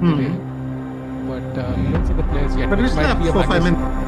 delay. But we don't see the players yet. But we Which still might have be a 4-5 Magnus. minutes.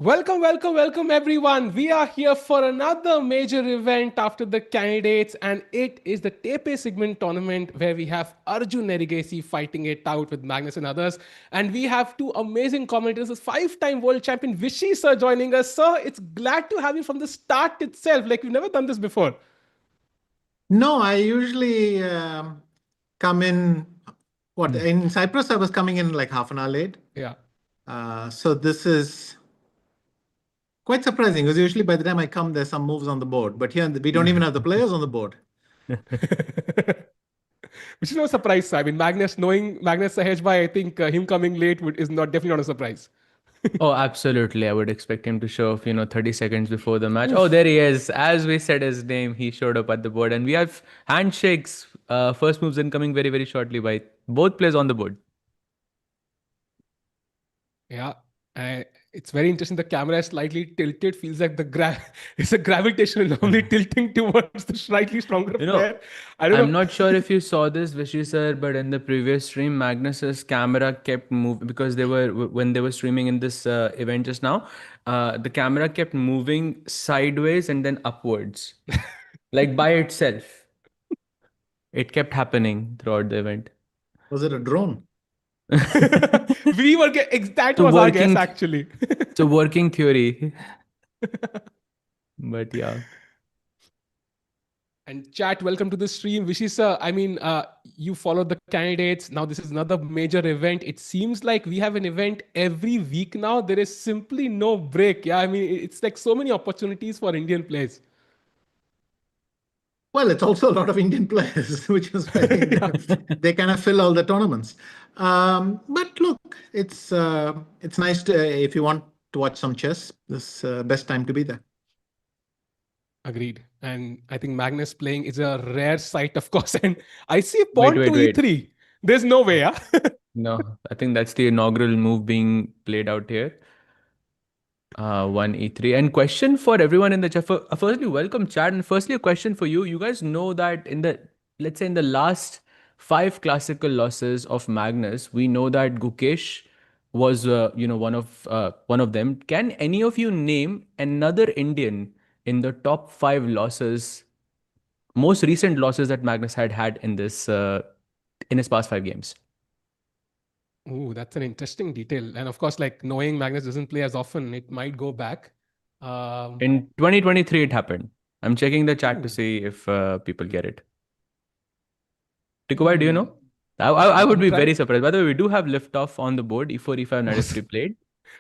Welcome everyone. We are here for another major event after the candidates, and it is the TePe Sigeman Tournament where we have Arjun Erigaisi fighting it out with Magnus and others. And we have two amazing commentators, this five-time world champion Vishy sir joining us. Sir, it's glad to have you from the start itself. Like we've never done this before. No, I usually come in, in Cyprus, I was coming in like half an hour late. Yeah. So this is quite surprising because usually by the time I come, there's some moves on the board. But here we don't even have the players on the board. Which is no surprise, sir. I mean, knowing Magnus Sahejbhai, I think him coming late is not definitely not a surprise. Oh, absolutely. I would expect him to show up, 30 seconds before the match. Oof. Oh, there he is. As we said his name, he showed up at the board. And we have handshakes, first moves incoming very, very shortly by both players on the board. Yeah. It's very interesting. The camera is slightly tilted. Feels like it's a gravitational anomaly tilting towards the slightly stronger player. I'm not sure if you saw this, Vishy sir, but in the previous stream, Magnus's camera kept moving because when they were streaming in this event just now, the camera kept moving sideways and then upwards, like by itself. It kept happening throughout the event. Was it a drone? That was our guess actually. It's a working theory. But yeah. And chat, welcome to the stream. Vishy sir, I mean, you followed the candidates. Now this is another major event. It seems like we have an event every week now. There is simply no break. Yeah, I mean, it's like so many opportunities for Indian players. Well, it's also a lot of Indian players, which is why they kind of fill all the tournaments. But look, it's nice to, if you want to watch some chess, this best time to be there. Agreed. And I think Magnus playing is a rare sight, of course. And I see pawn to e3. There's no way, yeah? No, I think that's the inaugural move being played out here. 1 e3. And question for everyone in the chat. Firstly, welcome chat. And firstly, a question for you. You guys know that let's say in the last 5 classical losses of Magnus, we know that Gukesh was one of them. Can any of you name another Indian in the top 5 losses, most recent losses that Magnus had in this in his past 5 games? Ooh, that's an interesting detail. And of course, like knowing Magnus doesn't play as often, it might go back. In 2023, it happened. I'm checking the chat to see if people get it. Tikubai, do you know? I would be very surprised. By the way, we do have liftoff on the board. E4, E5, knight f3 played.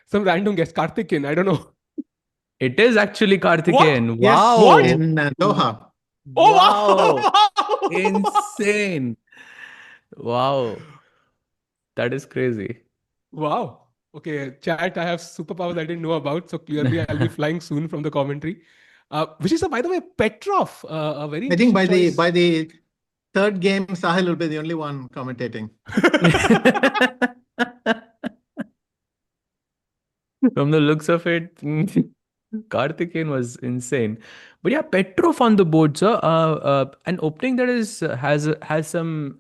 Some random guess. Karthikeyan, I don't know. It is actually Karthikeyan. Yes, wow. In Doha. Oh, wow. Insane. Wow. That is crazy. Wow. Okay, chat, I have superpowers I didn't know about. So clearly I'll be flying soon from the commentary. Which is, by the way, Petrov, a very I think by the third game, Sahil will be the only one commentating. From the looks of it, Karthikeyan was insane. But yeah, Petrov on the board, sir. An opening that has some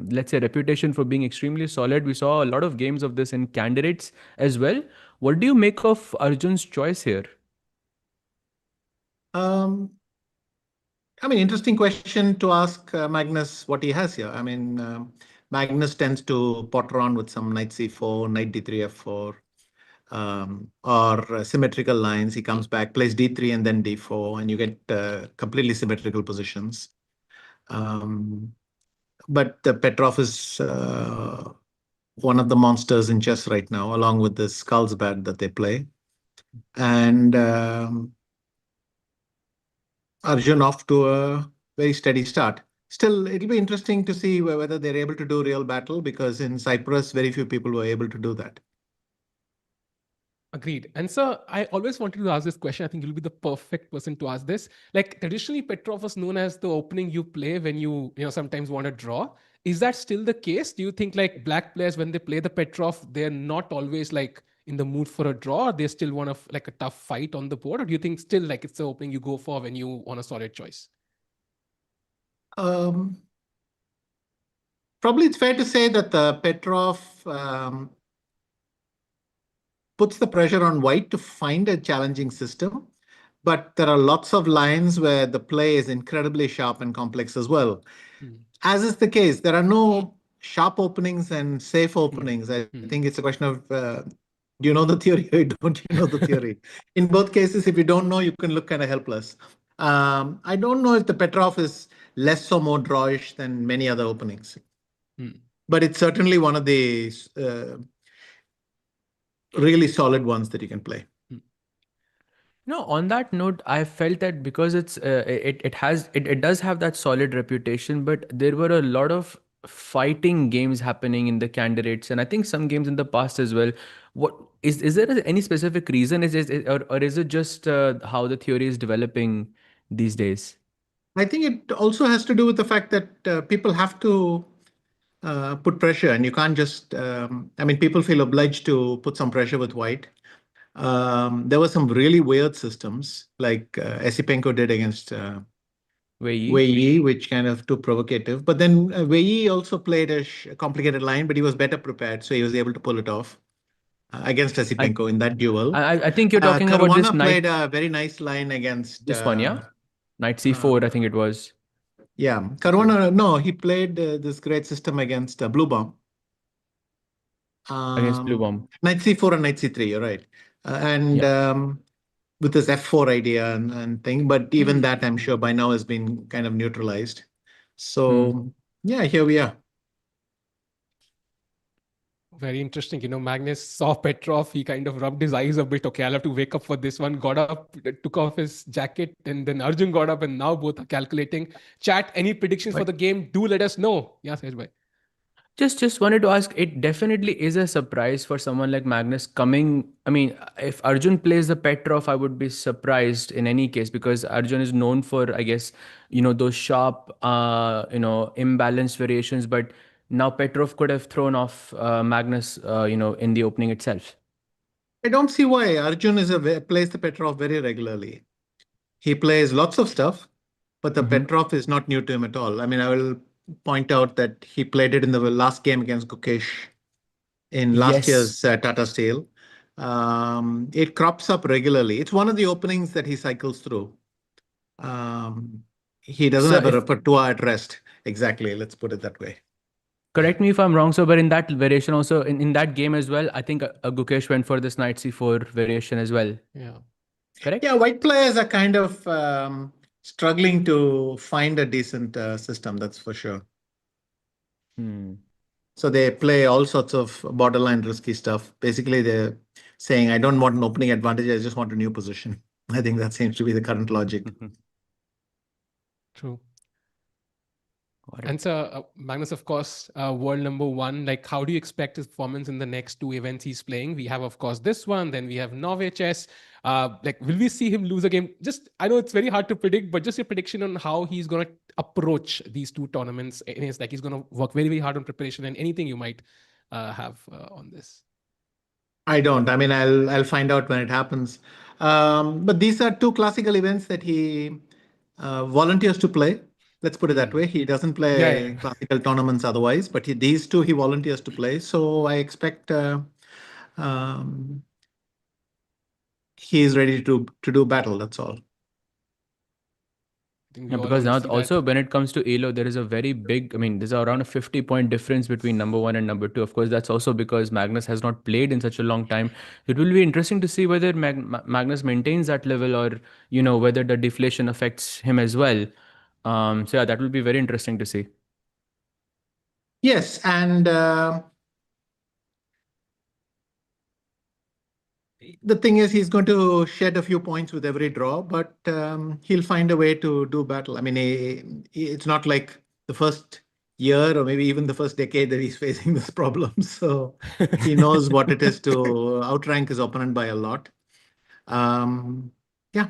let's say reputation for being extremely solid. We saw a lot of games of this in candidates as well. What do you make of Arjun's choice here? I mean, interesting question to ask Magnus what he has here. I mean, Magnus tends to potter on with some knight c4, knight d3, f4. Or symmetrical lines. He comes back, plays d3 and then d4, and you get completely symmetrical positions. But Petrov is one of the monsters in chess right now, along with this Carlsbad that they play. And Arjun off to a very steady start. Still, it'll be interesting to see whether they're able to do real battle, because in Cyprus, very few people were able to do that. Agreed. And sir, I always wanted to ask this question. I think you'll be the perfect person to ask this. Like traditionally, Petrov was known as the opening you play when you sometimes want to draw. Is that still the case? Do you think like black players, when they play the Petrov, they're not always like in the mood for a draw? Or they still want like a tough fight on the board? Or do you think still like it's the opening you go for when you want a solid choice? Probably it's fair to say that the Petrov puts the pressure on white to find a challenging system. But there are lots of lines where the play is incredibly sharp and complex as well. As is the case, there are no sharp openings and safe openings. I think it's a question of do you know the theory or don't you know the theory? In both cases, if you don't know, you can look kind of helpless. I don't know if the Petrov is less or more drawish than many other openings. But it's certainly one of the really solid ones that you can play. No, on that note, I felt that because it does have that solid reputation, but there were a lot of fighting games happening in the candidates, and I think some games in the past as well. What is there any specific reason? Or is it just how the theory is developing these days? I think it also has to do with the fact that people have to put pressure, and you can't just. I mean, people feel obliged to put some pressure with white. There were some really weird systems like Esipenko did against Wei Yi, which kind of too provocative. But then Wei Yi also played a complicated line, but he was better prepared, so he was able to pull it off against Esipenko in that duel. I think you're talking about this Caruana played a very nice line against this one, yeah? Knight c4, I think it was. Yeah, Caruana, no, he played this great system against Blue Bomb. Against Blue Bomb. Knight c4 and Knight c3, you're right. With this f4 idea and thing, but even that I'm sure by now has been kind of neutralized. So yeah, here we are. Very interesting. Magnus saw Petrov. He kind of rubbed his eyes a bit. Okay, I'll have to wake up for this one. Got up, took off his jacket, and then Arjun got up, and now both are calculating. Chat, any predictions for the game? Do let us know. Yeah, Sejbhai. Just wanted to ask, it definitely is a surprise for someone like Magnus coming. I mean, if Arjun plays the Petrov, I would be surprised in any case because Arjun is known for, I guess, those sharp, imbalanced variations. But now Petrov could have thrown off Magnus, in the opening itself. I don't see why. Arjun plays the Petrov very regularly. He plays lots of stuff, but the Petrov is not new to him at all. I mean, I will point out that he played it in the last game against Gukesh in last year's Tata Steel. It crops up regularly. It's one of the openings that he cycles through. He doesn't have a repertoire at rest. Exactly. Let's put it that way. Correct me if I'm wrong, but in that variation also, in that game as well, I think Gukesh went for this Knight c4 variation as well. Yeah. Correct? Yeah, white players are kind of struggling to find a decent system, that's for sure. So they play all sorts of borderline risky stuff. Basically, they're saying, I don't want an opening advantage, I just want a new position. I think that seems to be the current logic. True. And so, Magnus, of course, world number one. Like, how do you expect his performance in the next two events he's playing? We have, of course, this one. Then we have Norway Chess. Like, will we see him lose a game? I know it's very hard to predict, but just your prediction on how he's going to approach these two tournaments. And it's like he's going to work very, very hard on preparation and anything you might have on this. I don't. I mean, I'll find out when it happens. But these are two classical events that he volunteers to play. Let's put it that way. He doesn't play classical tournaments otherwise, but these two he volunteers to play. So I expect he is ready to do battle. That's all. Yeah, because now also when it comes to ELO, there is a very big, I mean, there's around a 50-point difference between number one and number two. Of course, that's also because Magnus has not played in such a long time. It will be interesting to see whether Magnus maintains that level or, whether the deflation affects him as well. So yeah, that will be very interesting to see. Yes, and the thing is, he's going to shed a few points with every draw, but he'll find a way to do battle. I mean, it's not like the first year or maybe even the first decade that he's facing this problem. So he knows what it is to outrank his opponent by a lot. Yeah.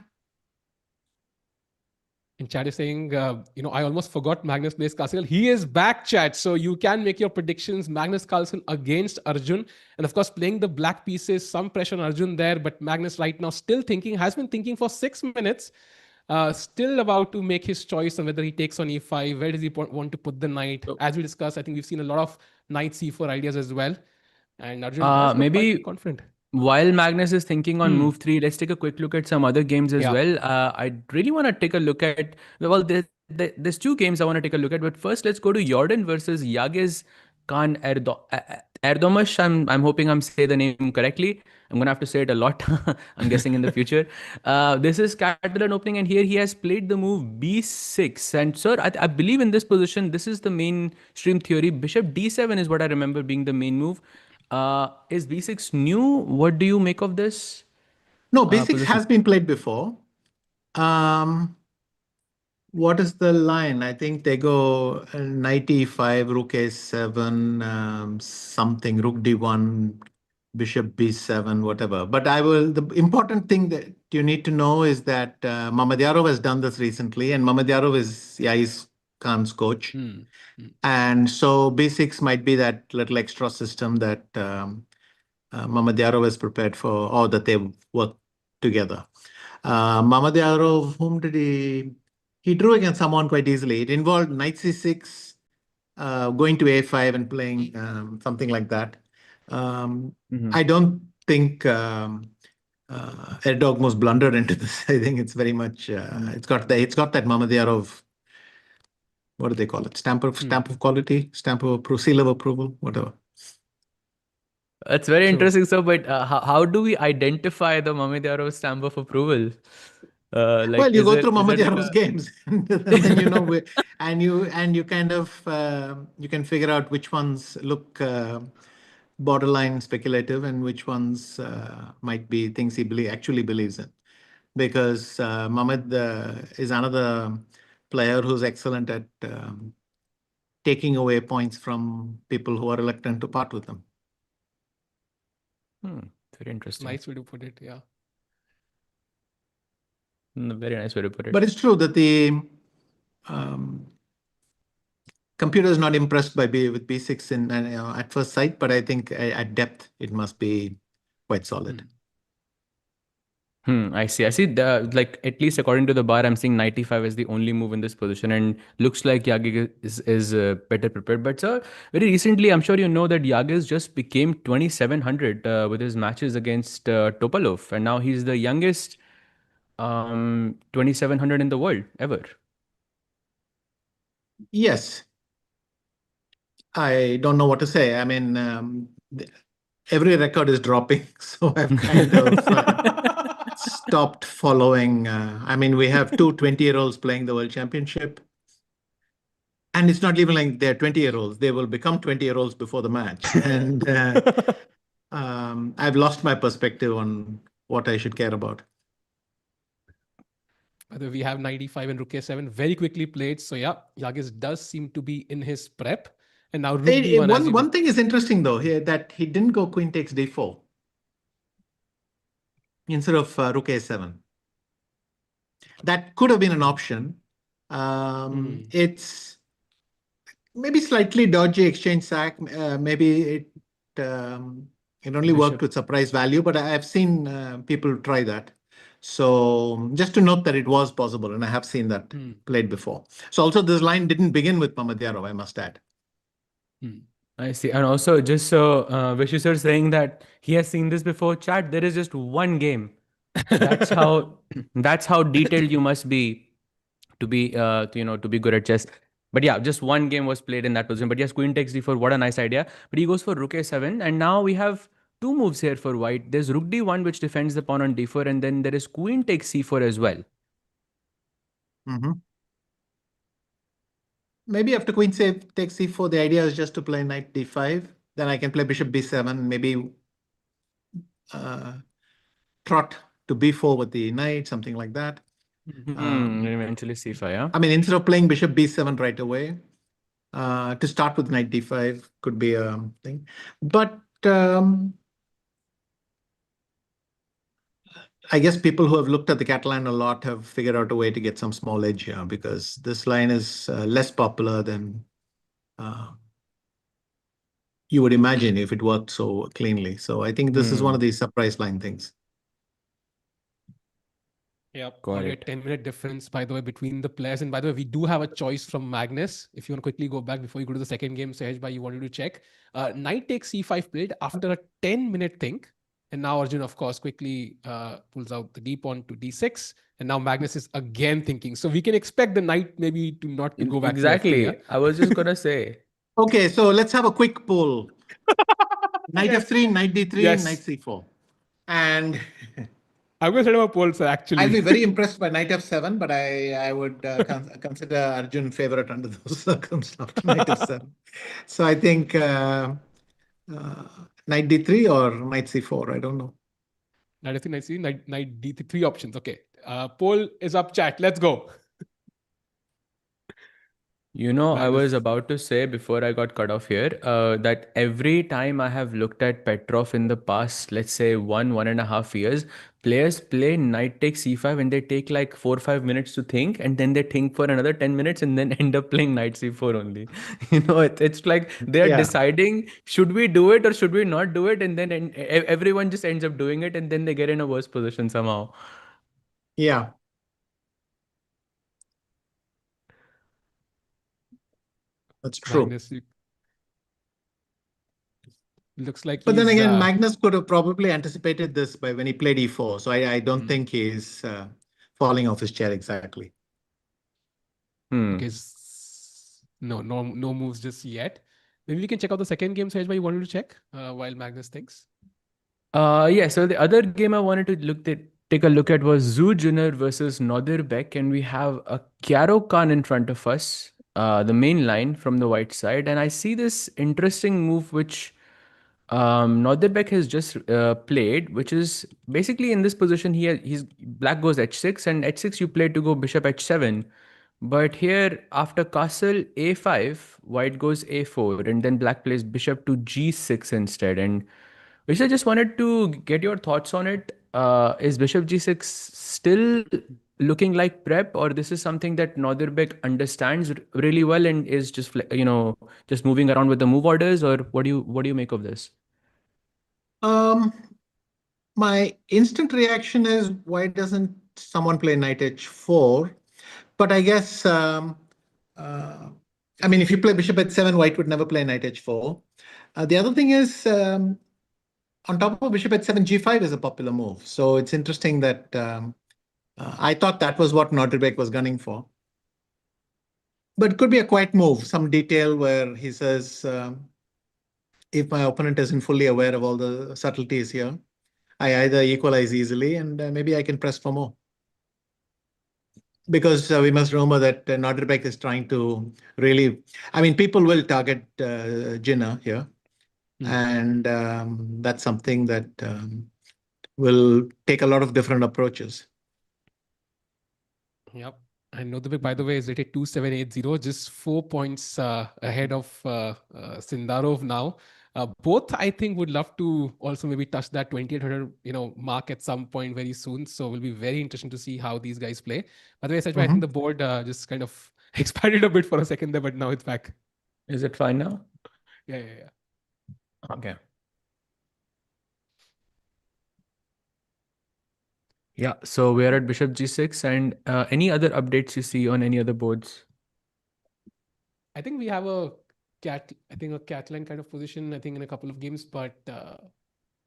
And chat is saying, I almost forgot Magnus plays classical. He is back, chat. So you can make your predictions. Magnus Carlsen against Arjun. And of course, playing the black pieces, some pressure on Arjun there. But Magnus right now still thinking, has been thinking for 6 minutes. Still about to make his choice on whether he takes on e5. Where does he want to put the knight? As we discussed, I think we've seen a lot of knight c4 ideas as well. And Arjun maybe quite confident. While Magnus is thinking on Hmm. move 3, let's take a quick look at some other games as Yeah. well. I really want to take a look at, well, there's two games I want to take a look at, but first let's go to Jorden versus Yagiz Kaan Erdogmus. I'm hoping I'm saying the name correctly. I'm gonna have to say it a lot. I'm guessing in the future. This is Catalan opening, and here he has played the move b6. And sir, I believe in this position, this is the mainstream theory. Bishop d7 is what I remember being the main move. Is b6 new? What do you make of this No, B6 position? has been played before. What is the line? I think they go knight e5, rook a7, something, rook d1, bishop b7, whatever. But the important thing that you need to know is that Mamedyarov has done this recently, and Mamedyarov is Yagiz Khan's coach. Hmm. Hmm. And so b6 might be that little extra system that Mamedyarov is prepared for, or that they work together. Mamedyarov, whom did he drew against someone quite easily. It involved knight c6, going to a5 and playing something like that. I don't think Erdogmus blundered into this. I think it's very much it's got that Mamedyarov, what do they call it? Stamp of quality, stamp of seal of approval, whatever. That's very True. interesting, sir. But how do we identify the Mamedyarov stamp of approval? Well, you go through Mamadyarov's a... games, and then you know, and you kind of you can figure out which ones look borderline speculative and which ones might be things he actually believes in. Because Mamed is another player who's excellent at taking away points from people who are reluctant to part with them. Very interesting. Nice way to put it. Yeah. Very nice way to put it. But it's true that the computer is not impressed with B6 at first sight, but I think at depth it must be quite solid. I see. Like, at least according to the bar, I'm seeing 95 is the only move in this position, and looks like Yagiz is better prepared. But sir, very recently, I'm sure you know that Yagiz just became 2700 with his matches against Topalov, and now he's the youngest 2700 in the world ever. Yes. I don't know what to say. I mean, every record is dropping, so I've kind of stopped following. I mean, we have two 20-year-olds playing the World Championship. And it's not even like they're 20-year-olds. They will become 20-year-olds before the match. And I've lost my perspective on what I should care about. Whether we have 95 and rook a7 very quickly played. So yeah, Yagiz does seem to be in his prep. And now rook d1. One thing is interesting though here, that he didn't go queen takes d4 instead of rook a7. That could have been an option. It's maybe slightly dodgy exchange sack. Maybe it only worked with surprise value, but I have seen people try that. So just to note that it was possible, and I have seen that played before. So also this line didn't begin with Mamedyarov, I must add. I see. And also, just so Vishu sir saying that he has seen this before, chat, there is just one game. That's how detailed you must be to be to be good at chess. But yeah, just one game was played in that position. But yes, queen takes d4, what a nice idea. But he goes for rook a7, and now we have two moves here for white. There's rook d1, which defends the pawn on d4, and then there is queen takes c4 as well. Maybe after queen takes c4, the idea is just to play knight d5. Then I can play bishop b7, maybe trot to b4 with the knight, something like that. Eventually c5, yeah? I mean, instead of playing bishop b7 right away, to start with knight d5 could be a thing. But I guess people who have looked at the Catalan a lot have figured out a way to get some small edge here, because this line is less popular than you would imagine if it worked so cleanly. So I think this is one of these surprise line things. Yeah, got only it. a 10-minute difference, by the way, between the players. And by the way, we do have a choice from Magnus. If you want to quickly go back before you go to the second game, Sahej, you wanted to check. Knight takes c5 played after a 10-minute think. And now Arjun, of course, quickly pulls out the d pawn to d6. And now Magnus is again thinking. So we can expect the knight maybe to not to go back to f3. Yeah? Exactly. I was just gonna say. Okay, so let's have a quick poll. Knight Yes. f3, knight d3, Yes. knight c4. And I'm going to set up a poll, sir, actually. I'll be very impressed by knight f7, but I would consider Arjun favorite under those circumstances after knight f7. So I think knight d3 or knight c4, I don't know. Knight f3, knight c, knight d3, 3 options. Okay. Poll is up, chat. Let's go. You know, I Magnus. was about to say before I got cut off here that every time I have looked at Petrov in the past, let's say 1.5 years, players play knight takes c5 and they take like 4 or 5 minutes to think, and then they think for another 10 minutes and then end up playing knight c4 only. You know, it's like they're Yeah. deciding, should we do it or should we not do it? And then everyone just ends up doing it, and then they get in a worse position somehow. Yeah. That's true. Magnus, looks like But then he's, again, Magnus could have probably anticipated this by when he played e4. So I don't think he's falling off his chair exactly. okay, no moves just yet. Maybe we can check out the second game, Sahej, you wanted to check while Magnus thinks. Yeah, so the other game I wanted to take a look at was Zhu Jiner versus Nodirbek, and we have a Kaan in front of us, the main line from the white side, and I see this interesting move which Nodirbek has just played, which is basically in this position he's black goes h6, and h6 you play to go bishop h7. But here, after castle a5, white goes a4, and then black plays bishop to g6 instead. And which I just wanted to get your thoughts on it. Is bishop g6 still looking like prep, or this is something that Nodirbek understands really well and is just just moving around with the move orders, or what do you make of this? My instant reaction is, why doesn't someone play knight h4? But I guess, I mean, if you play bishop h7, white would never play knight h4. The other thing is, on top of bishop h7, g5 is a popular move. So it's interesting that I thought that was what Nodirbek was gunning for. But it could be a quiet move, some detail where he says, if my opponent isn't fully aware of all the subtleties here, I either equalize easily and maybe I can press for more. Because we must remember that Nodirbek is trying to really, I mean, people will target Jiner here. And that's something that will take a lot of different approaches. Yep. And Nodirbek, by the way, is rated 2780, just 4 points ahead of Sindarov now. Both, I think, would love to also maybe touch that 2800 mark at some point very soon. So it will be very interesting to see how these guys play. By the way, Sajma, I think the board just kind of expanded a bit for a second there, but now it's back. Is it fine now? Yeah. Okay. Yeah, so we are at bishop g6, and any other updates you see on any other boards? I think we have a cat line kind of position, I think, in a couple of games, but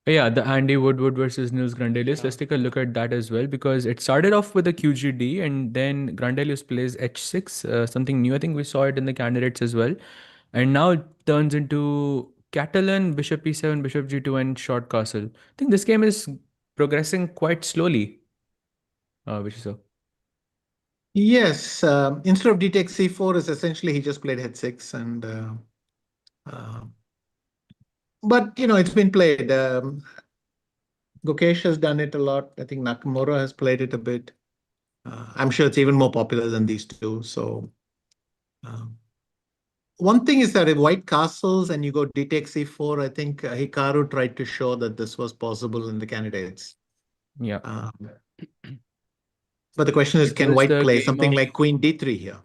yeah, the Andy Woodward versus Nils Grandelius. Yeah. Let's take a look at that as well, because it started off with a QGD and then Grandelius plays h6, something new. I think we saw it in the candidates as well. And now it turns into Catalan, bishop e7, bishop g2, and short castle. I think this game is progressing quite slowly. Which is so. Yes, instead of d takes c4 is essentially he just played h6 and but it's been played. Gukesh has done it a lot. I think Nakamura has played it a bit. I'm sure it's even more popular than these two. So one thing is that if white castles and you go d takes c4, I think Hikaru tried to show that this was possible in the candidates. Yeah. But the question is, can white play something like queen d3 here?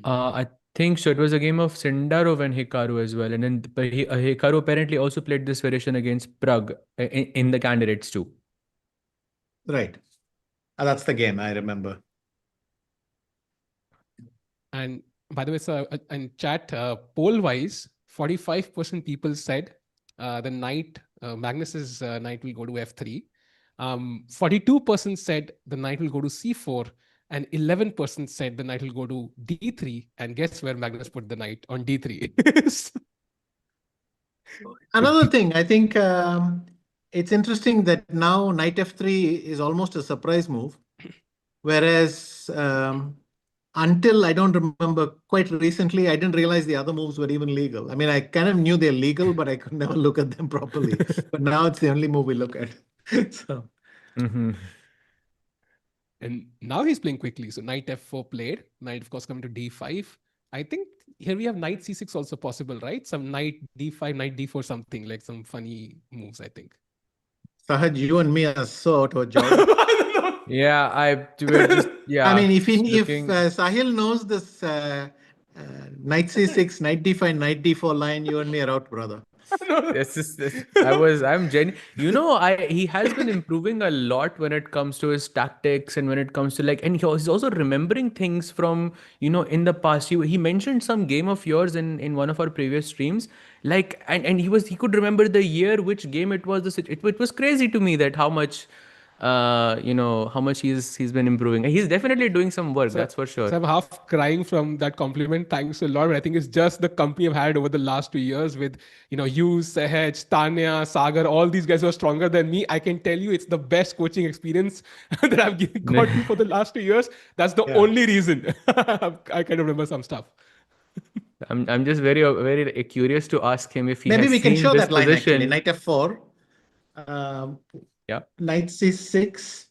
I think so. It was a game of Sindarov and Hikaru as well. And then Hikaru apparently also played this variation against Prague in the candidates too. Right. That's the game, I remember. And by the way, sir, in chat, poll-wise, 45% people said the knight Magnus's knight will go to f3. 42% said the knight will go to c4, and 11% said the knight will go to d3. And guess where Magnus put the knight? On d3. Another thing, I think it's interesting that now knight f3 is almost a surprise move, whereas until I don't remember quite recently, I didn't realize the other moves were even legal. I mean, I kind of knew they're legal, but I could never look at them properly. But now it's the only move we look at. So. And now he's playing quickly. So knight f4 played. Knight, of course, coming to d5. I think here we have knight c6 also possible, right? Some knight d5, knight d4, something like some funny moves, I think. Sahaj, you and me are so out of job. Yeah, we're just, yeah. I mean, if Sahil knows this knight c6, knight d5, knight d4 line, you and me are out, brother. I'm genuine. He has been improving a lot when it comes to his tactics and when it comes to and he's also remembering things from, in the past. He mentioned some game of yours in one of our previous streams. And he could remember the year, which game it was. It was crazy to me that how much he's been improving. He's definitely doing some work, that's for sure. So I'm half crying from that compliment. Thanks a lot. But I think it's just the company I've had over the last 2 years with, you, Sahaj, Tanya, Sagar, all these guys who are stronger than me. I can tell you it's the best coaching experience that I've gotten for the last 2 years. That's the only reason. I kind of remember some stuff. I'm just very, very curious to ask him if he maybe has we can seen show this that line position. actually. Knight f4. Yeah. Knight c6.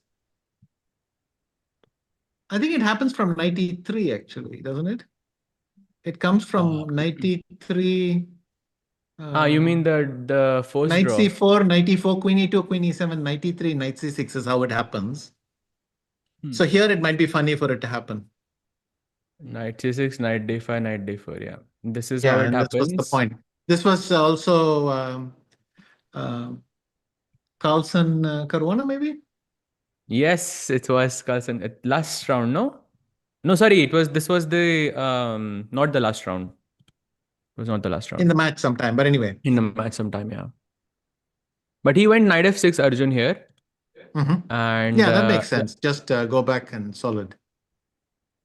I think it happens from knight e3 actually, doesn't it? It comes from knight e3. You mean the forced knight draw? c4, knight e4, queen e2, queen e7, knight e3, knight c6 is how it happens. So here it might be funny for it to happen. Knight c6, knight d5, knight d4. Yeah, this is how it happens. This was the point. This was also Carlsen Caruana, maybe? Yes, it was Carlsen. Last round, no? No, sorry. This was the not the last round. It was not the last round. In the match sometime, but anyway. In the match sometime, yeah. But he went knight f6, Arjun here. And yeah, that makes sense. Just go back and solid.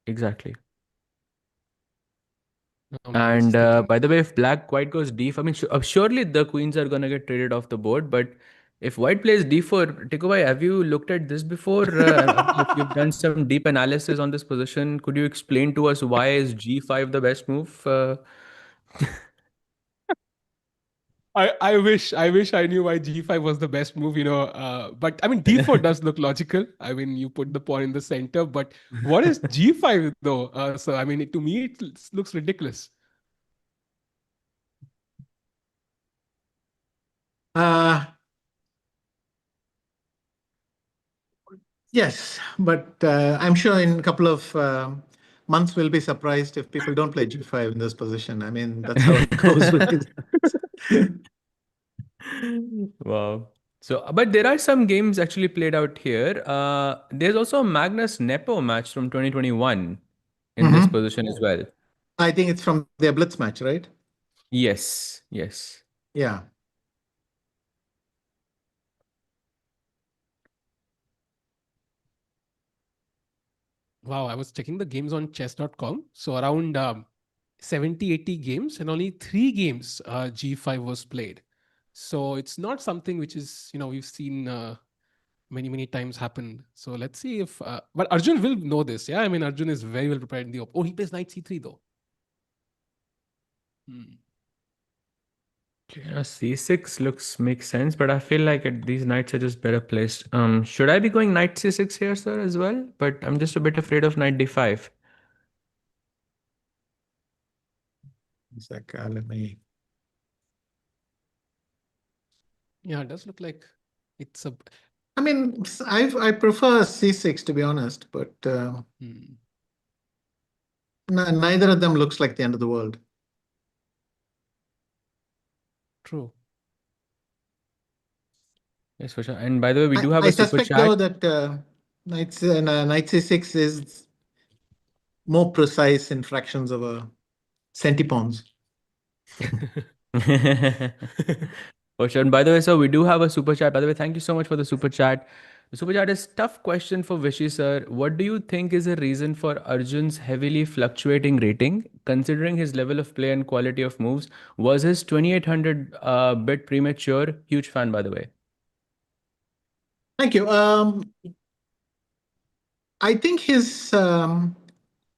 Exactly. And by the way, if white goes d4, I mean, surely the queens are gonna get traded off the board. But if white plays d4, Tikobhai, have you looked at this before? If you've done some deep analysis on this position, could you explain to us why is g5 the best move? I wish I knew why g5 was the best move, but I mean d4 does look logical. I mean, you put the pawn in the center, but what is g5 though? So I mean, to me it looks ridiculous. Yes, but I'm sure in a couple of months we'll be surprised if people don't play g5 in this position. I mean, that's how it goes with it. Wow. So, but there are some games actually played out here. There's also a Magnus Nepo match from 2021 in this position as well. I think it's from their Blitz match, right? Yes. Yeah. Wow, I was checking the games on chess.com. So around 70, 80 games and only 3 games g5 was played. So it's not something which is, we've seen many, many times happen. So let's see if, but Arjun will know this. Yeah, I mean, Arjun is very well prepared in the, he plays knight c3 though. Yeah, c6 makes sense, but I feel like these knights are just better placed. Should I be going knight c6 here, sir, as well? But I'm just a bit afraid of knight d5. Let me. Yeah, it does look like it's a. I mean, I prefer c6 to be honest, but neither of them looks like the end of the world. True. Yes, for sure. And by the way, we do have a super chat. I suspect though that knight c6 is more precise in fractions of a centipawns. For sure. And by the way, sir, we do have a super chat. By the way, thank you so much for the super chat. The super chat is tough question for Vishy, sir. What do you think is the reason for Arjun's heavily fluctuating rating, considering his level of play and quality of moves? Was his 2800 bit premature? Huge fan, by the way. Thank you. I think his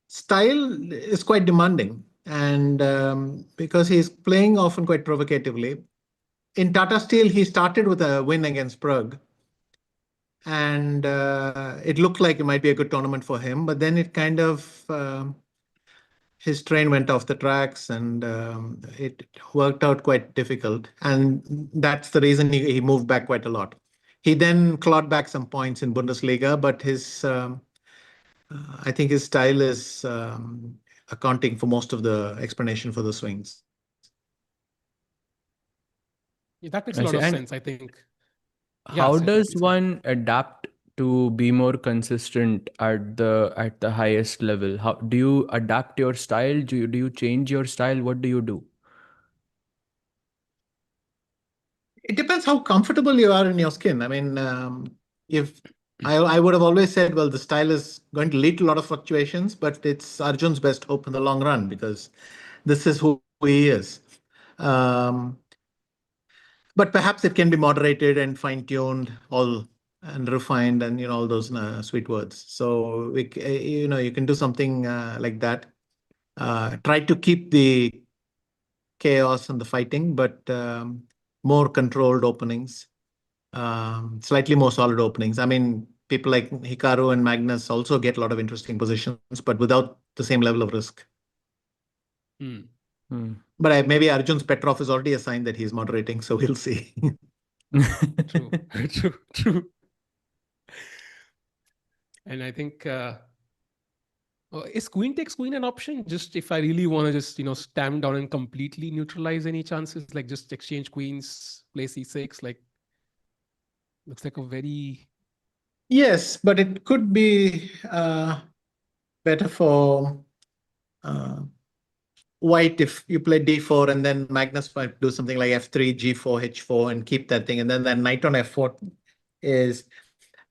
style is quite demanding, and because he's playing often quite provocatively. In Tata Steel, he started with a win against Prague, and it looked like it might be a good tournament for him, but then it kind of his train went off the tracks, and it worked out quite difficult, and that's the reason he moved back quite a lot. He then clawed back some points in Bundesliga, but his I think his style is accounting for most of the explanation for the swings. Yeah, that makes I a lot see. of And sense, I think. how Sahil, does please go ahead. one adapt to be more consistent at the highest level? How do you adapt your style? Do you change your style? What do you do? It depends how comfortable you are in your skin. I mean, if I would have always said, well, the style is going to lead to a lot of fluctuations, but it's Arjun's best hope in the long run because this is who he is. Um, but perhaps it can be moderated and fine-tuned, all and refined, and all those sweet words. So you can do something like that. Try to keep the chaos and the fighting, but more controlled openings, slightly more solid openings. I mean, people like Hikaru and Magnus also get a lot of interesting positions, but without the same level of risk. But maybe Arjun's Petrov is already a sign that he's moderating, so we'll see. True, true. And I think is queen takes queen an option? Just if I really want to just stamp down and completely neutralize any chances, like just exchange queens, play c6, like looks like a very Yes, but it could be better for white if you play d4 and then Magnus might do something like f3, g4, h4 and keep that thing. And then that knight on f4 is.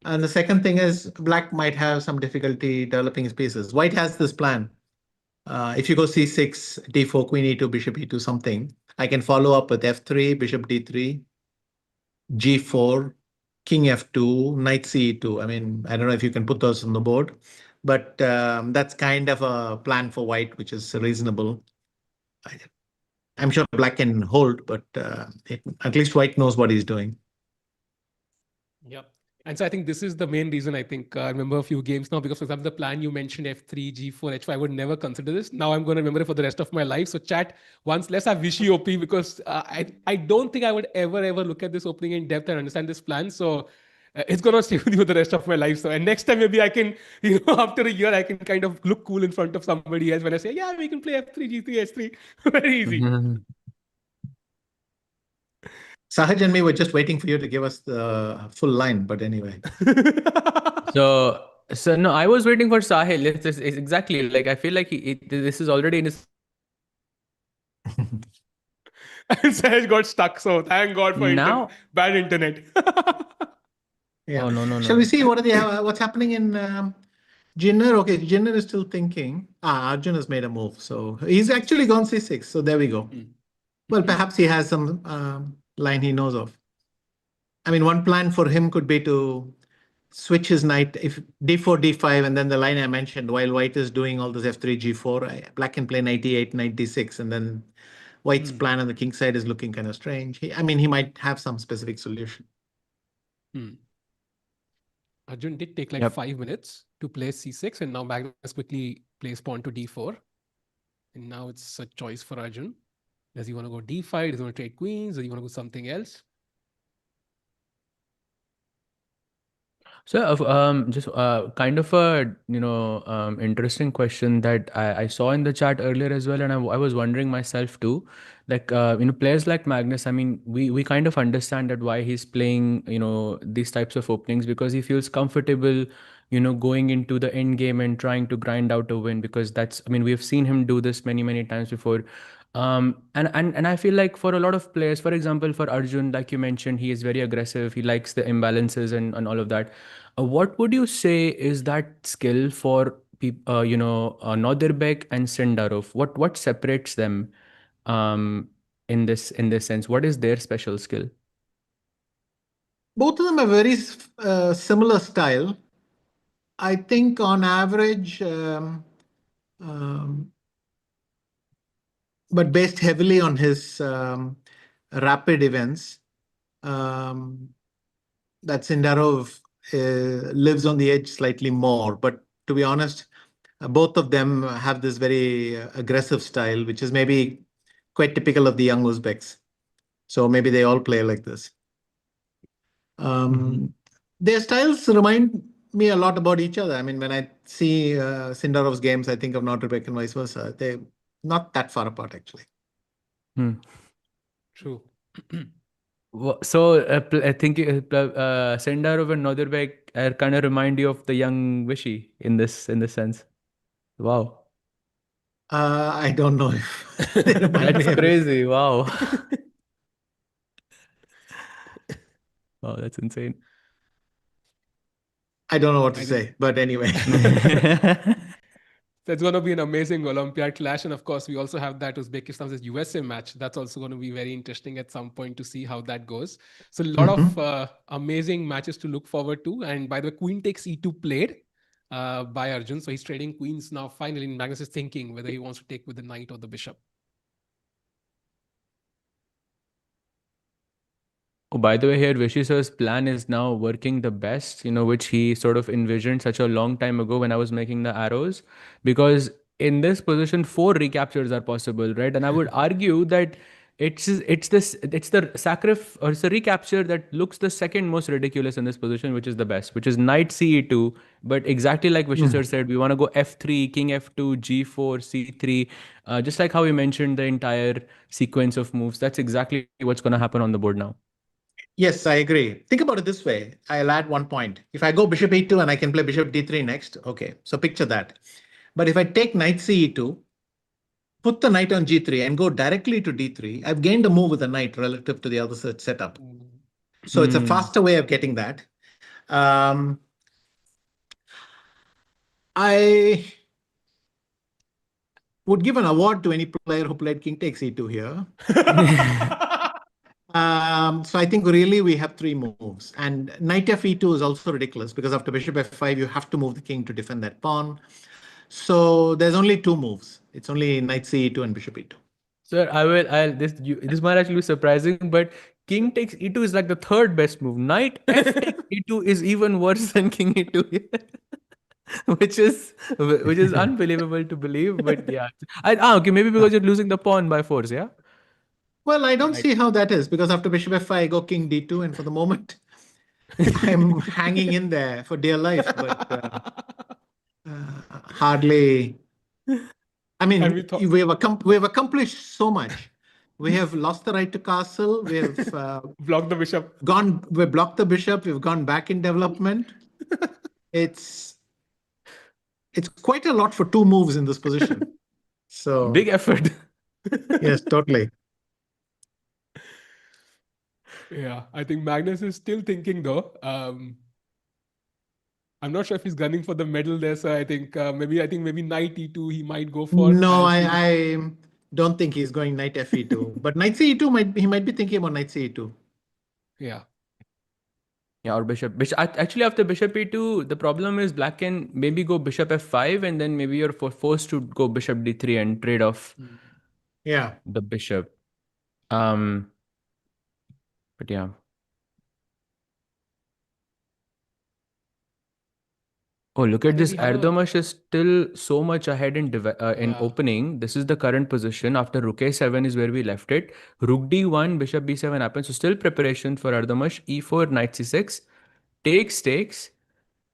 And the second thing is black might have some difficulty developing his pieces. White has this plan. If you go c6, d4, queen e2, bishop e2, something, I can follow up with f3, bishop d3, g4, king f2, knight ce2. I mean, I don't know if you can put those on the board, but that's kind of a plan for white, which is reasonable. I'm sure black can hold, but at least white knows what he's doing. Yep. And so I think this is the main reason I think I remember a few games now, because for example, the plan you mentioned f3, g4, h4, I would never consider this. Now I'm going to remember it for the rest of my life. So chat, once let's have Vishy OP, because I don't think I would ever look at this opening in depth and understand this plan. So it's going to stay with you for the rest of my life. So, and next time maybe I can, after a year, I can kind of look cool in front of somebody else when I say, yeah, we can play f3, g3, h3. Very easy. Sahaj and me were just waiting for you to give us the full line, but anyway. So no, I was waiting for Sahil. It's exactly like I feel like this is already in his. And Sahaj got stuck. So thank God for Now. bad internet. Yeah. Oh no. Shall we see what's happening in Jiner? Okay, Jiner is still thinking. Arjun has made a move, so he's actually gone c6. So there we go. Well, perhaps he has some line he knows of. I mean, one plan for him could be to switch his knight if d4, d5, and then the line I mentioned while white is doing all this f3, g4. Black can play knight e8, knight d6, and then white's plan on the king side is looking kind of strange. He might have some specific solution. Arjun did take like 5 minutes to play c6, and now Magnus quickly plays pawn to d4. And now it's a choice for Arjun. Does he want to go d5? Does he want to trade queens? Does he want to go something else? So, just kind of a interesting question that I saw in the chat earlier as well, and I was wondering myself too. Like players like Magnus. I mean, we kind of understand that why he's playing these types of openings, because he feels comfortable going into the end game and trying to grind out a win, because we've seen him do this many, many times before. And I feel like for a lot of players, for example, for Arjun, like you mentioned, he is very aggressive. He likes the imbalances and all of that. What would you say is that skill for Nodirbek and Sendarov? What separates them in this sense? What is their special skill? Both of them are very similar style. I think on average, but based heavily on his rapid events, that Sindarov lives on the edge slightly more. But to be honest, both of them have this very aggressive style, which is maybe quite typical of the young Uzbeks. So maybe they all play like this. Their styles remind me a lot about each other. I mean, when I see Sindarov's games, I think of Nodirbek and vice versa. They're not that far apart, actually. True. So I think Sendarov and Nodirbek kind of remind you of the young Vishy in this sense. Wow. I don't know if they remind me That's of this. crazy. Wow. Wow, that's insane. I don't know what to I say, but anyway. That's going to be an amazing Olympiad clash. And of course, we also have that Uzbekistan versus USA match. That's also going to be very interesting at some point to see how that goes. So a lot of amazing matches to look forward to. And by the way, Queen takes E2 played by Arjun. So he's trading queens now. Finally, Magnus is thinking whether he wants to take with the knight or the bishop. Oh, by the way, here Vishy sir's plan is now working the best, which he sort of envisioned such a long time ago when I was making the arrows. Because in this position, 4 recaptures are possible, right? And I would argue that it's the recapture that looks the second most ridiculous in this position, which is the best, which is knight ce2. But exactly like Vishy sir said, we want to go f3, king f2, g4, c3, just like how we mentioned the entire sequence of moves. That's exactly what's going to happen on the board now. Yes, I agree. Think about it this way. I'll add one point. If I go bishop e2 and I can play bishop d3 next, okay, so picture that. But if I take knight ce2, put the knight on g3 and go directly to d3, I've gained a move with the knight relative to the other setup. So it's a faster way of getting that. I would give an award to any player who played king takes e2 here. So I think really we have 3 moves. And knight fe2 is also ridiculous because after bishop f5, you have to move the king to defend that pawn. So there's only 2 moves. It's only knight ce2 and bishop e2. Sir, this might actually be surprising, but king takes e2 is like the 3rd best move. Knight f takes e2 is even worse than king e2, which is unbelievable to believe. But yeah, okay, maybe because you're losing the pawn by force, yeah. Well, I don't see how that is because after bishop f5, I go king d2, and for the moment, I'm hanging in there for dear life, but hardly. I mean, we have accomplished so much. We have lost the right to castle. We have blocked the bishop. We blocked the bishop. We've gone back in development. It's quite a lot for 2 moves in this position. So big effort. Yes, totally. Yeah, I think Magnus is still thinking though. I'm not sure if he's gunning for the medal there, so I think maybe knight e2 he might go for. No, I don't think he's going knight fe2, but knight ce2 he might be thinking about knight ce2. Yeah. Yeah, or bishop. Actually, after bishop e2, the problem is black can maybe go bishop f5, and then maybe you're forced to go bishop d3 and trade off the bishop. But yeah. Oh, look at this. Erdogmus is still so much ahead in opening. This is the current position. After rook a7 is where we left it. Rook d1, bishop b7 happens. So still preparation for Erdogmus. e4, knight c6, takes.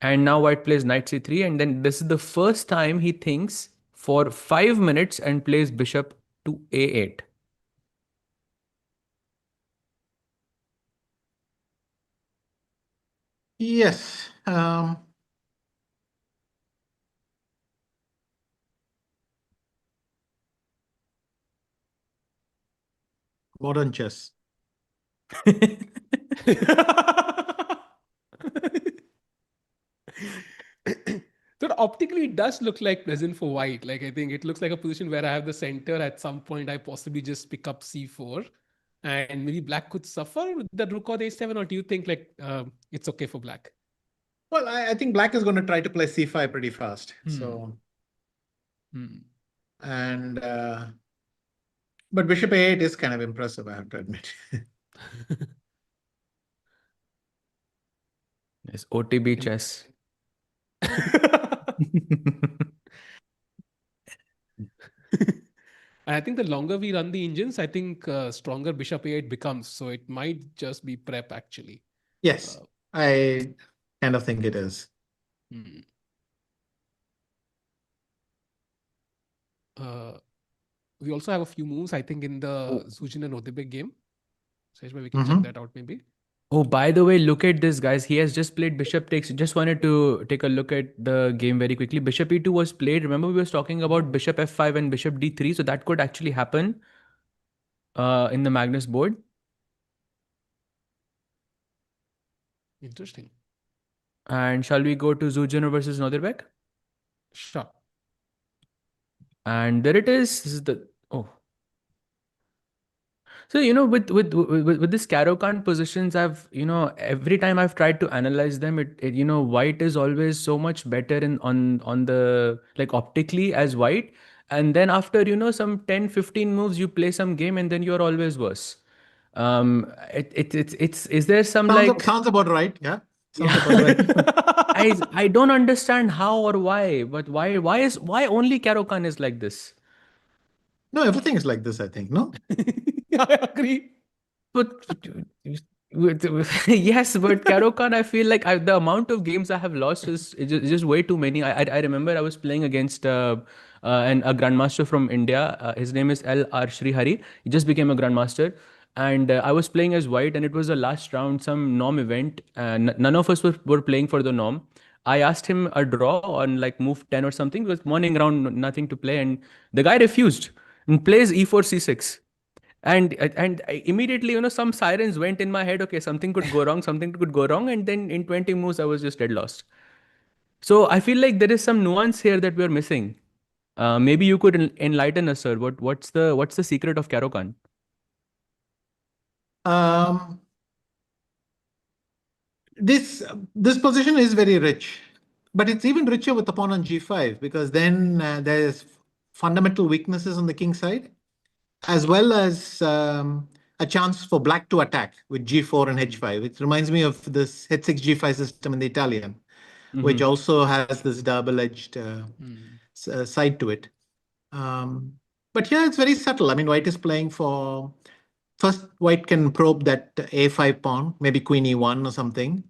And now white plays knight c3. And then this is the first time he thinks for 5 minutes and plays bishop to a8. Yes. Modern chess. So optically, it does look like pleasant for white. Like I think it looks like a position where I have the center. At some point, I possibly just pick up c4, and maybe black could suffer with the rook or the a7. Or do you think like it's okay for black? Well, I think black is going to try to play c5 pretty fast. So, and but bishop a8 is kind of impressive, I have to admit. Yes, OTB chess. And I think the longer we run the engines, I think stronger bishop a8 becomes. So it might just be prep actually. Yes, I kind of think it is. We also have a few moves, I think, in the Zhu Jiner Nodirbek game. So we can check that out maybe. Oh, by the way, look at this, guys. He has just played bishop takes. Just wanted to take a look at the game very quickly. Bishop e2 was played. Remember, we was talking about bishop f5 and bishop d3. So that could actually happen in the Magnus board. Interesting. And shall we go to Zhu Jiner versus Nodirbek? Sure. And there it is. This is the So, with this Caro-Kann positions, I've, every time I've tried to analyze them, white is always so much better on the, like, optically as white. And then after, some 10, 15 moves, you play some game and then you're always worse. Is there some sounds about right. Yeah. Sounds about right. I don't understand how or why, but why only Caro-Kann is like this? No, everything is like this, I think. No? Yeah, I agree. But yes, but Caro-Kann, I feel like the amount of games I have lost is just way too many. I remember I was playing against a grandmaster from India. His name is L.R. Srihari. He just became a grandmaster. And I was playing as white, and it was the last round, some norm event. None of us were playing for the norm. I asked him a draw on like move 10 or something. It was morning round, nothing to play. And the guy refused and plays e4, c6. And immediately, some sirens went in my head. Okay, something could go wrong, something could go wrong. And then in 20 moves, I was just dead lost. So I feel like there is some nuance here that we're missing. Maybe you could enlighten us, sir. What's the secret of Caro-Kann? This position is very rich, but it's even richer with the pawn on g5 because then there's fundamental weaknesses on the king side, as well as a chance for black to attack with g4 and h5. It reminds me of this h6 g5 system in the Italian, which also has this double-edged side to it. But here it's very subtle. I mean, white is playing for... First, white can probe that a5 pawn, maybe queen e1 or something.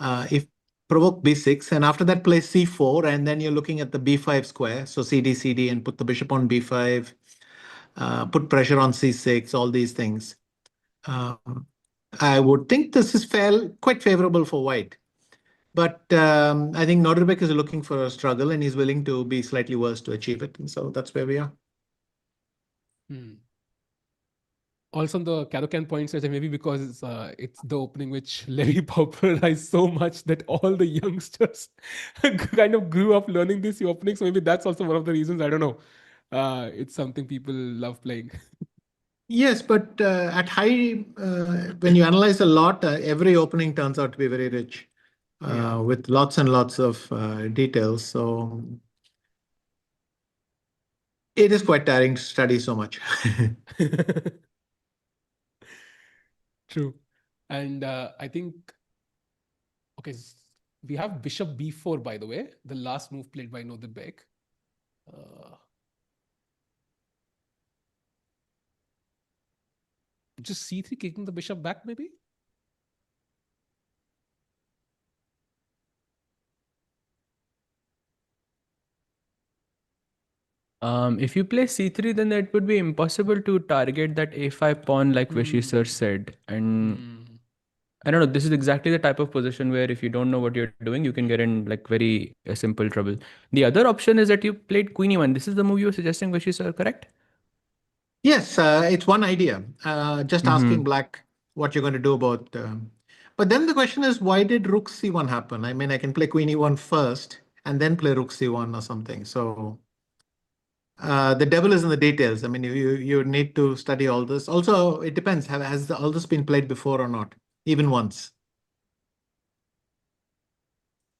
If provoke b6, and after that play c4, and then you're looking at the b5 square. So cd, cd, and put the bishop on b5, put pressure on c6, all these things. I would think this is quite favorable for white. But I think Nodirbek is looking for a struggle, and he's willing to be slightly worse to achieve it. And so that's where we are. Also, on the Caro-Kann points, maybe because it's the opening which Levy popularized so much that all the youngsters kind of grew up learning this opening. So maybe that's also one of the reasons. I don't know. It's something people love playing. Yes, but at high, when you analyze a lot, every opening turns out to be very rich with lots and lots of details. So it is quite tiring to study so much. True. And I think, okay, we have bishop b4, by the way, the last move played by Nodirbek. Just c3, kicking the bishop back, maybe? If you play c3, then it would be impossible to target that a5 pawn like Vishy sir said. And I don't know, this is exactly the type of position where if you don't know what you're doing, you can get in like very simple trouble. The other option is that you played queen e1. This is the move you were suggesting, Vishy sir, correct? Yes, it's one idea. Just asking Mm-hmm. black what you're going to do about. But then the question is, why did rook c1 happen? I mean, I can play queen e1 first and then play rook c1 or something. So the devil is in the details. I mean, you need to study all this. Also, it depends. Has all this been played before or not? Even once.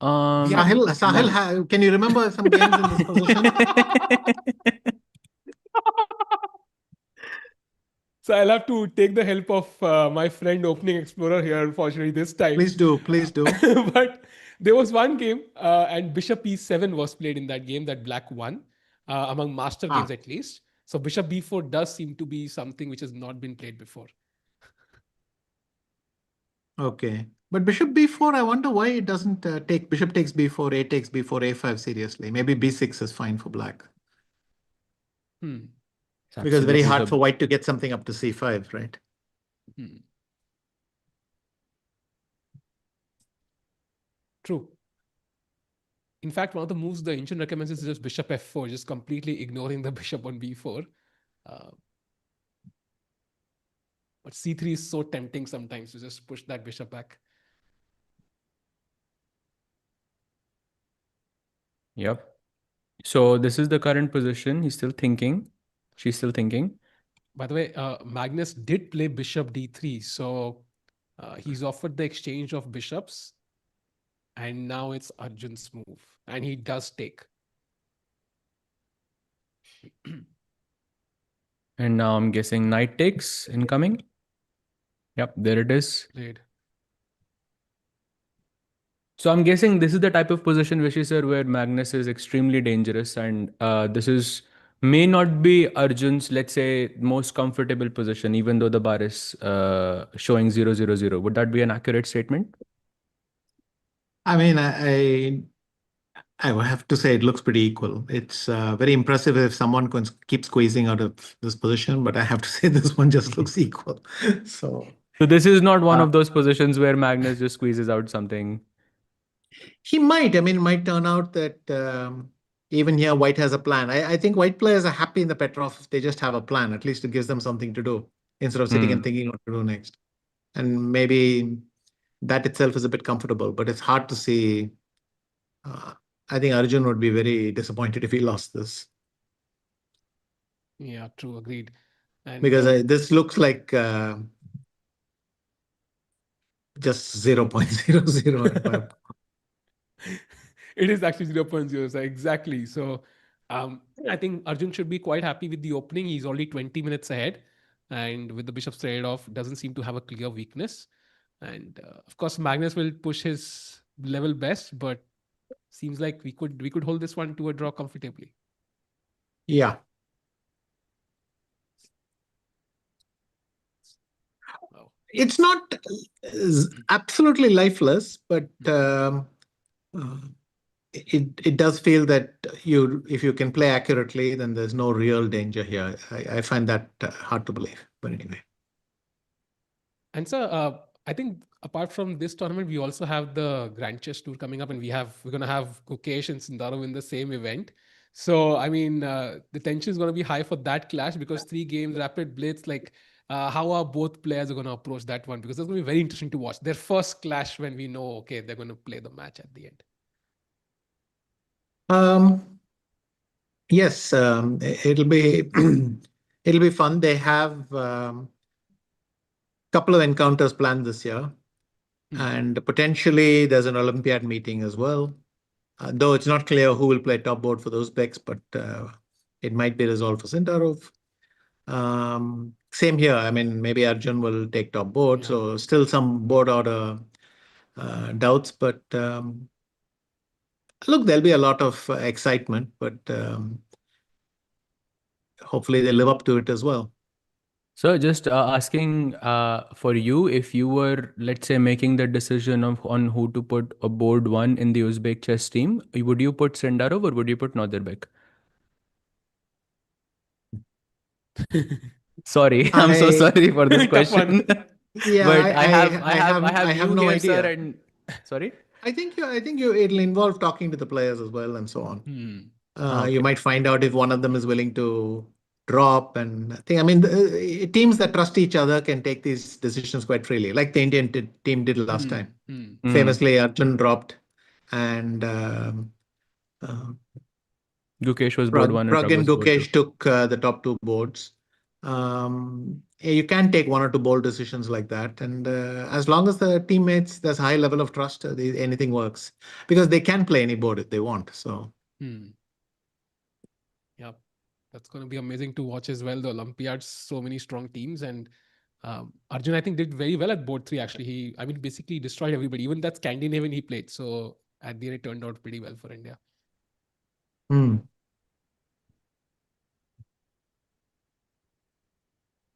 We have Like. Can you remember some games in this position? So I'll have to take the help of my friend Opening Explorer here, unfortunately, this time. Please do, please do. But there was one game, and Bishop E7 was played in that game that Black won, among master games Ah, at least. So Bishop B4 does seem to be something which has not been played before. okay. But bishop b4, I wonder why it doesn't take bishop takes b4, a takes b4, a5 seriously. Maybe b6 is fine for black. Hmm. It's Because it's very absolutely hard the for white to get something up to c5, right? Hmm. True. In fact, one of the moves the ancient recommends is just bishop f4, just completely ignoring the bishop on b4. Uh, but c3 is so tempting sometimes to just push that bishop back. Yep. So this is the current position. He's still thinking. She's still thinking. By the way, Magnus did play bishop d3, so he's offered the exchange of bishops, and now it's Arjun's move, and he does take. And now I'm guessing knight takes incoming. Yep, there it is. Played. So I'm guessing this is the type of position, Vishy sir, where Magnus is extremely dangerous, and this is may not be Arjun's, let's say, most comfortable position, even though the bar is showing 0-0-0. Would that be an accurate statement? I mean, I would have to say it looks pretty equal. It's very impressive if someone can keep squeezing out of this position, but I have to say this one just looks equal. So So this is not one uh, of those positions where Magnus just squeezes out something. he might. I mean, it might turn out that even here, white has a plan. I think white players are happy in the Petrov if they just have a plan. At least it gives them something to do instead of sitting and thinking what to do next. And maybe that itself is a bit comfortable, but it's hard to see. I think Arjun would be very disappointed if he lost this. Yeah, true, agreed. And Because this looks like just 0.00. it is actually 0.0, so exactly. So I think Arjun should be quite happy with the opening. He's already 20 minutes ahead, and with the bishop's trade off, doesn't seem to have a clear weakness. And of course, Magnus will push his level best, but seems like we could hold this one to a draw comfortably. Yeah. Wow. It's not absolutely lifeless, but it does feel that if you can play accurately, then there's no real danger here. I find that hard to believe. But anyway. And so I think apart from this tournament, we also have the Grand Chess Tour coming up, and we're gonna have Gukesh and Sundarov in the same event. So I mean, the tension is gonna be high for that clash because 3 games, rapid blitz. Like, how are both players are gonna approach that one? Because it's gonna be very interesting to watch their first clash when we know, okay, they're gonna play the match at the end. Yes, it'll be it'll be fun. They have couple of encounters planned this year, and potentially there's an Olympiad meeting as well. Though it's not clear who will play top board for those decks, but it might be resolved for Sindarov. Same here. I mean, maybe Arjun will take top board, Yeah. so still some board order doubts. But look, there'll be a lot of excitement, but hopefully they live up to it as well. So just asking for you, if you were, let's say, making the decision on who to put a board one in the Uzbek chess team, would you put Sendarov or would you put Nodirbek? Sorry, I'm so I sorry for this Tough one. question. Yeah, But I I have have you no here, sir, idea. and sorry. I think it'll involve talking to the players as well and so on. You Okay. might find out if one of them is willing to drop and thing. I mean, teams that trust each other can take these decisions quite freely, like the Indian team did last time. Famously, Arjun dropped, and Gukesh was board one and Prag Prag and was board two. Gukesh took the top two boards. You can take one or two bold decisions like that, and as long as the teammates, there's a high level of trust, anything works, because they can play any board if they want. So yeah, that's going to be amazing to watch as well. The Olympiads, so many strong teams, and Arjun, I think, did very well at board 3. Actually, I mean, basically destroyed everybody, even that Scandinavian he played. So at the end, it turned out pretty well for India.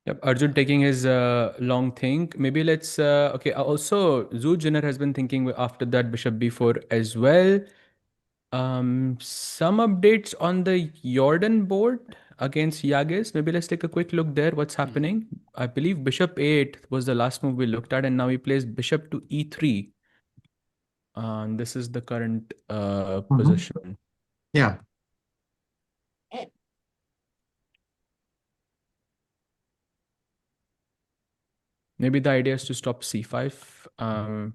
Yep, Arjun taking his long think. Maybe let's okay. Also, Zhu Jiner has been thinking after that bishop b4 as well. Some updates on the Jorden board against Yagiz. Maybe let's take a quick look there. What's happening? I believe bishop a8 was the last move we looked at, and now he plays bishop to e3. And this is the current position. Yeah. Maybe the idea is to stop c5.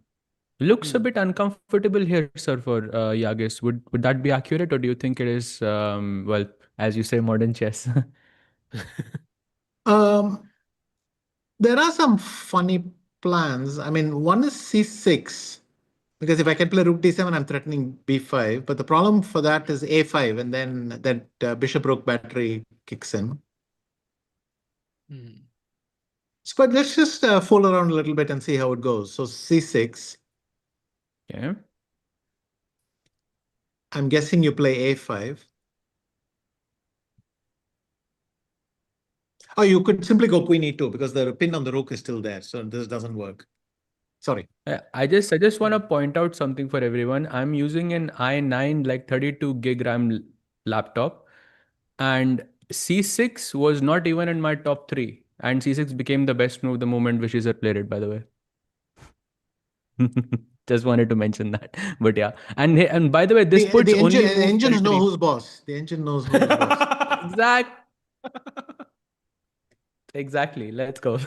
Looks a bit uncomfortable here, sir, for Yagiz. Would that be accurate, or do you think it is, well, as you say, modern chess? There are some funny plans. I mean, one is c6, because if I can play rook d7, I'm threatening b5. But the problem for that is a5, and then that bishop rook battery kicks in. So, but let's just fool around a little bit and see how it goes. So c6. Okay. I'm guessing you play a5. Oh, you could simply go queen e2 because the pin on the rook is still there. So this doesn't work. Sorry. I just want to point out something for everyone. I'm using an i9 like 32 gig RAM laptop, and c6 was not even in my top 3, and c6 became the best move the moment Vishisar played it, by the way. Just wanted to mention that. But yeah, and by the way, this puts only the engines know who's boss. The engine knows who's boss. Exactly. Let's go.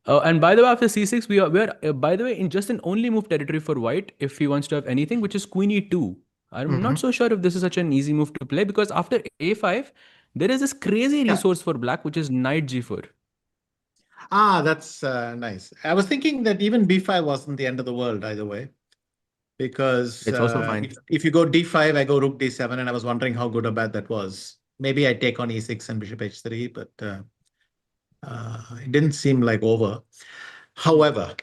And by the way, after c6, we are by the way, in just an only move territory for white if he wants to have anything, which is queen e2. I'm not so sure if this is such an easy move to play, because after a5, there is this crazy resource for black, which is knight g4. Ah, that's nice. I was thinking that even b5 wasn't the end of the world either way, because It's also fine. if you go d5, I go rook d7, and I was wondering how good or bad that was. Maybe I take on e6 and bishop h3, but it didn't seem like over. However,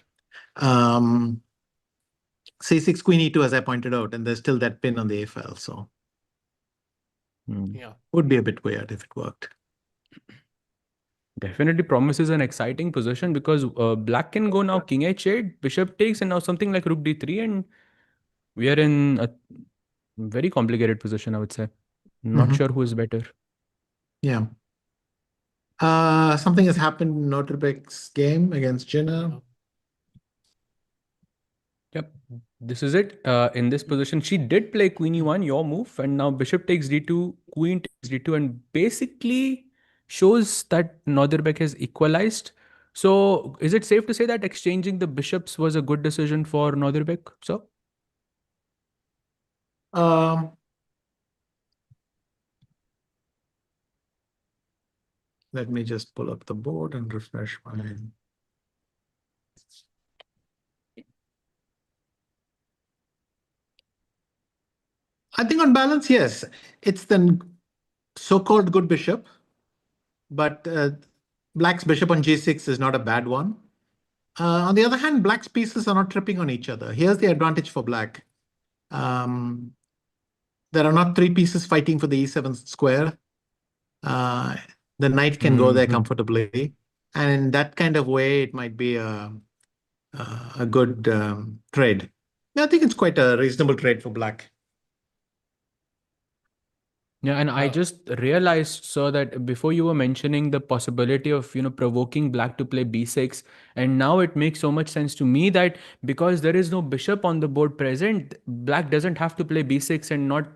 c6 queen e2, as I pointed out, and there's still that pin on the a file, so Yeah, would be a bit weird if it worked. Definitely promises an exciting position, because black can go now king h8, bishop takes, and now something like rook d3, and we are in a very complicated position, I would say. Not sure who is better. Yeah. Something has happened in Nodirbek's game against Jiner. Yep, this is it. In this position, she did play queen e1, your move, and now bishop takes d2, queen takes d2, and basically shows that Nodirbek has equalized. So is it safe to say that exchanging the bishops was a good decision for Nodirbek? So let me just pull up the board and refresh my. I think on balance, yes, it's the so-called good bishop, but black's bishop on g6 is not a bad one. On the other hand, black's pieces are not tripping on each other. Here's the advantage for black. There are not 3 pieces fighting for the e7 square. The knight can go there comfortably. And in that kind of way, it might be a good trade. I think it's quite a reasonable trade for black. Yeah, and I just realized, so that before you were mentioning the possibility of, provoking black to play b6, and now it makes so much sense to me that because there is no bishop on the board present, black doesn't have to play b6 and not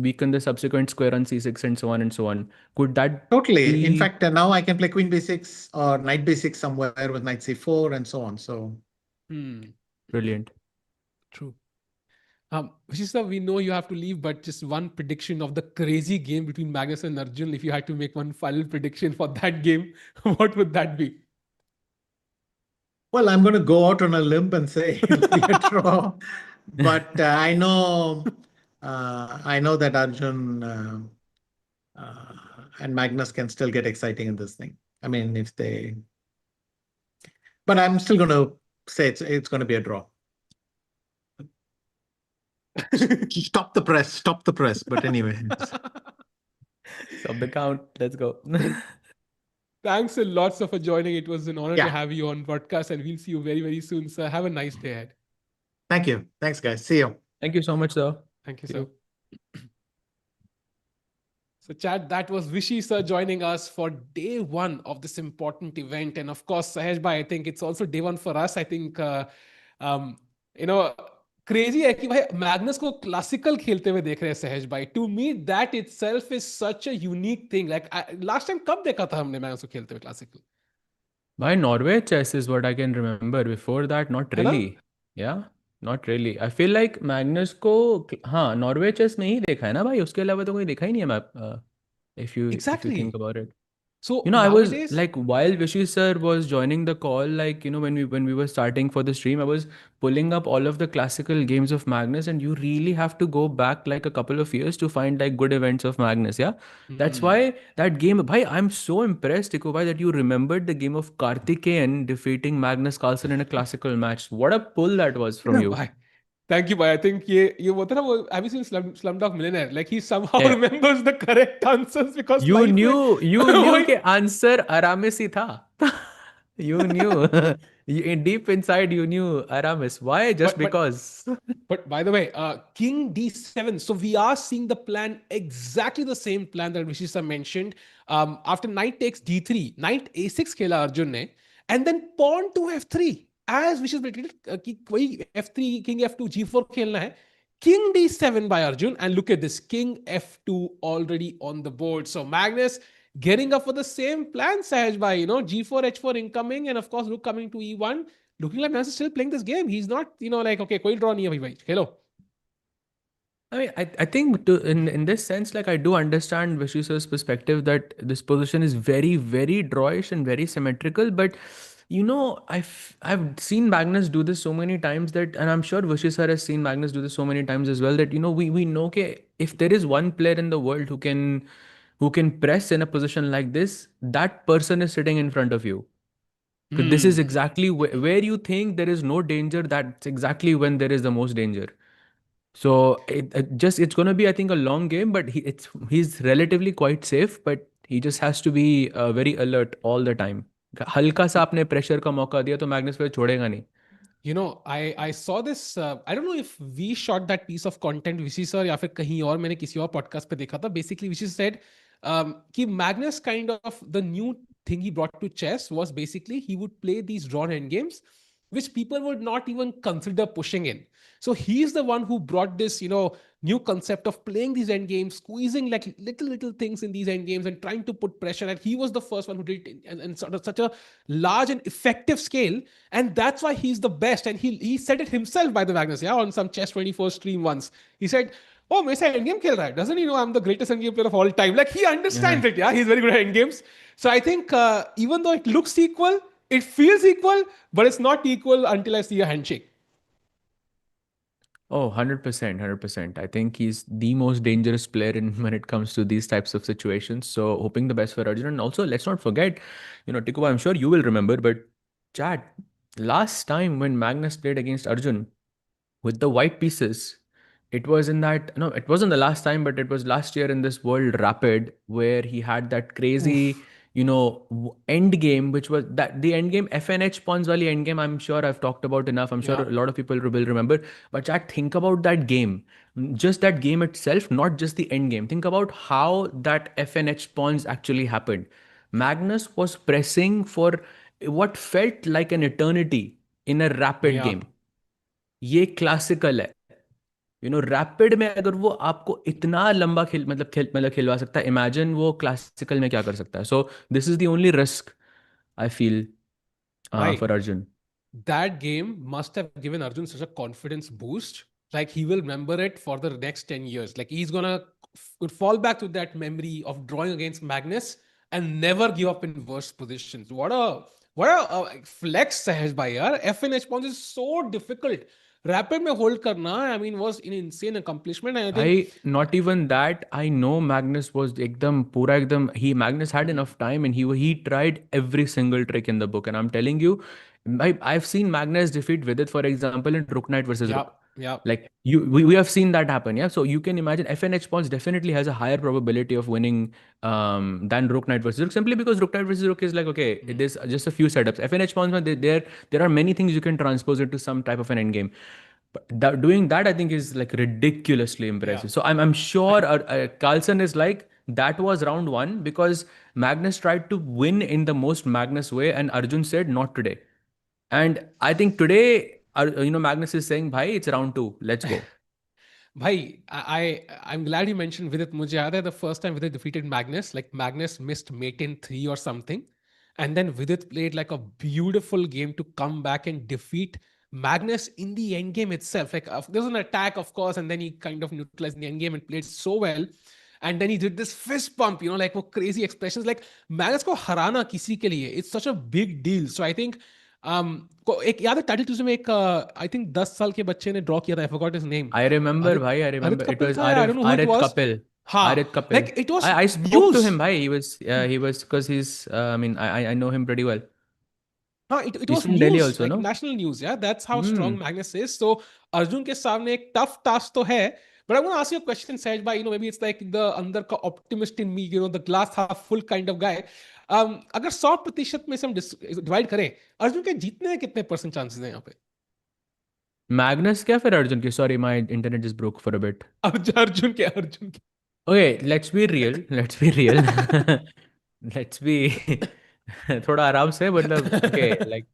weaken the subsequent square on c6 and so on and so on. Could that Totally. In be fact, now I can play queen b6 or knight b6 somewhere with knight c4 and so on. So brilliant? True. Vishisa, we know you have to leave, but just one prediction of the crazy game between Magnus and Arjun. If you had to make one final prediction for that game, what would that be? well, I'm going to go out on a limb and say it'll be a draw. But I know that Arjun and Magnus can still get exciting in this thing. I mean, if they, but I'm still going to say it's going to be a draw. Stop the press. Stop the press. But anyway. Stop the count. Let's go. Thanks a lot, sir, for joining. It was an honor to have you on podcast, and we'll see you very, very soon, sir. Have a nice day ahead. Thank you. Thanks, guys. See you. Thank you so much, sir. Thank you, sir. So, Chad, that was Vishy, sir, joining us for day one of this important event. And of course, Sahej bhai, I think it's also day one for us. I think, crazy है कि भाई Magnus को classical खेलते हुए देख रहे हैं सहज भाई. To me that itself is such a unique thing. Like last time कब देखा था हमने मैग्नस को खेलते हुए classical? By Norway chess is what I can remember. Before that, not really. Yeah, not really. I feel like Magnus को हाँ Norway chess में ही देखा है ना भाई. उसके अलावा तो कोई देखा ही नहीं है मैं. If you think about it. So I was like, while Vishy sir was joining the call, like, when we were starting for the stream, I was pulling up all of the classical games of Magnus, and you really have to go back like a couple of years to find like good events of Magnus. Yeah. That's why that game, bhai, I'm so impressed, Tiko bhai, that you remembered the game of Karthikeyan defeating Magnus Carlsen in a classical match. What a pull that was from you. Bhai. Thank you, bhai. I think ये होता ना वो, have you seen Slumdog Millionaire? Like he somehow remembers the correct answers because you knew के answer Aramis ही था. You knew. Deep inside you knew Aramis. Why? Just because. But by the way, King D7. So we are seeing the plan, exactly the same plan that Vishisa mentioned. After knight takes D3, knight A6 खेला अर्जुन ने, and then pawn to F3. As Vishis predicted, कि कोई F3, King F2, G4 खेलना है. King D7 by Arjun, and look at this, King F2 already on the board. So Magnus getting up for the same plan, Sahaj bhai, G4, H4 incoming, and of course Rook coming to E1. Looking like Magnus is still playing this game. He's not, like, okay, koi draw nahi hai bhai. Hello. I mean, I think in this sense, like, I do understand Vishis's perspective that this position is very, very drawish and very symmetrical, but I've seen Magnus do this so many times that, and I'm sure Vishisa has seen Magnus do this so many times as well, that we know that if there is one player in the world who can press in a position like this, that person is sitting in front of you. This is exactly where you think there is no danger. That's exactly when there is the most danger. So it's going to be, I think, a long game, but he's relatively quite safe, but he just has to be very alert all the time. हल्का सा आपने pressure का मौका दिया तो Magnus फिर छोड़ेगा नहीं. I saw this. I don't know if we shot that piece of content, Vishi sir, या फिर कहीं और मैंने किसी और podcast पे देखा था. Basically, Vishi said कि Magnus kind of the new thing he brought to chess was basically he would play these drawn endgames, which people would not even consider pushing in. So he's the one who brought this, new concept of playing these endgames, squeezing like little things in these endgames and trying to put pressure. And he was the first one who did it in sort of such a large and effective scale. And that's why he's the best. And he said it himself, by the Magnus, on some Chess 24 stream once. He said, oh, मेरे से endgame खेल रहा है. Doesn't he know I'm the greatest endgame player of all time? Like, he understands it, He's very good at endgames. So I think even though it looks equal, it feels equal, but it's not equal until I see a handshake. Oh, 100%, 100%. I think he's the most dangerous player when it comes to these types of situations. So hoping the best for Arjun. And also, let's not forget, Tikuba, I'm sure you will remember, but Chad, last time when Magnus played against Arjun with the white pieces, it wasn't the last time, but it was last year in this World Rapid where he had that crazy, end game, which was that the end game, FNH pawns wali end game, I'm sure I've talked about enough. I'm sure Yeah. a lot of people will remember. But chat, think about that game. Just that game itself, not just the end game. Think about how that FNH pawns actually happened. Magnus was pressing for what felt like an eternity in a rapid Yeah. game. ये classical है. Rapid में अगर वो आपको इतना लंबा खिलवा सकता है, इमेजिन वो क्लासिकल में क्या कर सकता है. So this is the only risk I feel Bhai, for Arjun. that game must have given Arjun such a confidence boost. Like he will remember it for the next 10 years. Like he's gonna fall back to that memory of drawing against Magnus and never give up in worst positions. What a flex Sahaj bhai yaar. FNH pawns is so difficult. Rapid में hold करना, I mean, was an insane accomplishment. And I think I not even that. I know Magnus was ekdam pura ekdam. Magnus had enough time and he tried every single trick in the book. And I'm telling you, I've seen Magnus defeat Vidit, for example, in Rook Knight versus yeah, Rook. yeah. Like we have seen that happen. Yeah. So you can imagine FNH pawns definitely has a higher probability of winning than Rook Knight versus Rook, simply because Rook Knight versus Rook is like, okay, there's just a few setups. FNH pawns, there are many things you can transpose into some type of an endgame. But doing that, I think, is like ridiculously impressive. Yeah. So I'm sure Carlsen is like, that was round one because Magnus tried to win in the most Magnus way, and Arjun said, not today. And I think today, Magnus is saying, bhai, it's round two. Let's go. Bhai, I'm glad you mentioned Vidit. मुझे याद है the first time Vidit defeated Magnus, like Magnus missed mate in 3 or something. And then Vidit played like a beautiful game to come back and defeat Magnus in the end game itself. Like there was an attack, of course, and then he kind of neutralized in the end game and played so well. And then he did this fist pump, like वो crazy expressions. Like Magnus को हराना किसी के लिए, it's such a big deal. So I think एक याद है title Tuesday में एक आई थिंक 10 साल के बच्चे ने ड्रॉ किया था. I forgot his name. I remember, Arit, bhai. I Arit remember. It Kapil was था, I don't know who it Arit was. Kapil. हाँ, Arit Kapil. like it was I spoke to news. him, bhai. He was because he's. I mean, I know him pretty well. It He's was from Delhi news, also, like no? national news. Yeah, that's how strong Hmm. Magnus is. So Arjun के सामने एक tough task तो है. But I want to ask you a question, Sahaj bhai. Maybe it's like the अंदर का optimist in me, the glass half full kind of guy. अगर 100% में से हम डिवाइड करें, अर्जुन के जीतने के कितने परसेंट चांसेस हैं यहाँ पे? Magnus क्या फिर अर्जुन की? Sorry, my internet just broke for a bit. Arjun के Okay, let's be real. Let's be real. Let's be थोड़ा आराम से, मतलब okay, like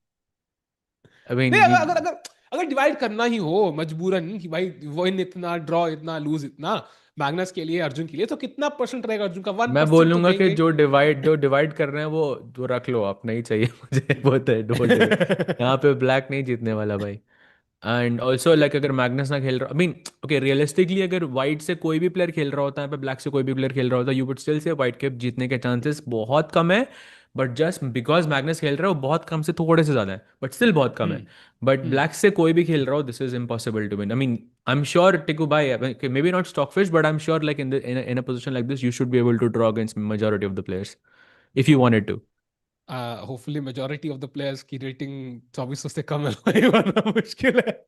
I mean, नहीं, अगर अगर अगर डिवाइड करना ही हो मजबूरन कि भाई विन इतना, ड्रॉ इतना, लूज इतना, मैग्नस के लिए, अर्जुन के लिए, तो कितना परसेंट रहेगा अर्जुन का? मैं 1% तो बोलूंगा कि देंगे. जो डिवाइड कर रहे हैं वो रख लो आप, नहीं चाहिए मुझे. वो तो डोंट डू इट. यहाँ पे ब्लैक नहीं जीतने वाला भाई. एंड ऑल्सो लाइक अगर मैग्नस ना खेल रहा, आई मीन ओके, रियलिस्टिकली अगर वाइट से कोई भी प्लेयर खेल रहा होता है, पे ब्लैक से कोई भी प्लेयर खेल रहा होता है, you would still say white के जीतने के चांसेस बहुत कम है. बट जस्ट बिकॉज मैग्नस खेल रहा है, वो बहुत कम से थोड़े से ज्यादा है, बट स्टिल बहुत कम है. बट ब्लैक से कोई भी खेल रहा हो, this is impossible to win. I mean, I am sure Tiku भाई, maybe not Stockfish, but I am sure like in a position like this, you should be able to draw against majority of the players if you wanted to. Hopefully majority of the players की rating 2400 से कम है भाई, वरना मुश्किल है.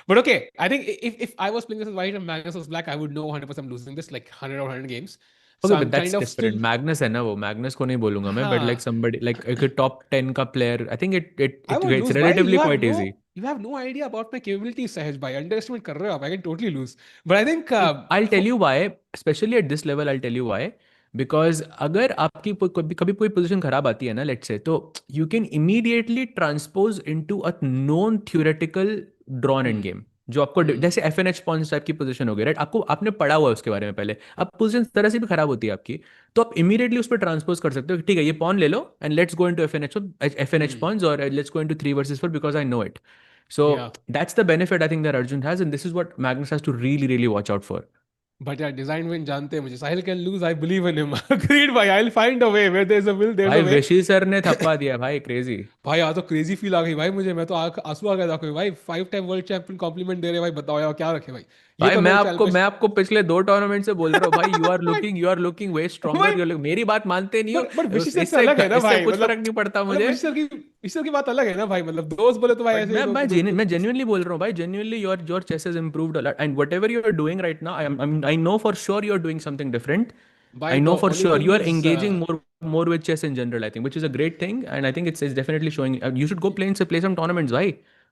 But okay, I think if I was playing this as white and Magnus was black, I would know 100% I'm losing this, like 100 or 100 games. So Okay, I'm but that's kind of different. still, Magnus है ना वो, Magnus को नहीं बोलूंगा मैं, but like हाँ, somebody like a top 10 का player, I think I would it's lose, bhai. relatively quite easy. You have no idea about my capabilities, Sahaj bhai. Underestimate कर रहे हो आप. I can totally lose. But I think I'll tell you why, especially at this level, I'll tell you why. Because अगर आपकी कभी कोई position खराब आती है ना, let's say, तो you can immediately transpose into a known theoretical drawn end game. जो आपको जैसे FNH पॉइंट्स टाइप की पोजीशन हो गई, राइट? आपने पढ़ा हुआ है उसके बारे में पहले. अब पोजीशन तरह से भी खराब होती है आपकी, तो आप इमीडिएटली उस पर ट्रांसपोज कर सकते हो कि ठीक है, ये पॉन ले लो and let's go into FNH points, और let's go into 3 versus 4 because I know it. So yeah. that's the benefit I think that Arjun has, and this is what Magnus has to really, really watch out for. But yeah, design win जानते हैं मुझे. Sahil can lose. I believe in him. Agreed भाई. I'll find a way. Where there's a will, there's भाई a way. विशी sir ने थप्पा दिया भाई, crazy. भाई यहाँ तो क्रेजी फील आ गई भाई मुझे. मैं तो आंसू आ गया था कोई भाई. 5 टाइम वर्ल्ड चैंपियन कॉम्प्लीमेंट दे रहे भाई. बताओ यार क्या रखे भाई. ये भाई तो मैं मेरे चैनल मैं पे. आपको पिछले 2 टूर्नामेंट से बोल रहा हूँ भाई, यू आर लुकिंग वे भाई स्ट्रॉन्गर. मेरी बात मानते नहीं हो. बट विशी सर से इससे अलग है ना इससे भाई. कुछ मतलब फर्क नहीं पड़ता मुझे. विशी सर की बात अलग है ना भाई. मतलब दोस्त बोले तो भाई बट ऐसे ही मैं जेन्युइनली बोल रहा हूँ भाई, genuinely your chess has improved a lot, and whatever you are doing right now, I know for sure you are doing something different. I know the for only sure thing you are is, engaging more with chess in general, I think, which is a great thing, and I think it's definitely showing. You should go play some tournaments, bhai.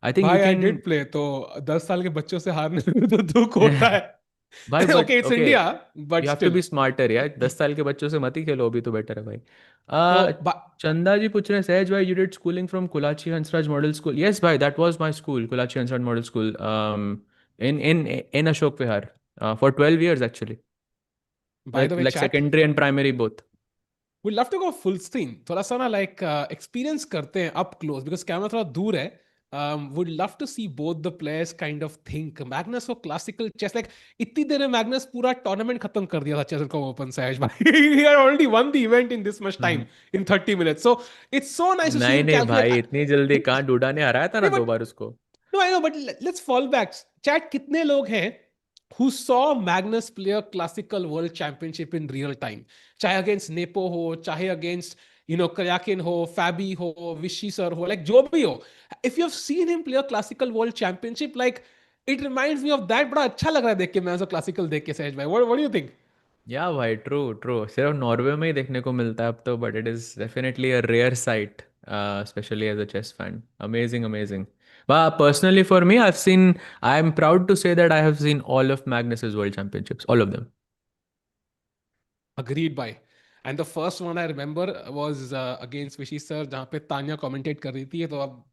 I think you भाई आई can. Did play तो 10 साल के बच्चों से हारने में तो दुख होता है. भाई Okay, but it's okay, India, but you have to still. be smarter यार. 10 साल के बच्चों से मत ही खेलो, अभी तो बेटर है भाई. तो चंदा जी पूछ रहे हैं, सहज भाई, you did schooling from Kulachi Hansraj Model School. Yes भाई, that was my school, Kulachi Hansraj Model School, in Ashok Vihar, for 12 years actually, by the way, like chat, secondary and primary both. we'd love to go full screen. थोड़ा सा ना like experience करते हैं up close because camera थोड़ा दूर है. Would love to see both the players kind of think. Magnus for classical chess, like इतनी देर में Magnus पूरा tournament खत्म कर दिया था Chess.com Open सहज भाई. He had already won the event in this much time, in 30 minutes. So it's so nice to see नहीं him नहीं calculate. भाई, इतनी जल्दी कहाँ? डूडा ने हराया था ना नहीं, 2 बार उसको. no, I know, but let's fall back. Chat, कितने लोग हैं who saw Magnus play a classical world championship in real time? चाहे against Nepo हो, चाहे against Karyakin हो, Fabi हो, Vichy sir हो, like जो भी हो. If you have seen him play a classical world championship, like it reminds me of that. बड़ा अच्छा लग रहा है देख के, मैं ऐसा classical देख के सहज भाई. What do you think? या भाई, ट्रू ट्रू. सिर्फ नॉर्वे में ही देखने को मिलता है अब तो, but it is definitely a rare sight, especially as a chess fan. Amazing, amazing. But personally for me, I am proud to say that I have seen all of Magnus's world championships, all of them. Agreed by. And the first one I remember was against Vishy sir, जहाँ पे Tanya commentate कर रही थी. तो अब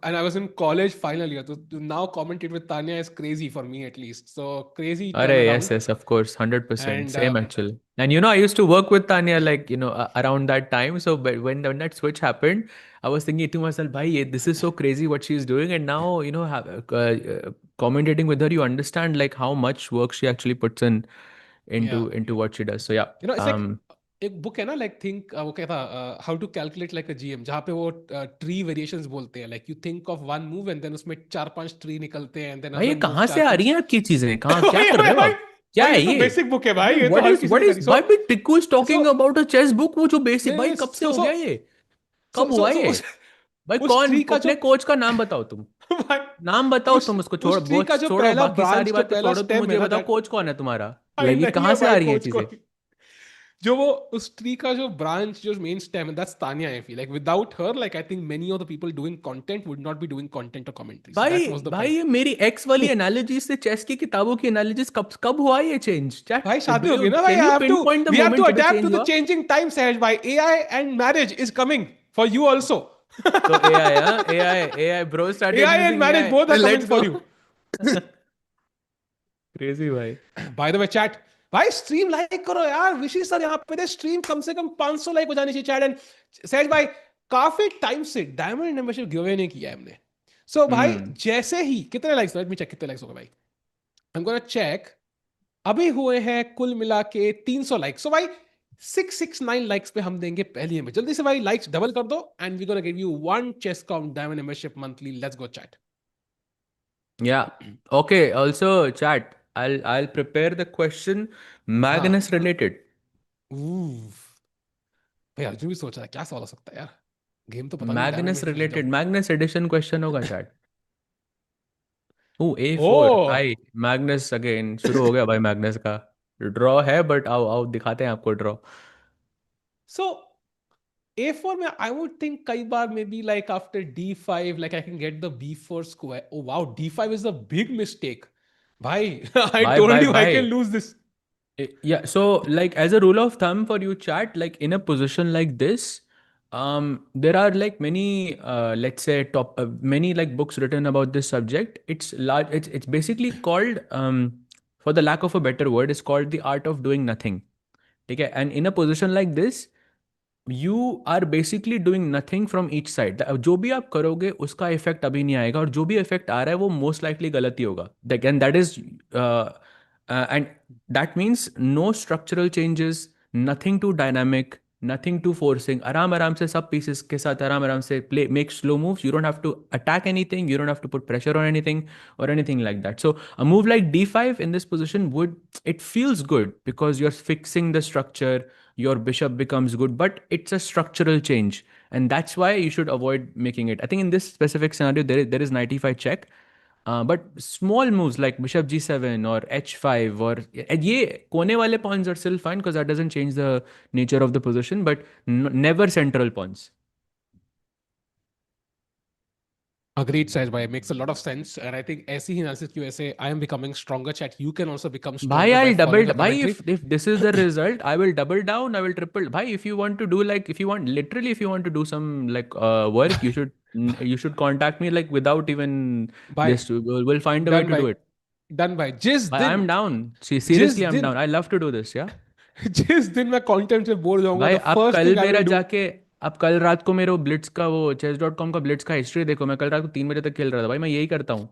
and I was in college final year. So to now commentate with Tanya is crazy for me at least. So crazy Arey, yes, turnaround. yes, of course, 100%. And Same actually. And I used to work with Tanya like, around that time. So but when that switch happened, I was thinking to myself, bhai, this is so crazy what she's doing. And now, commentating with her, you understand like how much work she actually puts in yeah, into what she does. So yeah. it's like एक book है ना, like think वो क्या था, how to calculate like a GM, जहाँ पे वो tree variations बोलते हैं, like you think of one move and then उसमें 4-5 tree निकलते हैं and then भाई ये other कहाँ moves से आ 4-5. रही हैं आपकी चीजें? कहाँ, क्या कर रहे हो आप? क्या भाई है ये तो ये? बेसिक बुक है भाई, ये तो हर किसी what ने is करी. why big Tikku is talking so about a chess book? वो जो बेसिक, भाई नहीं, कब से हो गया ये? so कब हुआ so ये? भाई उस कौन? ट्री का जो अपने कोच का नाम बताओ तुम. भाई, नाम बताओ उस तुम. उसको छोड़ो, उस ट्री वो का जो छोड़ो, पहला बाकी सारी ब्रांच, जो बातें पहला छोड़ो. तुम स्टेम है मुझे ना, बताओ दैट कोच कौन है तुम्हारा? भाई ये नहीं कहाँ है से आ भाई रही हैं कोच को. चीजें? जो वो उस ट्री का जो ब्रांच, जो मेन स्टेम है, that's Tanya. I feel like without her, like I think many of the people doing content would not be doing content और कमेंट्री. सो भाई दैट वाज द भाई पॉइंट. ये मेरी एक्स वाली एनालॉजी से चेस की किताबों की एनालॉजीज कब कब हुआ ये चेंज? भाई चैट, शादी हो गई ना भाई. Can I you have pin to, point the we have to moment जब ये अडैप्ट टू चेंज द हुआ? Changing times. सहज भाई, AI and marriage is coming for you also. So AI, huh? AI, bro started AI and using marriage AI. Both are coming Let's go. For you. Crazy भाई. By the way chat, भाई stream like करो यार. विशी sir यहाँ पे stream कम से कम 500 like हो जानी चाहिए चैट. एंड सहज भाई, काफी टाइम से डायमंड मेंबरशिप गिव अवे नहीं किया है हमने. सो भाई जैसे ही, कितने लाइक्स, लेट मी चेक कितने लाइक्स हो गए भाई. I am gonna check. अभी हुए हैं कुल मिला के 300 लाइक्स. सो भाई 669 लाइक्स पे हम देंगे पहली में. जल्दी से भाई लाइक्स डबल कर दो and we gonna give you one Chesscom diamond membership monthly. Let's go chat. Yeah. Okay. Also, chat. I'll prepare the question Magnus related. भाई अर्जुन भी सोच रहा है क्या सवाल हो सकता है यार. गेम तो पता नहीं, डायमंड Magnus मेंबरशिप जीत related. जाऊं. Magnus edition question होगा chat. Oh, A4. ओ भाई Magnus again. शुरू हो गया भाई Magnus का. ड्रॉ है, बट आओ आओ दिखाते हैं आपको ड्रॉ. सो A4 में I would think कई बार maybe like after D5 like I can get the B4 square. Oh wow, D5 is a big mistake. भाई I Bye told bye you I bye. can lose this. Yeah, so like as a rule of thumb for you chat, like in a position like this, there are like many let's say many like books written about this subject. It's large, it's basically called for the lack of a better word, it's called the art of doing nothing. Okay, and in a position like this, you are basically doing nothing from each side. जो भी आप करोगे उसका effect अभी नहीं आएगा, और जो भी इफेक्ट आ रहा है वो मोस्ट लाइकली गलत ही होगा. And that is and that means no structural changes, nothing too dynamic, nothing too forcing. आराम आराम से सब पीसेस के साथ आराम आराम से play, make slow moves. You don't have to attack anything, you don't have to put pressure on anything or anything like that. So a move like d5 in this position it feels good because you're fixing the structure, your bishop becomes good, but it's a structural change, and that's why you should avoid making it. I think in this specific scenario there is knight e5 check. But small moves like bishop g7 or h5 or ये कोने वाले pawns are still fine because that doesn't change the nature of the position, but never central pawns. Agreed, Sahaj bhai. It makes a lot of sense. And I think ऐसी ही analysis की वजह से I am becoming stronger, chat. You can also become Bhai, stronger by I'll double. following the Bhai, commentary. if this is the result, I will double down. I will triple. Bhai, if you want to do like, if you want literally, if you want to do some like work, you should contact me like without even Bhai, this. We'll find a way done to bhai. do it. Done bhai. जिस Bhai, I'm दिन down. See, जिस seriously, I'm दिन down. I love to do this. Yeah. जिस दिन मैं content से bore जाऊंगा, भाई the आप first कल thing I मेरा will do. जाके आप कल रात को मेरे ब्लिट्स का वो chess.com का ब्लिट्स का हिस्ट्री देखो, मैं कल रात को 3 बजे तक खेल रहा था भाई, मैं यही करता हूँ।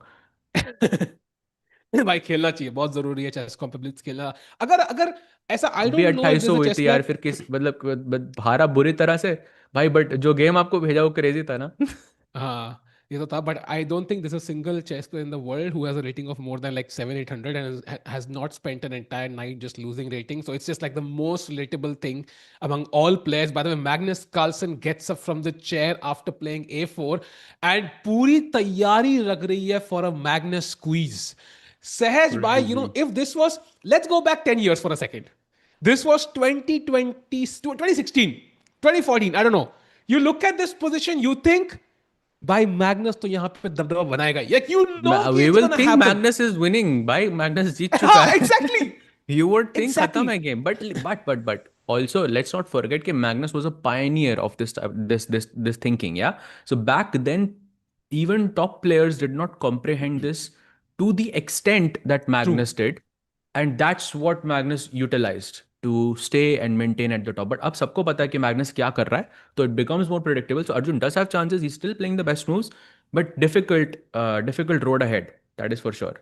भाई खेलना चाहिए, बहुत जरूरी है चेस कॉम्पिटिटिव खेलना। अगर अगर ऐसा आई अभी don't know if 2800 this a हुई चेस थी यार, प्लेयर। फिर किस मतलब हारा बुरी तरह से भाई, बट जो गेम आपको भेजा वो क्रेजी था ना। हाँ, ये तो था, but I don't think this a single chess player in the world who has a rating of more than like 700-800 and has not spent an entire night just losing rating. So it's just like the most relatable thing among all players. By the way, Magnus Carlsen gets up from the chair after playing a4 and पूरी तैयारी लग रही है for a Magnus squeeze. Sahaj bhai, you know, if this was, let's go back 10 years for a second. This was 2020, 2016, 2014, I don't know. You look at this position, you think भाई Magnus तो यहाँ पे दबदबा बनाएगा, like you know कि We it's will gonna think happen. Magnus is winning भाई, Magnus जीत चुका हाँ, है। exactly. You would think Exactly. खत्म है game, but also let's not forget कि Magnus was a pioneer of this thinking, yeah. So back then, even top players did not comprehend this to the extent that True. Magnus did, and that's what Magnus utilized to stay and maintain at the top. But अब सबको पता है कि Magnus क्या कर रहा है, तो it becomes more predictable. So Arjun does have chances. He's still playing the best moves, but difficult road ahead. That is for sure.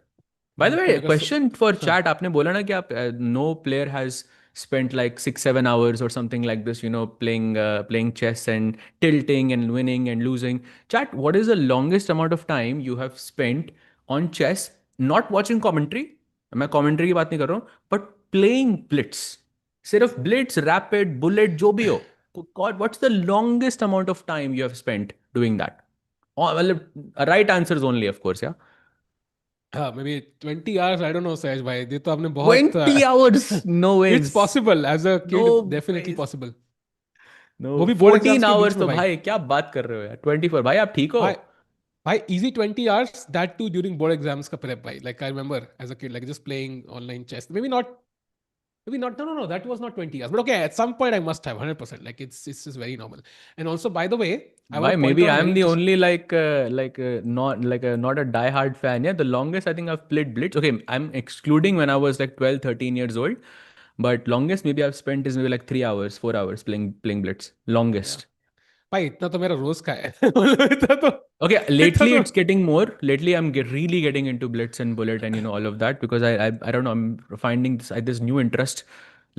By the way, पर अगर question for हाँ, chat. आपने बोला ना कि आप no player has spent like 6-7 hours or something like this, playing chess and tilting and winning and losing. Chat, what is the longest amount of time you have spent on chess, not watching commentary? मैं commentary की बात नहीं कर रहा हूँ, but playing blitz. सिर्फ blitz, rapid, bullet, जो भी हो. God, what's the longest amount of time you have spent doing that? Oh, well, right answers only, of course, yeah. हाँ, maybe 20 hours, I don't know सहज भाई, ये तो आपने बहुत 20 hours, no it's ways. possible as a kid, No definitely ways. possible. No, वो भी board 14 exams के बीच hours में तो भाई। भाई क्या बात कर रहे हो यार, 24 भाई आप ठीक हो? भाई भाई easy 20 hours, that too during board exams का prep भाई, like I remember as a kid like just playing online chess, maybe not. No. That was not 20 years. But okay, at some point I must have 100%. Like it's just very normal. And also, by the way, I want Why? to point Maybe out a I'm very the interesting. only not a die-hard fan. Yeah, the longest I think I've played Blitz. Okay, I'm excluding when I was like 12, 13 years old. But longest maybe I've spent is maybe like 3 hours, 4 hours playing Blitz. Yeah. Longest. भाई इतना तो मेरा रोज का है। इतना तो Okay, इतना lately तो it's getting more. Lately I'm really getting into Blitz and Bullet and all of that because I don't know, I'm finding this new interest,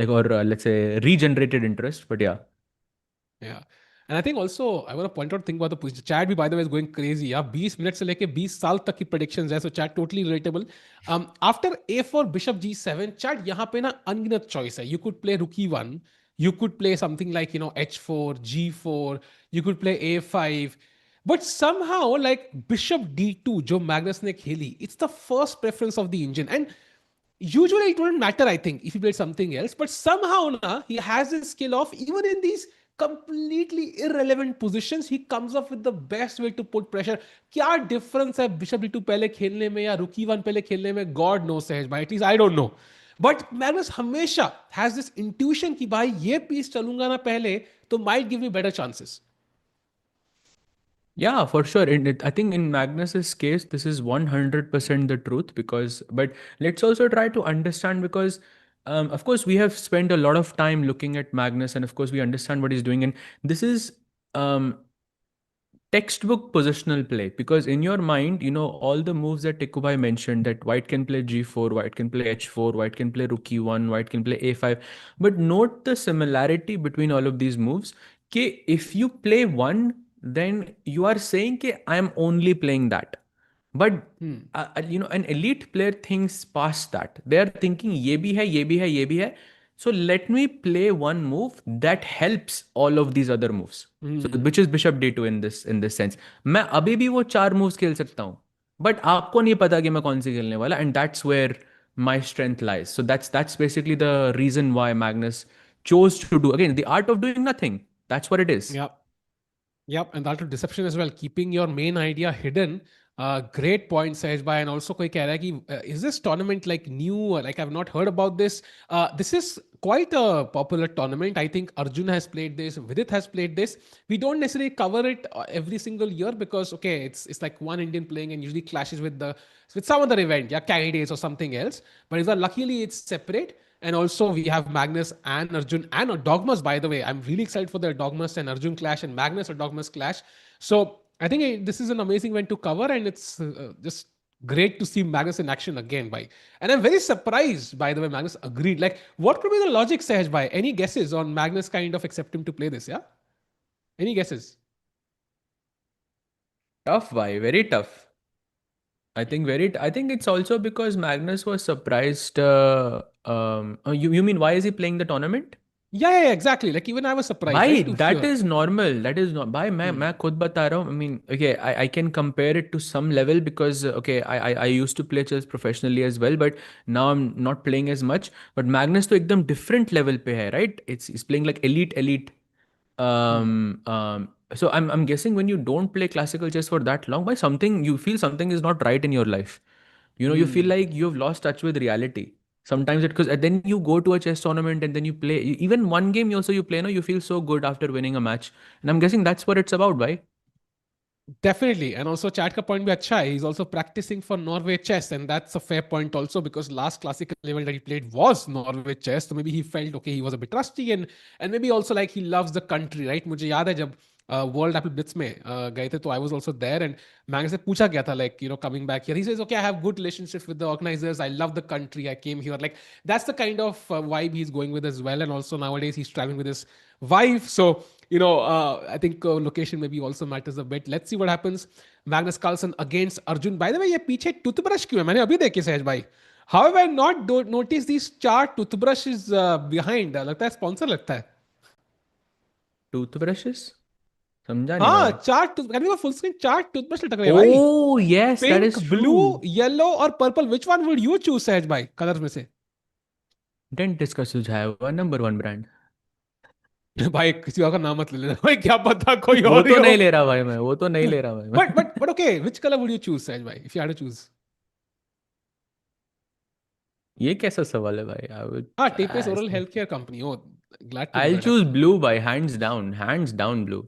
like, or let's say regenerated interest. But yeah. Yeah. And I think also I want to point out thing about the position. Chat भी by the way is going crazy. Yeah, 20 minute से लेके 20 साल तक की predictions है. So chat totally relatable. After a4 bishop g7, chat यहाँ पे ना अनगिनत choice है. You could play rook e1. You could play something like h4, g4. You could play a5. But somehow like bishop d2 जो Magnus ने खेली, it's the first preference of the engine. And usually it wouldn't matter, I think, if he played something else. But somehow na, he has his skill of, even in these completely irrelevant positions, he comes up with the best way to put pressure. क्या difference है bishop d2 पहले खेलने में या rook e1 पहले खेलने में? God knows सहज भाई, at least I don't know. But Magnus हमेशा has this intuition कि भाई ये piece चलूंगा ना पहले तो might give me better chances. Yeah, for sure. I think in Magnus's case, this is 100% the truth but let's also try to understand because, of course, we have spent a lot of time looking at Magnus and of course we understand what he's doing. And this is textbook positional play because in your mind, all the moves that Tekubai mentioned that white can play g4, white can play h4, white can play rook e1, white can play a5. But note the similarity between all of these moves. Okay, if you play one, then you are saying कि I am only playing that. But an elite player thinks past that. They are thinking ये भी है, ये भी है, ये भी है. So let me play one move that helps all of these other moves. So which is bishop d2 in this sense. मैं अभी भी वो 4 moves खेल सकता हूँ. but आपको नहीं पता कि मैं कौन सी खेलने वाला, and that's where my strength lies. So that's basically the reason why Magnus chose to do, again, the art of doing nothing. That's what it is. Yeah. Yep, and that deception as well, keeping your main idea hidden. Great point, Sahej. And also, koi keh raha hai ki, is this tournament like new? Like I've not heard about this. This is quite a popular tournament. I think Arjun has played this, Vidit has played this. We don't necessarily cover it every single year because okay, it's like one Indian playing and usually clashes with some other event, yeah, candidates or something else. But luckily it's separate. And also we have Magnus and Arjun and Erdogmus, by the way. I'm really excited for the Erdogmus and Arjun clash and Magnus Erdogmus clash. So I think this is an amazing event to cover, and it's just great to see Magnus in action again, by. And I'm very surprised, by the way, Magnus agreed. Like, what could be the logic, Sahaj, by? Any guesses on Magnus kind of accepting to play this, yeah? Any guesses? Tough, why? Very tough. I think it's also because Magnus was surprised. You mean why is he playing the tournament? Yeah, exactly. Like, even I was surprised, Bhai, right? To that hear. is normal. That is not. Bhai, मैं खुद बता रहा हूँ. I mean, okay, I can compare it to some level because okay, I used to play chess professionally as well, but now I'm not playing as much. But Magnus तो एकदम different level पे है, right? He's playing like elite. So I'm guessing when you don't play classical chess for that long, by something you feel something is not right in your life. You know, you feel like you've lost touch with reality. Sometimes it because then you go to a chess tournament and then you play even one game you play, no, you feel so good after winning a match. And I'm guessing that's what it's about, right? Definitely. And also, chat ka point bhi acha hai. He's also practicing for Norway chess. And that's a fair point also because last classical level that he played was Norway chess. So maybe he felt, okay, he was a bit rusty and maybe also like he loves the country, right? मुझे याद है जब World Apple Blitz में गए थे तो I was also there and Magnus से पूछा गया था like, you know, coming back here. He says, okay, I have good relationships with the organizers. I love the country. I came here. Like, that's the kind of vibe he's going with as well. And also nowadays he's traveling with his wife. So, you know, I think location maybe also matters a bit. Let's see what happens. Magnus Carlsen against Arjun. By the way, ये पीछे toothbrush क्यों है? मैंने अभी देखे सहज भाई. How have I not noticed these chart toothbrushes behind? लगता है sponsor लगता है. Toothbrushes? समझा नहीं हाँ, भाई. चार can we go full screen chart toothbrush लटक रहे हैं भाई. Oh yes, that Pink, is blue, true. yellow और purple. Which one would you choose सहज भाई? Colors में से. Dentist का सुझाया हुआ #1 brand. भाई किसी और का नाम मत ले लेना भाई क्या पता कोई वो और ही तो हो. नहीं ले रहा भाई मैं. वो तो नहीं ले रहा भाई मैं. But okay, which color would you choose सहज भाई if you had to choose? ये कैसा सवाल है भाई? Ah, TePe is oral healthcare company. Oh, glad to know I'll that choose actually. blue by hands down blue.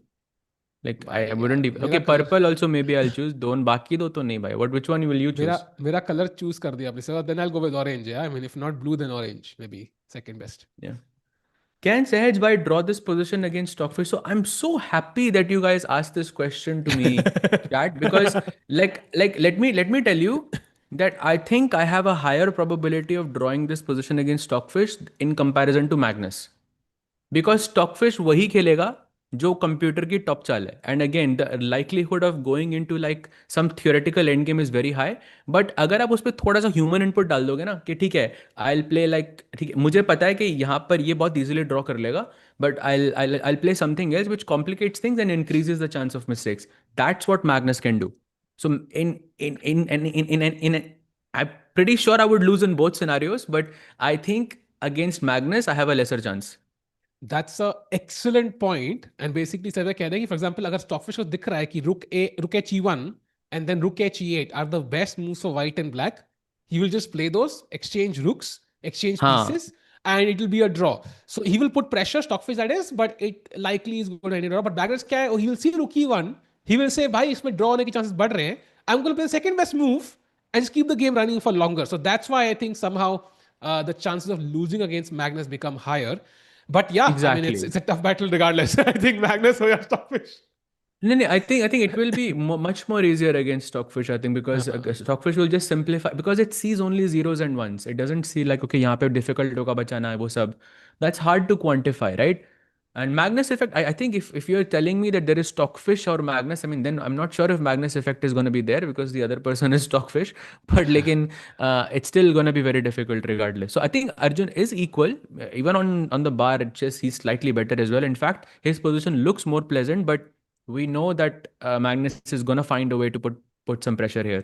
Like I भाई wouldn't यार even. मेरा Okay, colour purple also maybe I'll choose. Don't बाकी दो तो नहीं भाई. Which one will you मेरा choose? मेरा कलर चूज कर दिया आपने sir. Then I'll go with orange. Yeah, I mean if not blue then orange maybe second best. Yeah. Can Sahaj Bhai draw this position against Stockfish? So I'm so happy that you guys asked this question to me, chat, because like let me tell you that I think I have a higher probability of drawing this position against Stockfish in comparison to Magnus. Because Stockfish वही खेलेगा जो computer की top चाल है. And again the likelihood of going into like some theoretical end game is very high. But अगर आप उस पर थोड़ा सा ह्यूमन इनपुट डाल दोगे ना कि ठीक है आई विल प्ले लाइक, ठीक है मुझे पता है कि यहाँ पर ये बहुत इजीली ड्रॉ कर लेगा, but I play something else which complicates things and increases the chance of mistakes. That's what Magnus can do. So in I'm pretty sure I would lose in both scenarios, but I think against Magnus I have a lesser chance. That's a excellent point. And basically sir कह रहे हैं कि for example अगर Stockfish को दिख रहा है कि रुक h e1 and then रुक h e8 are the best moves for white and black, he will just play those, exchange rooks, exchange हाँ. pieces, and it will be a draw. So he will put pressure, stockfish that is, but it likely is going to end a draw. But Magnus क्या है, he will see rook e1, he will say भाई इसमें draw होने के chances बढ़ रहे हैं, I'm going to play the second best move and just keep the game running for longer. So that's why I think somehow the chances of losing against Magnus become higher. But yeah, I mean Exactly. it's a tough battle regardless. I think Magnus or Stockfish. No, no, I think it will be much more easier against Stockfish. I think because Stockfish will just simplify because it sees only zeros and ones. It doesn't see like okay यहाँ पे difficult होगा बचाना है वो सब. That's hard to quantify, right? And Magnus effect, I think if you're telling me that there is Stockfish or Magnus, I mean then I'm not sure if Magnus effect is going to be there because the other person is Stockfish. But like it's still going to be very difficult regardless. So I think Arjun is equal. Even on the bar at chess, he's slightly better as well. In fact, his position looks more pleasant, but we know that Magnus is going to find a way to put some pressure here.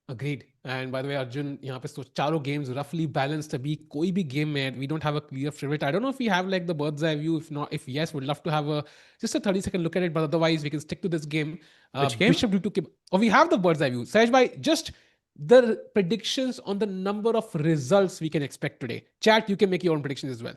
Agreed. And by the way, Arjun, यहाँ पे चारों games roughly balanced अभी कोई भी game में we don't have a clear favorite. I don't know if we have like the bird's eye view. If not, if yes, we'd love to have a just a 30-second look at it. But otherwise, we can stick to this game. Which game? Bishop D2. Oh, we have the bird's eye view. Sahaj bhai, just the predictions on the number of results we can expect today. Chat, you can make your own predictions as well.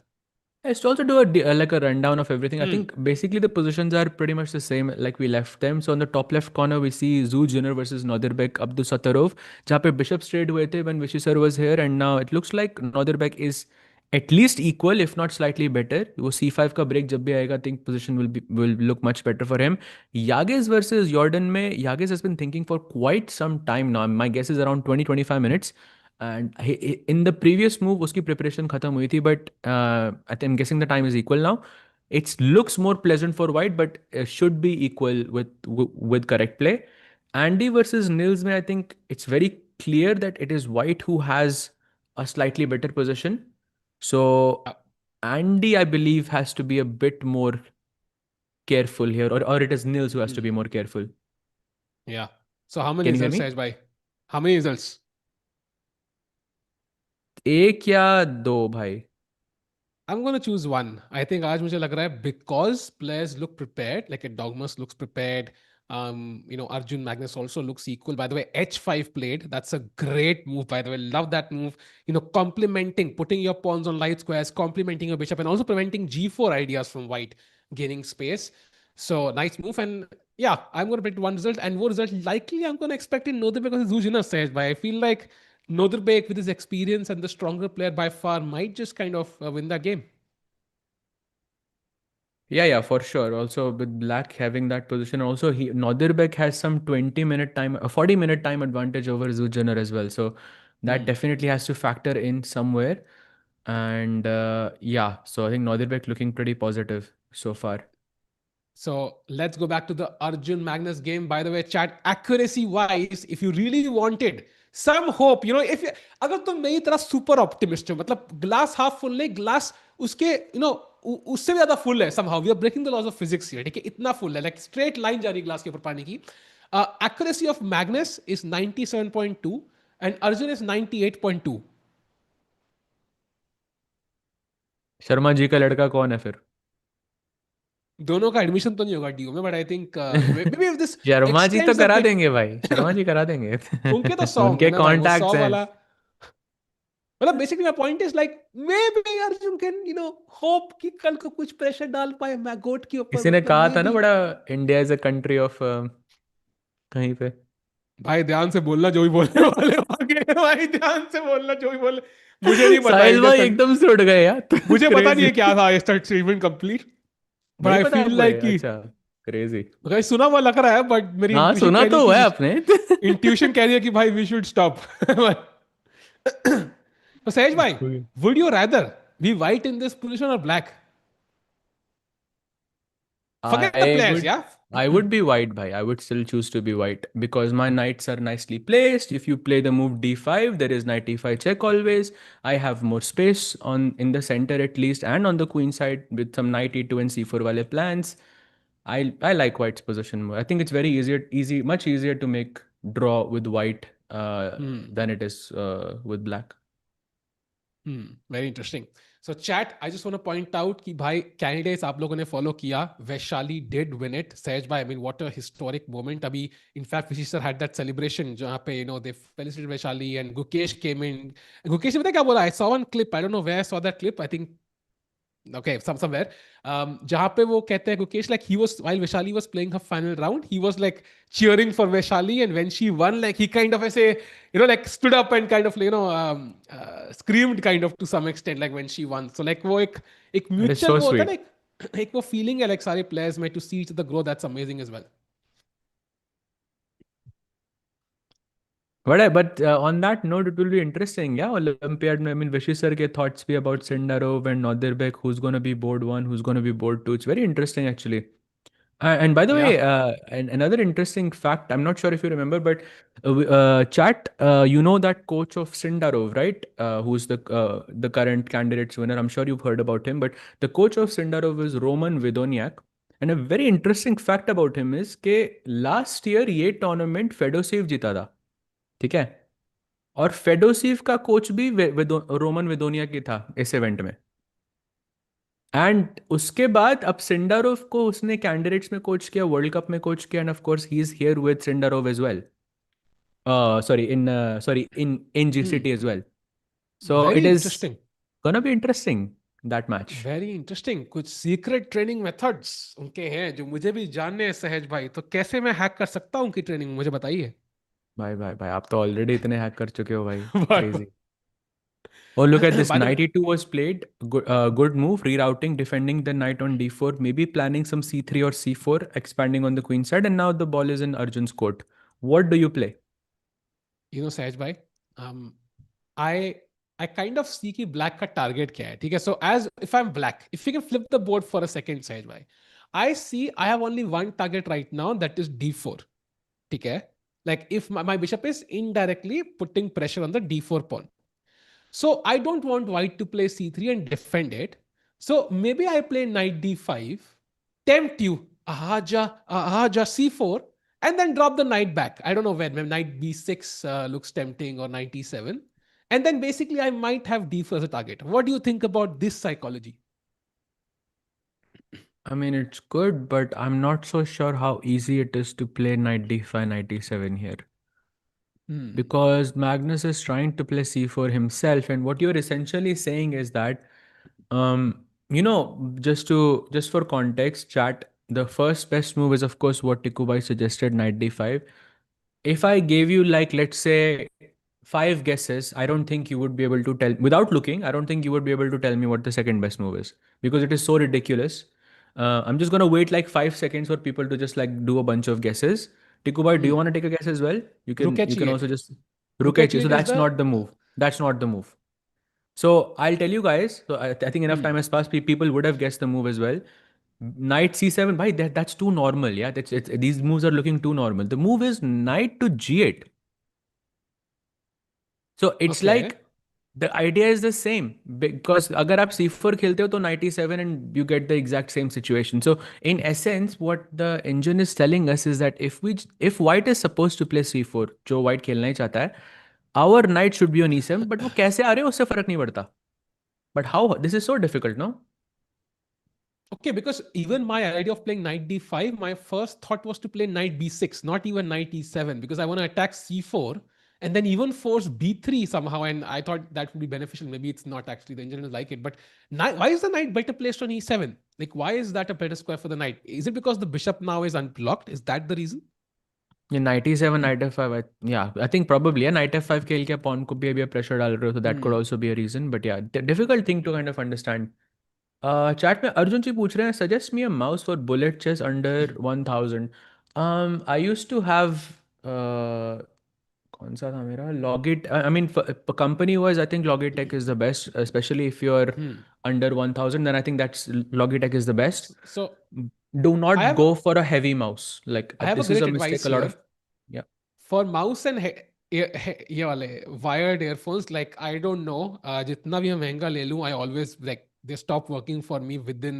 Let's also do like a rundown of everything. I think basically the positions are pretty much the same like we left them. So on the top left corner, we see Zhu Jiner versus Nodirbek Abdusattorov, जहाँ पे bishops trade हुए थे when Vishy sir was here, and now it looks like Nodirbek is at least equal, if not slightly better. वो C5 का break जब भी आएगा, I think position will look much better for him. Yagiz versus Jordan में Yagiz has been thinking for quite some time now. My guess is around 20-25 minutes. And in the previous move, उसकी preparation खत्म हुई थी, but I'm guessing the time is equal now. It looks more pleasant for white, but should be equal with correct play. Andy versus Nils, I think it's very clear that it is white who has a slightly better position. So Andy, I believe, has to be a bit more careful here, or it is Nils who has to be more careful. Yeah. So how many Can you hear results, me? Sahaj bhai? How many results? एक या दो भाई? I'm going to choose one. I think आज मुझे लग रहा है because players look prepared, like Erdogmus looks prepared. Arjun Magnus also looks equal. By the way, H5 played. That's a great move, by the way. Love that move. Complementing, putting your pawns on light squares, complementing your bishop, and also preventing G4 ideas from white gaining space. So nice move. And yeah, I'm going to predict one result. And one result likely I'm going to expect in Nodirbek because Zhu Jiner says, but I feel like Nodirbek, with his experience and the stronger player by far, might just kind of win that game. Yeah, for sure. Also, with black having that position, also Nodirbek has some 20-minute time, 40-minute time advantage over Zhu Jiner as well. So that definitely has to factor in somewhere. And so I think Nodirbek looking pretty positive so far. So let's go back to the Arjun Magnus game. By the way, chat, accuracy wise, if you really wanted some hope, if you, अगर तुम मेरी तरह super optimist हो, मतलब glass half full नहीं, glass उसके उससे भी ज्यादा full है somehow. We are breaking the laws of physics here. ठीक है, इतना full है, like straight line जा रही glass के ऊपर पानी की. Accuracy of Magnus is 97.2 and Arjun is 98.2. Sharma ji का लड़का कौन है फिर? दोनों का एडमिशन तो नहीं होगा डीयू में, but I think maybe if this Sharma ji तो करा देंगे भाई, शर्मा जी करा देंगे. उनके तो 100 उनके है ना भाई, वो 100 कॉन्टैक्ट्स हैं. वाला. मतलब basically my point is like maybe Arjun can hope कि कल को कुछ प्रेशर डाल पाए मैगोट के ऊपर. किसी ने कहा था ना बड़ा, India is a country of कहीं पे. भाई ध्यान से बोलना जो भी बोलने वाले होंगे, भाई ध्यान से बोलना जो भी बोले. मुझे नहीं पता साहिल भाई एकदम से उठ गए यार. मुझे पता नहीं है क्या था statement complete, but I feel like कि अच्छा क्रेजी. भाई सुना हुआ लग रहा है, बट मेरी हाँ सुना तो हुआ है आपने. इंट्यूशन कह रही है कि भाई we should stop. So Sahej bhai, would you rather be white in this position or black? Forget the players, yeah? I would be white, bhai. I would still choose to be white because my knights are nicely placed. If you play the move d5, there is knight e5 check always. I have more space in the center at least, and on the queen side with some knight e2 and c4 wale plans. I like white's position more. I think it's much easier to make draw with white than it is with black. Very interesting. So chat, I just want to point out कि भाई candidates आप लोगों ने follow किया. Vaishali did win it. Sahej bhai, I mean, what a historic moment. अभी in fact Vishy sir had that celebration जहाँ पे they felicitated Vaishali and Gukesh came in. Gukesh ने पता क्या बोला? I saw one clip. I don't know where I saw that clip. I think somewhere. जहाँ पे वो कहते हैं Gukesh, like he was, while Vaishali was playing her final round, he was like cheering for Vaishali, and when she won, like he kind of ऐसे like stood up and kind of screamed kind of to some extent, like when she won. So like वो एक mutual वो होता है ना, एक वो feeling है like सारे players में to see each other grow. That's amazing as well. But on that note, it will be interesting, yeah. Olympiad, I mean, Vishy sir ke thoughts be about Sindarov and Nodirbek, who's going to be board 1, who's going to be board 2. It's very interesting, actually. And by the way, and another interesting fact, I'm not sure if you remember, but chat, that coach of Sindarov, right? Who's the current candidates winner. I'm sure you've heard about him, but the coach of Sindarov is Roman Vidoniak. And a very interesting fact about him is that last year, ये tournament Fedosiev जीता था. ठीक है. और फेडोसीव का coach भी Roman वेदोनिया की था इस इवेंट में। एंड उसके बाद अब सिंडारोव को उसने कैंडिडेट्स में कोच किया, वर्ल्ड कप में कोच किया, and of course he is here with Sindarov as well, sorry in Hmm. GCT as well. So Very it is interesting. gonna be interesting, that match. Very interesting. कुछ secret training methods उनके हैं जो मुझे भी जानने हैं सहज भाई, तो कैसे मैं हैक कर सकता हूँ उनकी ट्रेनिंग, मुझे बताइए। भाई भाई भाई, आप तो ऑलरेडी इतने हैक कर चुके हो भाई, by crazy. Oh, look at this. The Knight e2 was played. Good move. Rerouting, defending the knight on d4. Maybe planning some c3 or c4, expanding on the queen side. And now the ball is in Arjun's court. What do you play? You know सहज भाई, आई I kind of सी कि black का target क्या है, ठीक है। So as if I am black, if you can flip the board for a second Sahaj भाई, I see I have only one target right now, that is d4, ठीक है। Like if my bishop is indirectly putting pressure on the d4 pawn. So I don't want white to play c3 and defend it. So maybe I play knight d5, tempt you, ahaja c4, and then drop the knight back. I don't know when. Maybe knight b6 looks tempting, or knight e7. And then basically I might have d4 as a target. What do you think about this psychology? I mean, it's good, but I'm not so sure how easy it is to play knight d5, knight d7 here. Hmm. Because Magnus is trying to play c4 himself, and what you're essentially saying is that, just for context, chat, the first best move is of course what Tikubai suggested, knight d5. If I gave you, like, let's say, five guesses, I don't think you would be able to tell without looking. I don't think you would be able to tell me what the second best move is, because it is so ridiculous. I'm just gonna wait like 5 seconds for people to just like do a bunch of guesses. Tikubai, do you Hmm. want to take a guess as well? You can also Rukechiate. just Rukechi. So Rukechiate is that's the not the move. That's not the move. So I'll tell you guys. So I think enough hmm. time has passed. People would have guessed the move as well. Knight c7. Bhai, that's too normal. Yeah, these moves are looking too normal. The move is knight to g8. So it's Okay. like the idea is the same, because agar aap c4 खेलते हो तो knight e7 and you get the exact same situation. So in essence, what the engine is telling us is that if white is supposed to play c4, जो white खेलना ही चाहता है, our knight should be on e7, but वो कैसे आ रहे हो उससे फर्क नहीं पड़ता. But how this is so difficult, no? Okay, because even my idea of playing knight d5, my first thought was to play knight b6, not even knight e7, because I want to attack c4 and then even force b3 somehow. And I thought that would be beneficial. Maybe it's not actually, the engineers like it. But why is the knight better placed on e7? Like, why is that a better square for the knight? Is it because the bishop now is unblocked? Is that the reason? Yeah, knight e7, knight f5. Yeah, I think probably. Yeah, knight f5 खेल के pawn को भी अभी pressure डाल रहे हो, so that could Hmm. also be a reason. But yeah, difficult thing to kind of understand. चैट में अर्जुन जी पूछ रहे हैं, suggest me a mouse for bullet chess under 1000. I used to have, कौन सा था मेरा, Logit, I mean company wise I think Logitech is the best, specially if you are Hmm. Under 1000, then I think that's Logitech is the best. So Do I not have go for a heavy mouse. Like I have a this is great a advice mistake a lot here. of, yeah. For mouse and ये वाले wired earphones, like I don't know, जितना भी मैं महंगा ले लूं, I always like they stop working for me within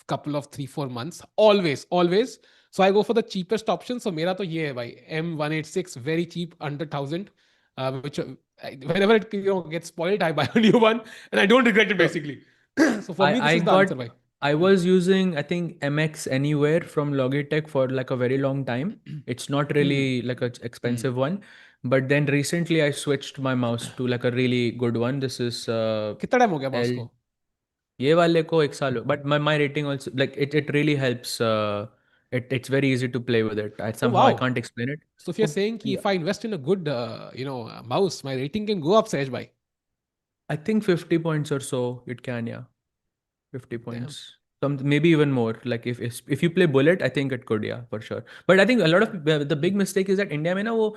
couple of 3-4 months. Always. So I go for the cheapest option. So मेरा तो ये है भाई, M186, very cheap, under 1000. Which whenever it gets spoiled, I buy a new one, and I don't regret it So basically. So for me, I this I is the answer, got भाई. I was using, I think, MX Anywhere from Logitech for like a very long time. It's not Hmm. really like an Hmm. expensive one, but then recently I switched my mouse to like a really good one. This is कितना time हो गया mouse L. को? ये वाले को एक साल but my rating also, like it really helps. It's very easy to play with it. Oh Somehow I wow. can't explain it. So if you're Oh, saying कि yeah. if I invest in a good, mouse, my rating can go up, Sahej bhai. I think 50 points or so it can, yeah. 50 Damn. points. Some maybe even more. Like if you play bullet, I think it could, yeah, for sure. But I think a lot of the big mistake is that India mein na wo,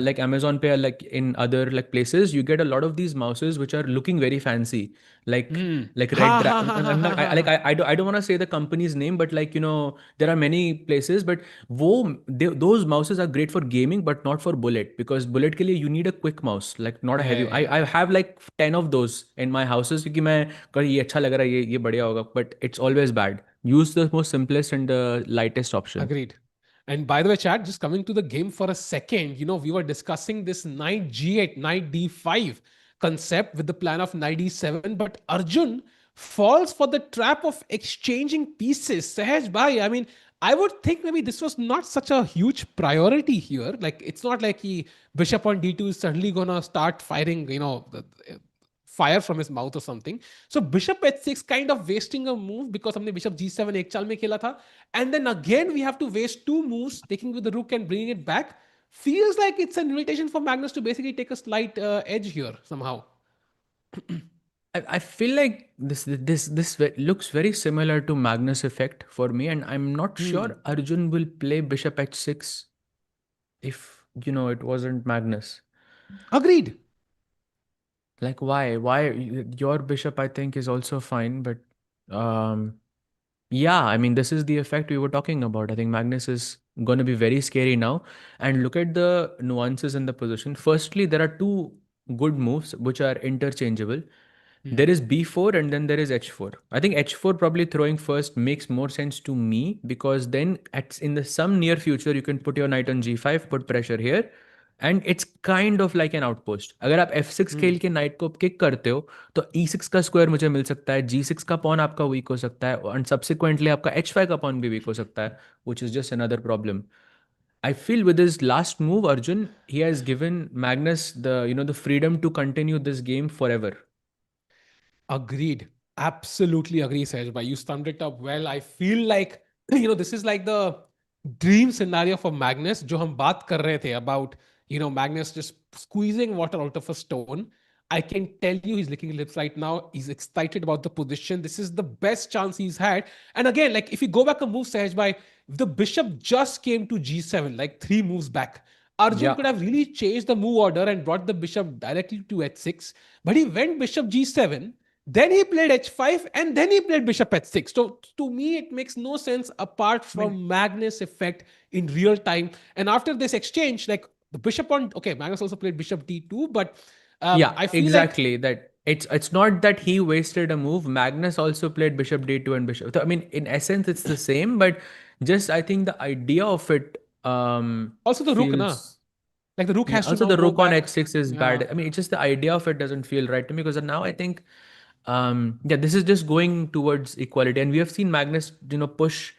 like Amazon Pay or like in other like places, you get a lot of these mouses which are looking very fancy, like Hmm. Red Ha ha ha ha I'm ha not, ha. like I don't want to say the company's name, but like there are many places, but those mouses are great for gaming, but not for bullet, because bullet के लिए you need a quick mouse, like not a heavy. I have like 10 of those in my houses क्योंकि मैं कर ये अच्छा लग रहा है, ये बढ़िया होगा, but it's always bad. Use the most simplest and the lightest option. Agreed. And by the way, Chad, just coming to the game for a second, we were discussing this knight g8, knight d5 concept with the plan of knight d7, but Arjun falls for the trap of exchanging pieces. Sahaj bhai, I mean, I would think maybe this was not such a huge priority here. Like, it's not like bishop on d2 is suddenly gonna start firing, fire from his mouth or something. So bishop h6 kind of wasting a move because हमने bishop g7 एक चाल में खेला था. And then again we have to waste two moves, taking with the rook and bringing it back. Feels like it's an invitation for Magnus to basically take a slight edge here somehow. I feel like this looks very similar to Magnus effect for me, and I'm not sure Arjun will play bishop h6 if it wasn't Magnus. Agreed. Like why your bishop I think is also fine, but yeah, I mean this is the effect we were talking about. I think Magnus is going to be very scary now, and look at the nuances in the position. Firstly, there are two good moves which are interchangeable. There is b4 and then there is h4. I think h4 probably throwing first makes more sense to me, because then in the some near future you can put your knight on g5, put pressure here, and it's kind of like an outpost. अगर आप f6 खेल के knight को kick करते हो तो e6 का square मुझे मिल सकता है, g6 का pawn आपका weak हो सकता है, and subsequently आपका h5 का pawn भी weak हो सकता है, which is just another problem. I feel with his last move, Arjun, he has given Magnus the freedom to continue this game forever. Agreed. Absolutely agree, Sahaj. You summed it up well. I feel like, this is like the dream scenario for Magnus, जो हम बात कर रहे थे about, Magnus just squeezing water out of a stone. I can tell you he's licking lips right now. He's excited about the position. This is the best chance he's had. And again, like if you go back a move, Sahaj, the bishop just came to g7, like 3 moves back. Arjun could have really changed the move order and brought the bishop directly to h6, but he went bishop g7, then he played h5, and then he played bishop h6. So to me, it makes no sense apart from Magnus effect in real time. And after this exchange, like the bishop Magnus also played bishop d2, but I feel exactly that it's not that he wasted a move. Magnus also played bishop d2 and bishop. I mean, in essence, it's the same, but just I think the idea of it also the rook, like the rook has to also now the go rook on back. h6 is bad. I mean, it's just the idea of it doesn't feel right to me, because now I think this is just going towards equality, and we have seen Magnus push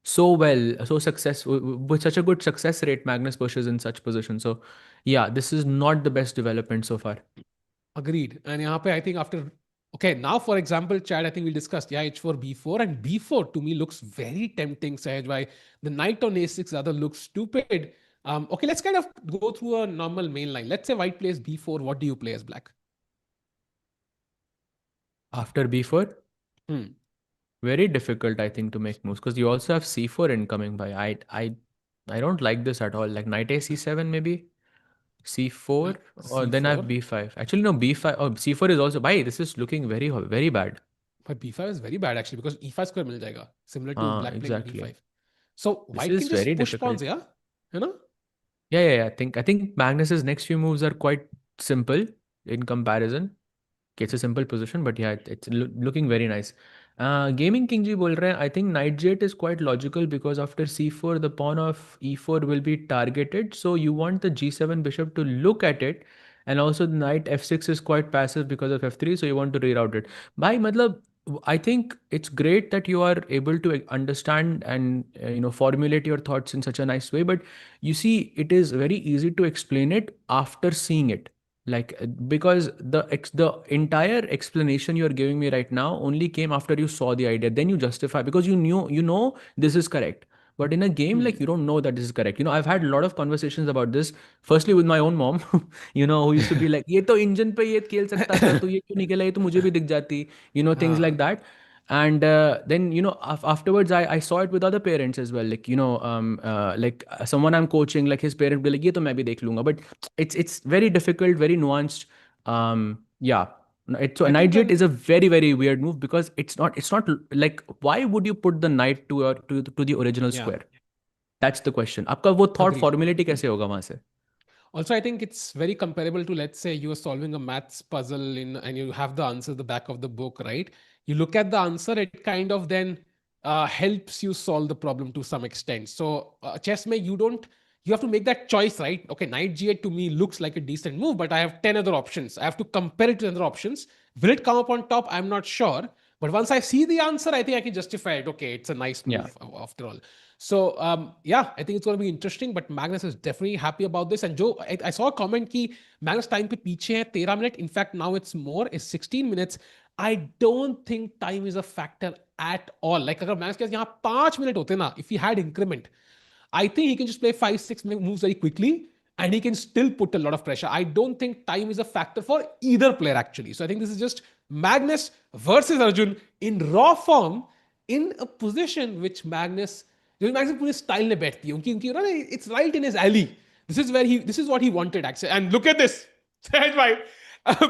so well, so successful, with such a good success rate. Magnus pushes in such positions. So yeah, this is not the best development so far. Agreed. And यहाँ पे I think after now for example, Chad, I think we'll discuss h4, b4, and b4 to me looks very tempting, Sahaj. Why the knight on a6 rather looks stupid. Let's kind of go through a normal main line. Let's say white plays b4. What do you play as black? After b4? Very difficult, I think, to make moves, because you also have c4 incoming by. I don't like this at all. Like knight a c7 maybe, c4, or then I have b5. Actually, no, b5. Oh, c4 is also. Bhai, this is looking very, very bad. But b5 is very bad actually, because e5 square mil jayega, similar to black exactly. playing d5. So white can just push pawns, yeah? Yeah. I think Magnus's next few moves are quite simple in comparison. It's a simple position, but yeah, it's looking very nice. Gaming King ji bol rahe hain, I think knight g8 is quite logical, because after c4 the pawn of e4 will be targeted, so you want the g7 bishop to look at it, and also the knight f6 is quite passive because of f3, so you want to reroute it. Bhai, matlab, I think it's great that you are able to understand and formulate your thoughts in such a nice way, but you see, it is very easy to explain it after seeing it. Like, because the entire explanation you're giving me right now only came after you saw the idea. Then you justify, because you know this is correct. But in a game, like, you don't know that this is correct. I've had a lot of conversations about this. Firstly, with my own mom, who used to be like, "ये तो engine पे ये खेल सकता था, तो ये क्यों नहीं खेला? ये तो मुझे भी दिख जाती." Things like that. And then afterwards I saw it with other parents as well, like like someone I'm coaching, like his parent will be like, "ये तो मैं भी देख लूंगा." But it's very difficult, very nuanced. So knight g8 is a very, very weird move, because it's not like, why would you put the knight to the original square? That's the question. आपका वो thought formulate कैसे होगा वहां से? Also, I think it's very comparable to, let's say you are solving a maths puzzle and you have the answer at the back of the book, right? You look at the answer, it kind of then helps you solve the problem to some extent. So chess mein you have to make that choice, right? Okay, knight g8 to me looks like a decent move, but I have 10 other options. I have to compare it to other options. Will it come up on top? I'm not sure. But once I see the answer, I think I can justify it. Okay, it's a nice Yeah. move after all. So yeah, I think it's going to be interesting. But Magnus is definitely happy about this. And Joe, I saw a comment ki Magnus time pe piche hai 13 minutes. In fact, now it's more. It's 16 minutes. I don't think time is a factor at all. Like अगर Magnus के पास यहाँ 5 minute होते ना, if he had increment, I think he can just play 5, 6 moves very quickly and he can still put a lot of pressure. I don't think time is a factor for either player actually. So I think this is just Magnus versus Arjun in raw form in a position which Magnus पूरे style में बैठती है उनकी it's right in his alley. This is what he wanted actually. And look at this.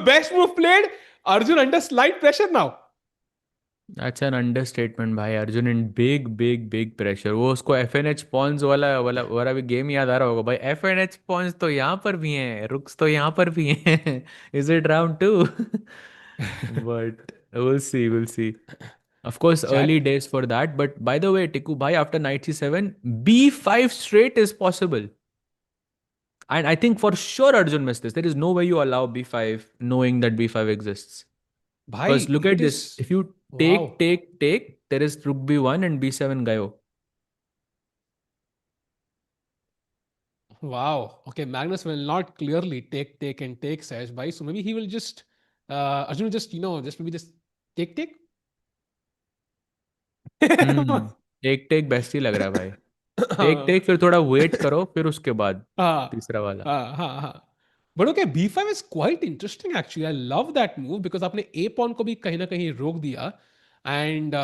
Best move played. Arjun under slight pressure now. That's an understatement भाई. Arjun in big pressure. वो उसको FNH pawns वाला भी game याद आ रहा होगा भाई. FNH pawns तो यहाँ पर भी हैं, rooks तो यहाँ पर भी हैं. Is it round 2? But we'll see. Of course, early days for that. But by the way, Tiku bhai, after knight c7, b5 straight is possible. And I think for sure Arjun missed this. There is no way you allow b5 knowing that b5 exists. Because look at this. If you take, there is rook b1 and b7 gayo. Wow. Okay, Magnus will not clearly take, Sahaj bhai. So maybe he will just, Arjun will just, just maybe just take. take best ही लग रहा है भाई. take फिर थोड़ा wait करो फिर उसके बाद तीसरा वाला. हाँ. But okay, b5 is quite interesting actually. I love that move because आपने a pawn को भी कहीं ना कहीं रोक दिया and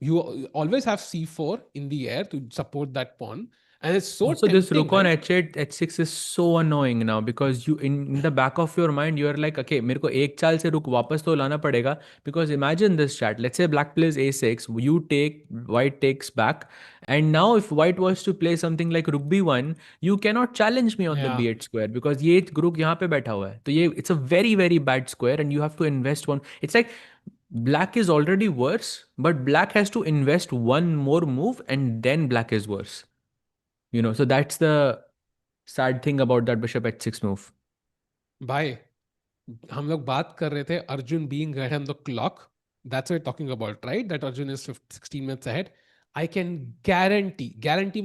you always have c4 in the air to support that pawn. And it's so also tempting, this rook on h8 h6 is so annoying now because you in the back of your mind you are like okay मेरे को एक चाल से रुक वापस तो लाना पड़ेगा because imagine this chat. Let's say black plays a6, you take, white takes back, and now if white was to play something like rook b1 you cannot challenge me on the b8 square because ये rook यहाँ पे बैठा हुआ है तो ये it's a very bad square and you have to invest one. It's like black is already worse but black has to invest one more move and then black is worse. So that's the sad thing about that bishop h6 move. भाई हम लोग बात कर रहे थे Arjun being ahead on the clock. That's what we're talking about, right? That Arjun is 16 minutes ahead. I can guarantee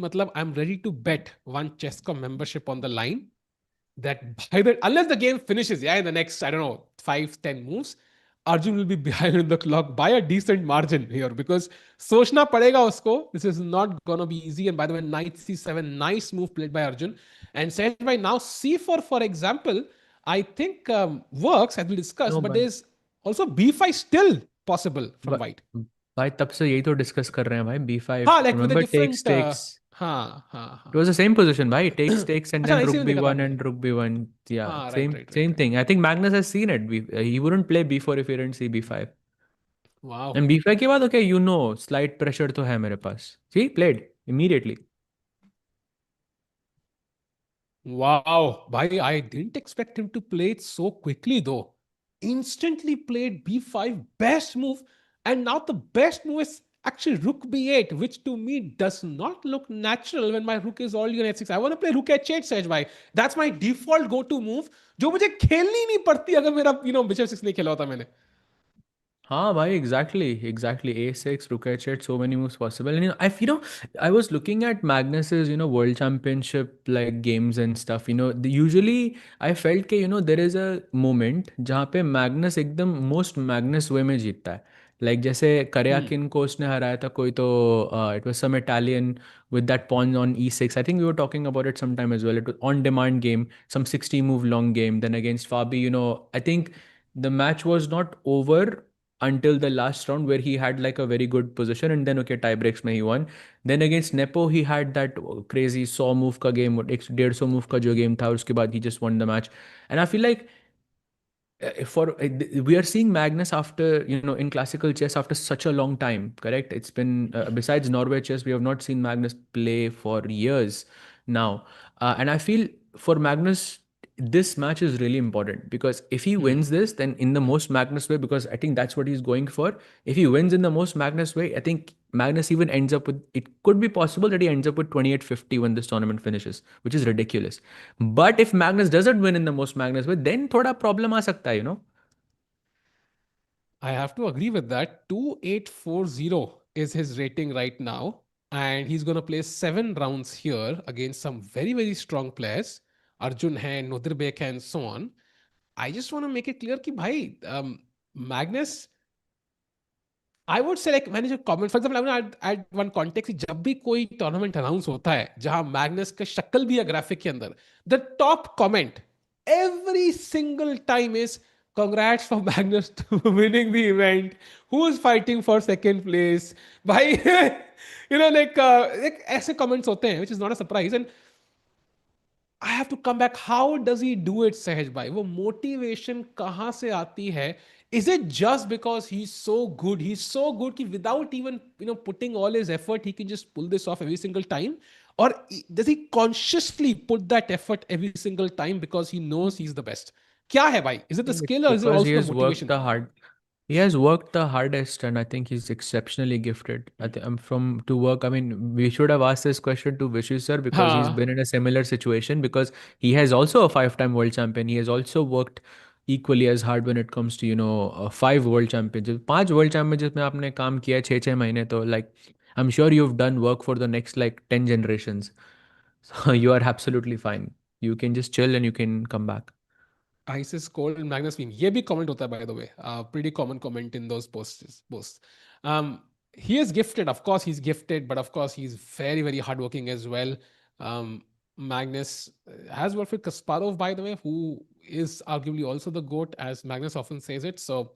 matlab I'm ready to bet one Chesscom membership on the line that unless the game finishes, in the next, I don't know, 5-10 moves, Arjun will be behind in the clock by a decent margin here because sochna padega usko. This is not gonna be easy. And by the way, knight c7, nice move played by Arjun. And Sahaj by now c4, for example, I think works as we discussed, but there's also b5 still possible from white. भाई तब से यही तो discuss कर रहे हैं भाई b5. Like remember with a different, takes. It was the same position भाई. takes and then rook b1 and rook b1. Yeah, same thing. I think Magnus has seen it. He wouldn't play b4 if he didn't see b5. Wow. And b5 के बाद okay, slight pressure तो है मेरे पास. See, played immediately. Wow, bhai, I didn't expect him to play it so quickly though. Instantly played b5, best move. And now the best move is actually rook b8, which to me does not look natural when my rook is already on h6. I want to play rook h8, Sahaj bhai. That's my default go-to move, जो मुझे खेलनी नहीं पड़ती अगर मेरा bishop 6 नहीं खेला होता मैंने. हाँ भाई, exactly. A6, rook h8, so many moves possible. And I was looking at Magnus's world championship like games and stuff. Usually I felt कि there is a moment जहाँ पे Magnus एकदम most Magnus way में जीतता है. Like जैसे Karyakin को उसने हराया था कोई तो it was some Italian with that pawn on e6. I think we were talking about it sometime as well. It was on demand game, some 60 move long game. Then against Fabi, I think the match was not over until the last round where he had like a very good position and then tie breaks mein he won. Then against Nepo he had that crazy 100 move ka game, 150 move ka jo game tha, uske baad he just won the match. And I feel like we are seeing Magnus after in classical chess after such a long time, correct? It's been besides Norway chess we have not seen Magnus play for years now, and I feel for Magnus this match is really important because if he wins this, then in the most Magnus way, because I think that's what he's going for. If he wins in the most Magnus way, I think Magnus even ends up with, it could be possible that he ends up with 2850 when this tournament finishes, which is ridiculous. But if Magnus doesn't win in the most Magnus way, then thoda problem aa sakta hai, you know? I have to agree with that. 2840 is his rating right now. And he's going to play 7 rounds here against some very, very strong players. Arjun hai, Nodirbek hai, and so on. I just want to make it clear कि भाई Magnus, I would say, like, मैंने जो comment, for example, I want to add one context कि जब भी कोई tournament announce होता है जहां Magnus का शक्ल भी है graphic के अंदर, the top comment every single time is congrats for Magnus to winning the event. Who is fighting for second place? भाई like ऐसे comments होते हैं, which is not a surprise. And I have to come back. How does he do it, Sahaj bhai? वो motivation कहाँ से आती है? Is it just because he's so good? He's so good कि without even putting all his effort, he can just pull this off every single time? Or does he consciously put that effort every single time because he knows he's the best? क्या है भाई? Is it the It's skill or is it because he also the has worked motivation? the hard. He has worked the hardest, and I think he's exceptionally gifted. I think I'm from to work. I mean, we should have asked this question to Vishu sir because he's हाँ. been in a similar situation because he has also a five-time world champion. He has also worked equally as hard when it comes to 5 world championships. 5 world championships में आपने काम किया 6 6 महीने तो like I'm sure you've done work for the next like 10 generations. So you are absolutely fine. You can just chill and you can come back. Ice is cold and Magnus Wien. ये भी comment होता है, by the way. Pretty common comment in those posts. He is gifted. Of course, he's gifted, but of course, he's very, very hardworking as well. Magnus has worked with Kasparov, by the way, who is arguably also the GOAT, as Magnus often says it. So,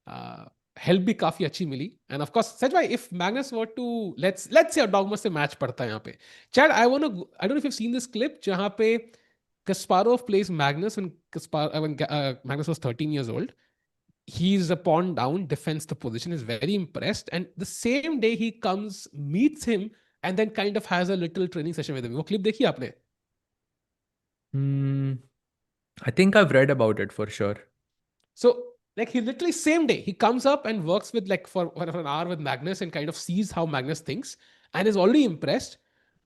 help भी काफी अच्छी मिली. And of course, Saj bhai, if Magnus were to let's say Erdogmus से match पड़ता है यहाँ पे. Chad, I don't know if you've seen this clip जहाँ पे Kasparov plays Magnus when Magnus was 13 years old. He's a pawn down, defends the position, is very impressed. And the same day he comes, meets him, and then kind of has a little training session with him. वो clip देखी आपने? I think I've read about it for sure. So, like, he literally same day he comes up and works with for an hour with Magnus and kind of sees how Magnus thinks and is already impressed.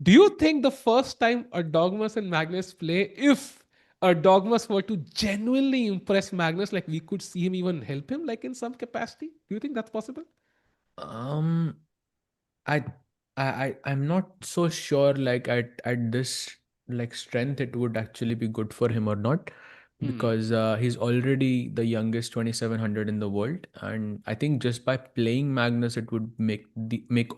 Do you think the first time Erdogmus and Magnus play, if Erdogmus were to genuinely impress Magnus, like we could see him even help him, like in some capacity? Do you think that's possible? Um, I'm not so sure like at this like strength it would actually be good for him or not because he's already the youngest 2700 in the world, and I think just by playing Magnus it would make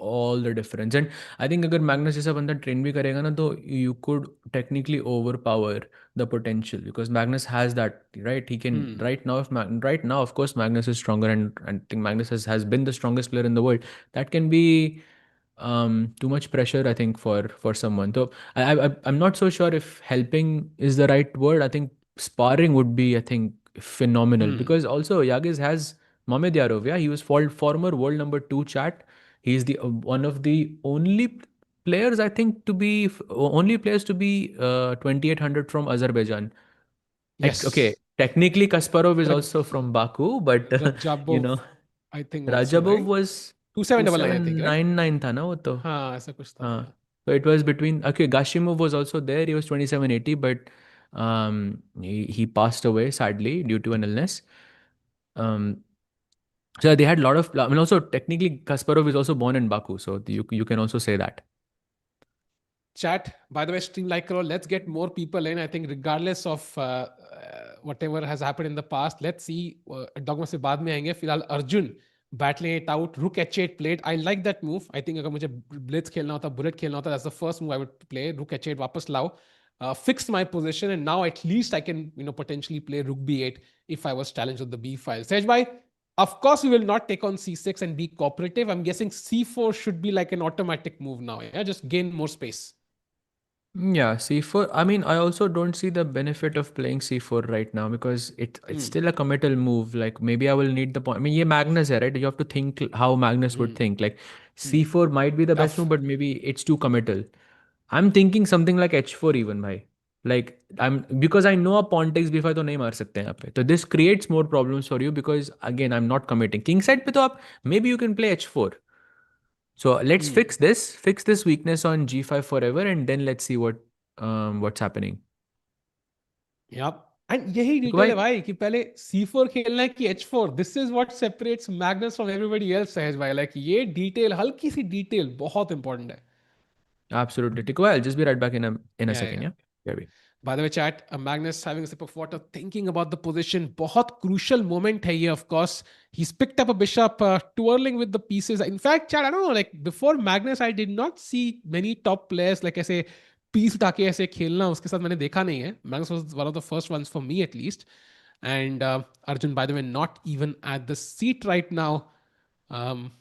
all the difference. And I think अगर Magnus जैसा बंदा train भी करेगा ना तो you could technically overpower the potential because Magnus has that, right? He can right now right now of course Magnus is stronger, and I think Magnus has been the strongest player in the world. That can be too much pressure I think for someone. So I'm not so sure if helping is the right word. I think sparring would be, I think, phenomenal because also Yagiz has Mamedyarov. Yeah, he was former world number 2 chat. He's the one of the only players I think to be 2800 from Azerbaijan. Yes. Okay, technically Kasparov is also from Baku, but you know, Rajabov, I think also, Rajabov right? was 2799, I think, right? 2799 था ना वो तो. हाँ, ऐसा कुछ था. हाँ. So it was between, okay, Gashimov was also there. He was 2780, but he passed away sadly due to an illness. So they had a lot of, I mean, also technically Kasparov is also born in Baku, so you can also say that. Chat, by the way, stream like करो. Let's get more people in. I think regardless of whatever has happened in the past, let's see. Dogma से बाद में आएंगे. फिलहाल Arjun battling it out. Rook h8 played. I like that move. I think अगर मुझे blitz खेलना होता, bullet खेलना होता, that's the first move I would play. Rook h8 वापस लाओ. Fixed my position, and now at least I can potentially play Rook b8 if I was challenged with the b file. Sej bhai, of course we will not take on c6 and be cooperative. I'm guessing c4 should be like an automatic move now. Yeah, just gain more space. Yeah, C4. I mean, I also don't see the benefit of playing C4 right now because it's still a committal move. Like maybe I will need the point. I mean, ये Magnus है, right? You have to think how Magnus would think. Like C4 might be the best move, but maybe it's too committal. I'm thinking something like H4 even, bhai. Like because I know a pawn takes b5 तो नहीं मार सकते यहाँ पे. So this creates more problems for you because again I'm not committing. King side पे तो आप maybe you can play h4. So let's fix this weakness on g5 forever and then let's see what's happening. Yep. And यही देखो detail भाई है भाई कि पहले c4 खेलना है कि h4. This is what separates Magnus from everybody else सहज भाई. लाइक ये डिटेल, हल्की सी डिटेल बहुत इंपॉर्टेंट है. absolutely. Tikko, I'll just be right back in a Yeah, second. yeah. Yeah. Maybe. By the way, chat, Magnus having a sip of water, thinking about the position. बहुत crucial moment है ये, of course. He's picked up a bishop, twirling with the pieces. In fact, chat, I don't know, like before Magnus, I did not see many top players like ऐसे piece उठा के ऐसे खेलना उसके साथ मैंने देखा नहीं है. Magnus was one of the first ones for me at least. And Arjun, by the way, not even at the seat right now. Um,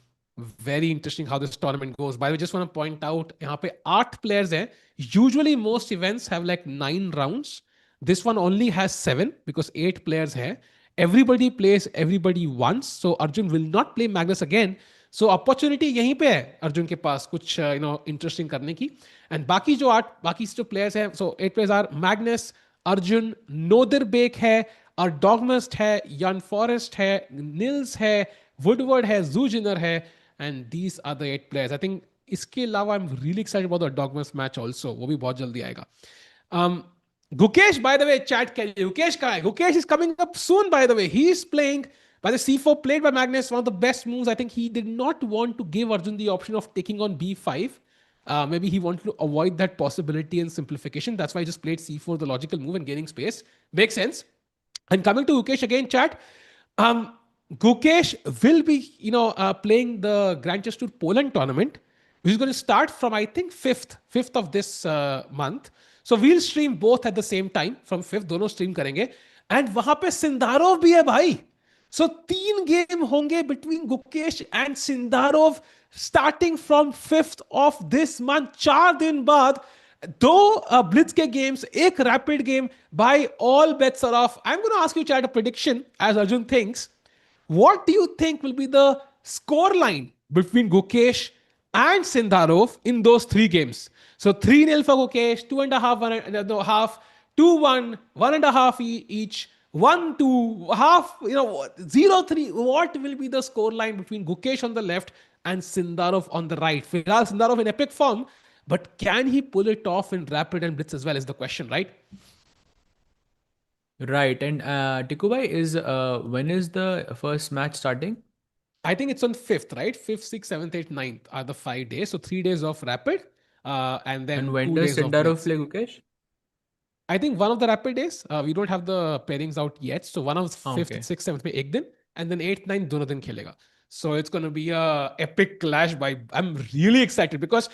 very interesting how this tournament goes. By the way, just want to point out, यहाँ पे 8 players हैं. Usually most events have like 9 rounds. This one only has 7 because 8 players हैं. Everybody plays everybody once. So Arjun will not play Magnus again. So opportunity यहीं पे है अर्जुन के पास कुछ interesting करने की. And बाकी जो players हैं, so 8 players are Magnus, Arjun, Nodirbek है, Erdogmus है, Jorden van Foreest है, Nils है, Woodward है, Zhu Jiner है, and these are the 8 players. I think इसके अलावा I'm really excited about the Erdogmus match also. वो भी बहुत जल्दी आएगा. Gukesh, by the way, chat के लिए Gukesh कहाँ है? Gukesh is coming up soon, by the way. He is playing by the c4 played by Magnus, one of the best moves. I think he did not want to give Arjun the option of taking on b5. Maybe he wanted to avoid that possibility and simplification. That's why he just played c4, the logical move and gaining space. Makes sense. And coming to Gukesh again, chat. Gukesh will be, playing the Grand Chess Tour Poland tournament, which is going to start from, I think, 5th of this month. So we'll stream both at the same time from 5th. दोनों stream करेंगे. And वहां पे Sindarov भी है भाई. So 3 game होंगे between Gukesh and Sindarov starting from 5th of this month. 4 दिन बाद 2 blitz के games, 1 rapid game. By all bets are off. I'm going to ask you, chat, a prediction as Arjun thinks. What do you think will be the score line between Gukesh and Sindarov in those 3 games? So 3-0 for Gukesh, 2.5, 1.5, 2-1, 1.5 each, 1-2, half, 0-3. What will be the score line between Gukesh on the left and Sindarov on the right? Filhal Sindarov in epic form, but can he pull it off in rapid and blitz as well is the question, right? Right. And Tikubai, when is the first match starting? I think it's on 5th, right? 5th, 6th, 7th, 8th, 9th are the 5 days. So 3 days of rapid and then And when 2 does days of Sindarov blitz. play Gukesh? I think one of the rapid days, we don't have the pairings out yet. So one of 5th, Okay. 6th, 7th में एक दिन, and then 8th, 9th दोनों दिन खेलेगा. So it's going to be a epic clash. I'm really excited because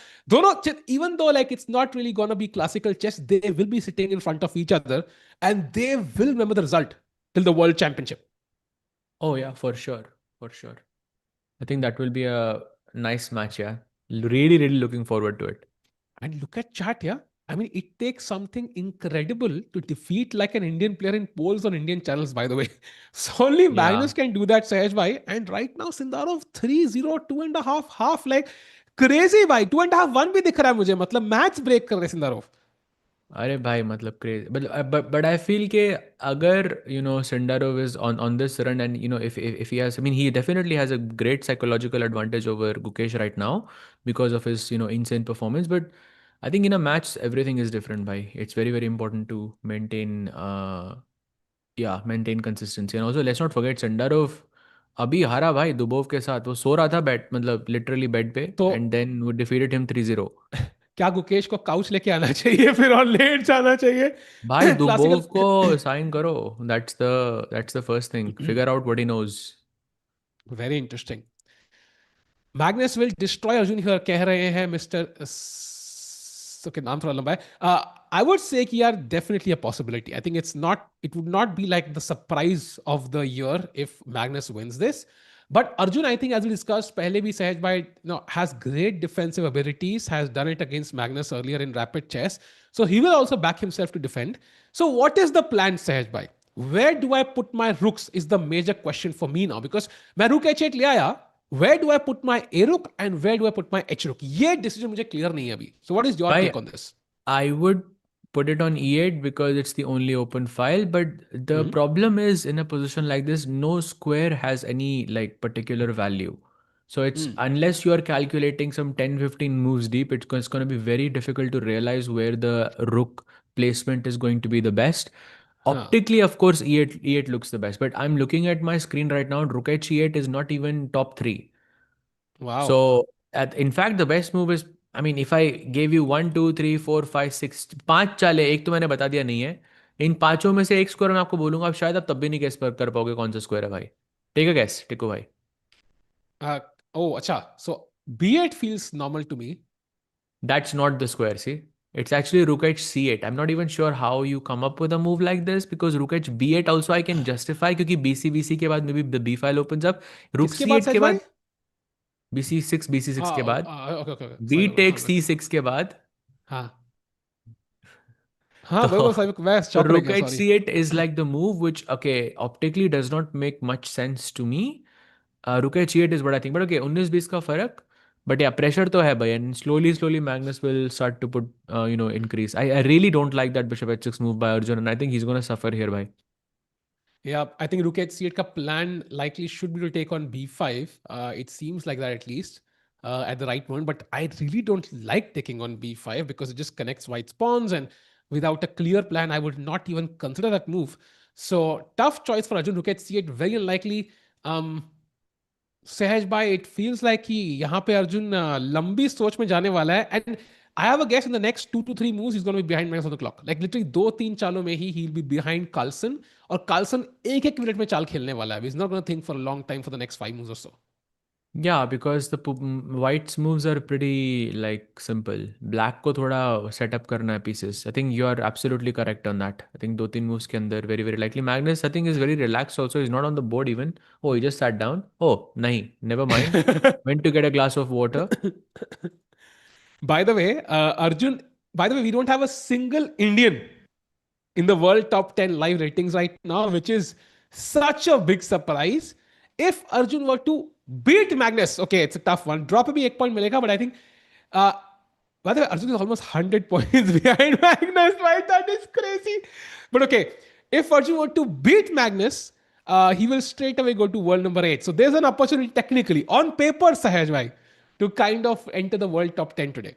even though like it's not really going to be classical chess, they will be sitting in front of each other and they will remember the result till the World Championship. Oh yeah, for sure. For sure. I think that will be a nice match, yeah. Really, really looking forward to it. And look at chat, yeah. I mean, it takes something incredible to defeat like an Indian player in polls on Indian channels, by the way. So only Magnus can do that, Sahaj bhai. And right now, Sindarov 3-0, 2.5, half, like crazy bhai. 2.5, 1 भी दिख रहा है मुझे. मतलब match break कर रहे Sindarov. अरे भाई मतलब crazy. But I feel के अगर Sindarov is on this run and if he has, I mean he definitely has a great psychological advantage over Gukesh right now because of his insane performance. But I think in a match everything is different, bhai. It's very very important to maintain maintain consistency. And also let's not forget Sindarov अभी हारा भाई Dubov के साथ. वो सो रहा था bat मतलब literally bed पे तो and then we defeated him 3-0. क्या गुकेश को काउच लेके आना चाहिए फिर और लेट जाना चाहिए? भाई दुबोव को साइन करो. That's the first thing. Figure out what he knows. Very interesting. Magnus will destroy Arjun here, कह रहे हैं Mr. Okay, नाम थोड़ा लंबा है. I would say कि यार definitely a possibility. I think it would not be like the surprise of the year if Magnus wins this. But Arjun, I think as we discussed, पहले भी सहज भाई has great defensive abilities, has done it against Magnus earlier in rapid chess. So he will also back himself to defend. So what is the plan, Sahaj bhai? Where do I put my rooks is the major question for me now. Because मैं rook h8 ले आया. Where do I put my A rook and where do I put my H rook? ये decision मुझे clear नहीं है अभी. So what is your take on this? I would put it on e8 because it's the only open file. But the problem is, in a position like this, no square has any like particular value. So it's unless you are calculating some 10-15 moves deep, it's going to be very difficult to realize where the rook placement is going to be the best. Optically, of course, e8 looks the best. But I'm looking at my screen right now. Rook h8 is not even top 3. Wow. So in fact, the best move is, I mean, if I gave you 1, 2, 3, 4, 5, 6, 5 चाले, एक तो मैंने बता दिया नहीं है. इन पांचों में से एक स्क्वायर मैं आपको बोलूंगा, आप शायद आप तब भी नहीं गेस कर पाओगे कौन सा स्क्वायर है भाई. टेक अ गेस, टिको भाई. Oh, acha. So b8 feels normal to me. That's not the square, see. It's actually rook h c8. I'm not even sure how you come up with a move like this, because rook h b8 also I can justify क्योंकि bc के बाद maybe the b file opens up. Rook किसके बाद c8 सहज के भाई? बाद bc6 के बाद Okay. b Sorry, takes c6 के बाद. हाँ हाँ So बिल्कुल सही, मैं शॉक रह rook गया, h sorry. c8 is like the move which, okay, optically does not make much sense to me. Rook h c8 is what I think, but okay, 19-20 का फर्क. But yeah, pressure तो है भाई, and slowly Magnus will start to put increase. I really don't like that bishop h6 move by Arjun, and I think he's gonna suffer here bhai. Yeah, I think rook h c8 का plan likely should be to take on b5. It seems like that at least at the right moment. But I really don't like taking on b5 because it just connects white pawns, and without a clear plan, I would not even consider that move. So tough choice for Arjun. Rook h c8 very unlikely. सहज भाई, it feels like कि यहाँ पे अर्जुन लंबी सोच में जाने वाला है, and I have a guess in the next 2 to 3 moves is gonna be behind Magnus on the clock. Like literally 2-3 चालों में ही ही विल बी बिहाइंड कार्लसन, और कार्लसन एक मिनट में चाल खेलने वाला है. Is not gonna think for a long time for the next 5 moves or so. Yeah, because the white's moves are pretty like simple. Black को थोड़ा setup करना है pieces. I think you are absolutely correct on that. I think 2-3 moves के अंदर very likely. Magnus I think is very relaxed also. He's not on the board even. Oh, he just sat down. Oh, nahi, never mind. Went to get a glass of water. By the way, Arjun, by the way, we don't have a single Indian in the world top 10 live ratings right now, which is such a big surprise. If Arjun were to beat Magnus, okay, it's a tough one. Drop me 1 point milega, but I think, by the way, Arjun is almost 100 points behind Magnus, right? That is crazy. But okay, if Arjun were to beat Magnus, he will straight away go to world number 8. So there's an opportunity technically, on paper, Sahaj bhai, to kind of enter the world top 10 today.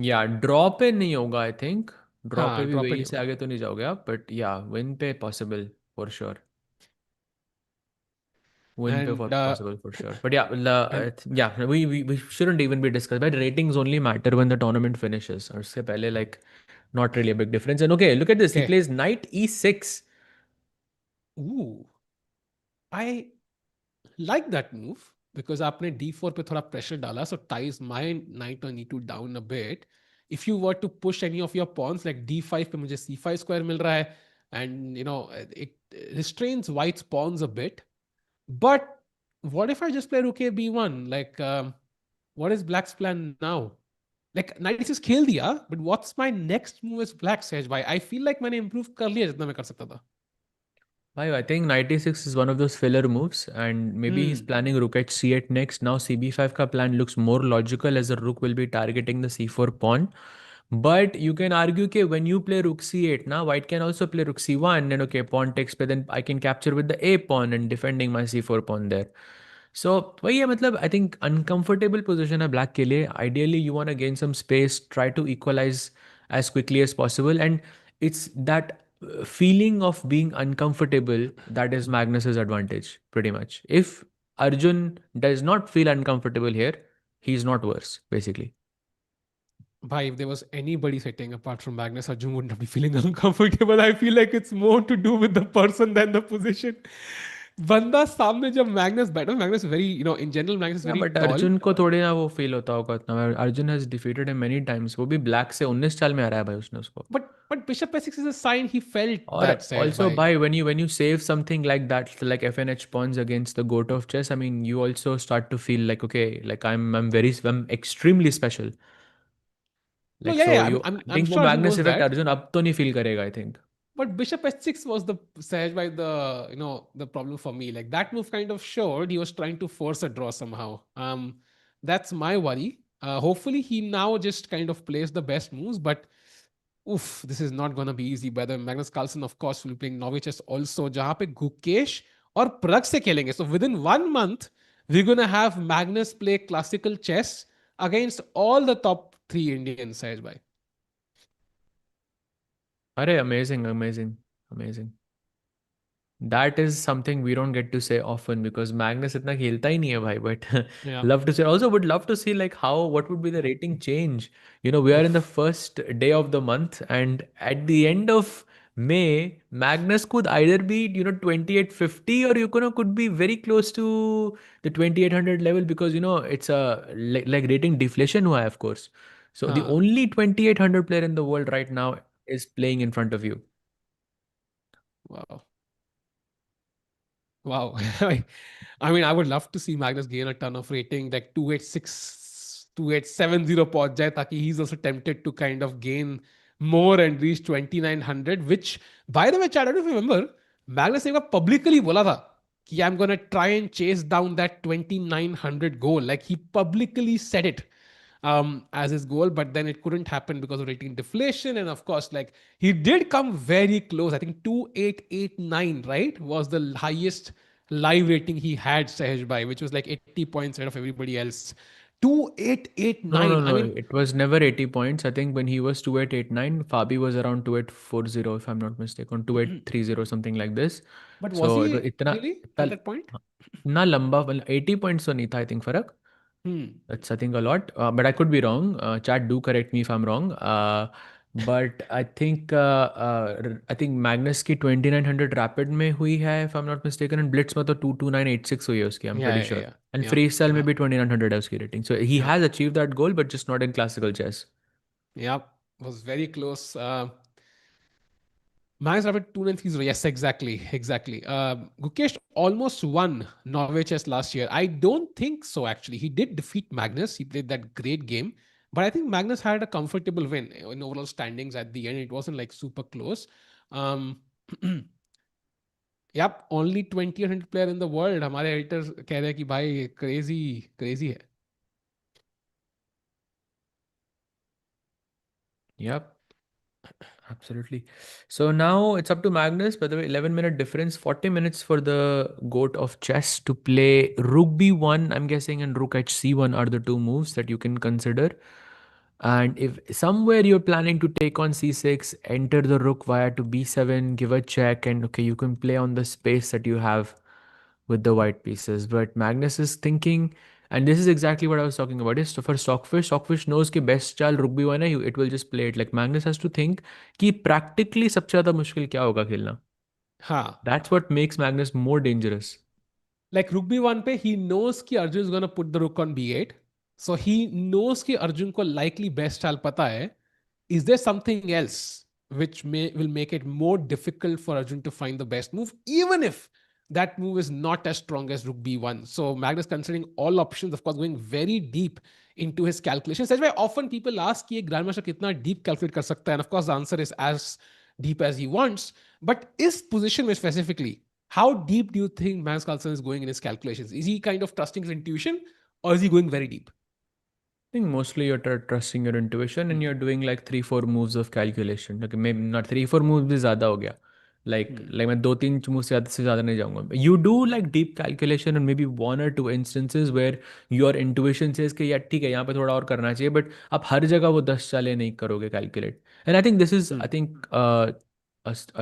Yeah, draw पे नहीं होगा I think. Draw पे भी draw पे वही नहीं से होगा. आगे तो नहीं जाओगे आप, but yeah, win पे possible for sure. Win पे And possible for sure. But yeah, and yeah, we shouldn't even be discussed. But ratings only matter when the tournament finishes. और उससे पहले like not really a big difference. And okay, look at this. He okay. plays knight e6. Ooh, I like that move because आपने d4 पे थोड़ा pressure डाला, so ties my knight on e2 down a bit. If you were to push any of your pawns like d5 पे मुझे c5 square मिल रहा है, and you know it restrains white's pawns a bit. But what if I just play rook a b1? Like, what is black's plan now? Like knight e6 खेल दिया, but what's my next move as black, सहज भाई? I feel like मैंने improve कर लिया जितना मैं कर सकता था. I think knight e6 is one of those filler moves, and maybe he's planning rook h c8 next. Now cb5 ka plan looks more logical as the rook will be targeting the c4 pawn. But you can argue that when you play rook c8, now white can also play rook c1, and okay, pawn takes, but then I can capture with the a pawn and defending my c4 pawn there. So वही है, मतलब I think uncomfortable position है black के लिए. Ideally you want to gain some space, try to equalize as quickly as possible, and it's that feeling of being uncomfortable that is Magnus's advantage pretty much. If Arjun does not feel uncomfortable here, he's not worse basically. Bhai, if there was anybody sitting apart from Magnus, Arjun would not be feeling uncomfortable. I feel like it's more to do with the person than the position. बंदा सामने जब Magnus बैठा, Magnus very, you know, in general Magnus very but tall. Arjun को थोड़ी ना वो feel होता होगा उतना. Arjun has defeated him many times. वो भी ब्लैक से 19 चाल में आ रहा है भाई उसने उसको. But bishop f6 is a sign he felt Or that said also by when you save something like that, like FNH pawns against the goat of chess, I mean you also start to feel like, okay, like I'm extremely special. no, Like yeah, so yeah, you, I'm I think वो sure Arjun Magnus knows effect that. Arjun अब तो नहीं feel करेगा I think. But bishop h6 was the Sahaj by the, you know, the problem for me. Like that move kind of showed he was trying to force a draw somehow. That's my worry. Hopefully he now just kind of plays the best moves. But oof, this is not going to be easy. By the way, Magnus Carlsen, of course, will be playing Norway chess also, जहाँ पे गुकेश और प्रग से खेलेंगे. So within 1 month, we're going to have Magnus play classical chess against all the top 3 Indians, Sahej bhai. Arey, amazing, amazing, amazing. That is something we don't get to say often because Magnus इतना खेलता ही नहीं है भाई. But Yeah. love to see. Also, would love to see like what would be the rating change. You know, we are in the first day of the month, and at the end of May, Magnus could either be 2850 or could be very close to the 2800 level because it's a like rating deflation हुआ है, of course. So the हाँ. only 2800 player in the world right now is playing in front of you. Wow. Wow. I mean, I would love to see Magnus gain a ton of rating, like 286, 2870 पहुंच जाए, ताकि he's also tempted to kind of gain more and reach 2900, which, by the way, Chad, I don't know if you remember, Magnus एक बार publicly बोला था कि I'm going to try and chase down that 2900 goal. Like he publicly said it as his goal, but then it couldn't happen because of rating deflation. And of course, like he did come very close. I think 2889, right, was the highest live rating he had, Sahej Bhai, which was like 80 points ahead of everybody else. No, 2889. I mean, it was never 80 points. I think when he was 2889, Fabi was around 2840, if I'm not mistaken, 2830, something like this. but was So it was he really at that point? इतना लंबा 80 points तो नहीं था, I think, फर्क. That's, I think, a lot. But I could be wrong. Chat, do correct me if I'm wrong. But I think Magnus की 2900 rapid में हुई है, if I'm not mistaken, and Blitz में तो 22986 हुई है उसकी, I'm pretty sure. And Yeah. freestyle में भी 2900 है उसकी rating. So he Yeah. has achieved that goal, but just not in classical chess. Yeah, was very close. Magnus Rapid 2930. Yes, exactly. Gukesh almost won Norway chess last year. I don't think so, actually. He did defeat Magnus. He played that great game. But I think Magnus had a comfortable win in overall standings at the end. It wasn't like super close. Yep, only 2800 player in the world. हमारे editors कह रहे हैं कि भाई crazy है. Yep. Absolutely. So now it's up to Magnus. By the way, 11-minute difference, 40 minutes for the goat of chess to play Rook B1, I'm guessing, and Rook HC1 are the two moves that you can consider. And if somewhere you're planning to take on C6, enter the Rook via to B7, give a check, and okay, you can play on the space that you have with the white pieces. But Magnus is thinking, and this is exactly what I was talking about, is for Stockfish knows कि best चाल रुक भी हुआ है ना, it will just play it. Like Magnus has to think कि practically सबसे ज़्यादा मुश्किल क्या होगा खेलना. हाँ. That's what makes Magnus more dangerous. Like Rook B1 पे, he knows कि Arjun is gonna put the Rook on B8. So he knows कि Arjun को likely best चाल पता है. Is there something else which will make it more difficult for Arjun to find the best move, even if that move is not as strong as Rook B1? So Magnus considering all options, of course, going very deep into his calculations. That's why often people ask कि एक grandmaster कितना deep calculate कर सकता है, and of course the answer is as deep as he wants. But his position में specifically, how deep do you think Magnus Carlsen is going in his calculations? Is he kind of trusting his intuition, or is he going very deep? I think mostly you're trusting your intuition and you're doing like 3-4 moves of calculation. Okay, maybe not 3-4 moves भी ज़्यादा हो गया. Like मैं 2-3 moves से ज़्यादा नहीं जाऊँगा. You do like deep calculation and maybe 1 or 2 instances where your intuition says कि यार ठीक है यहाँ पे थोड़ा और करना चाहिए, but आप हर जगह वो 10 चालें नहीं करोगे calculate. And I think this is I think a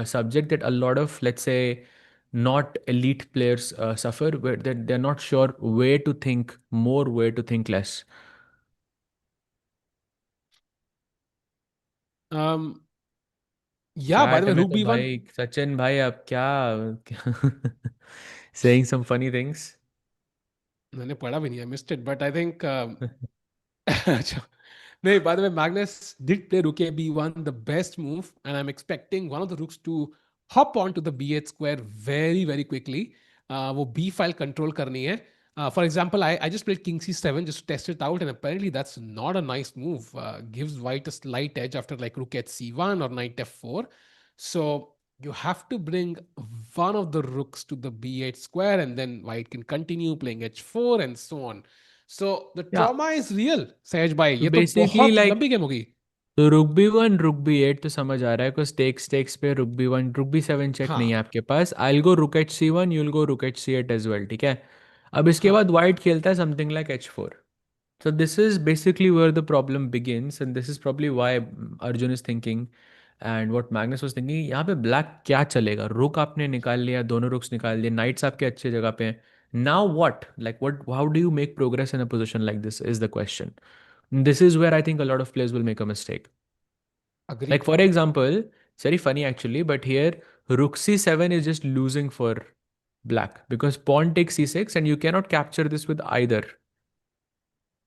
subject that a lot of, let's say, not elite players suffer, where they're not sure where to think more, where to think less. Yeah, by the way, में Rook तो B1. भाई सचिन भाई आप क्या saying some funny things. मैंने पढ़ा भी नहीं, I missed it, but I think अच्छा. No, by the way, Magnus did play Rook B1, the best move, and I'm expecting one of the rooks to hop onto the B8 square very, very quickly. वो B file control करनी है. For example, I just played King C7 just to test it out, and apparently that's not a nice move. Gives white a slight edge after like Rook C1 or Knight F4. So you have to bring one of the rooks to the B8 square, and then white can continue playing H4 and so on. So the Yeah. trauma is real, Sahej bhai. So ये तो basically बहुत like लंबी game होगी. तो rook b one rook b eight तो समझ आ रहा है, कुछ स्टेक्स पे rook b one rook b seven check नहीं है हाँ आपके पास। I will go rook h c one, you will go rook h c eight as well, ठीक है। अब इसके हाँ। बाद वाइट खेलता है something like h four. So this is basically where the problem begins, and this is probably why Arjun is thinking, and what Magnus was thinking. यहाँ पे ब्लैक क्या चलेगा, रुक आपने निकाल लिया, दोनों रुक्स निकाल दिए, नाइट्स आपके अच्छे जगह पे हैं। Now what? Like what? How do you make progress in a position like this is the question. This is where I think a lot of players will make a mistake. Agree. Like for example, it's very funny actually, but here rook c7 is just losing for black because pawn takes c6, and you cannot capture this with either.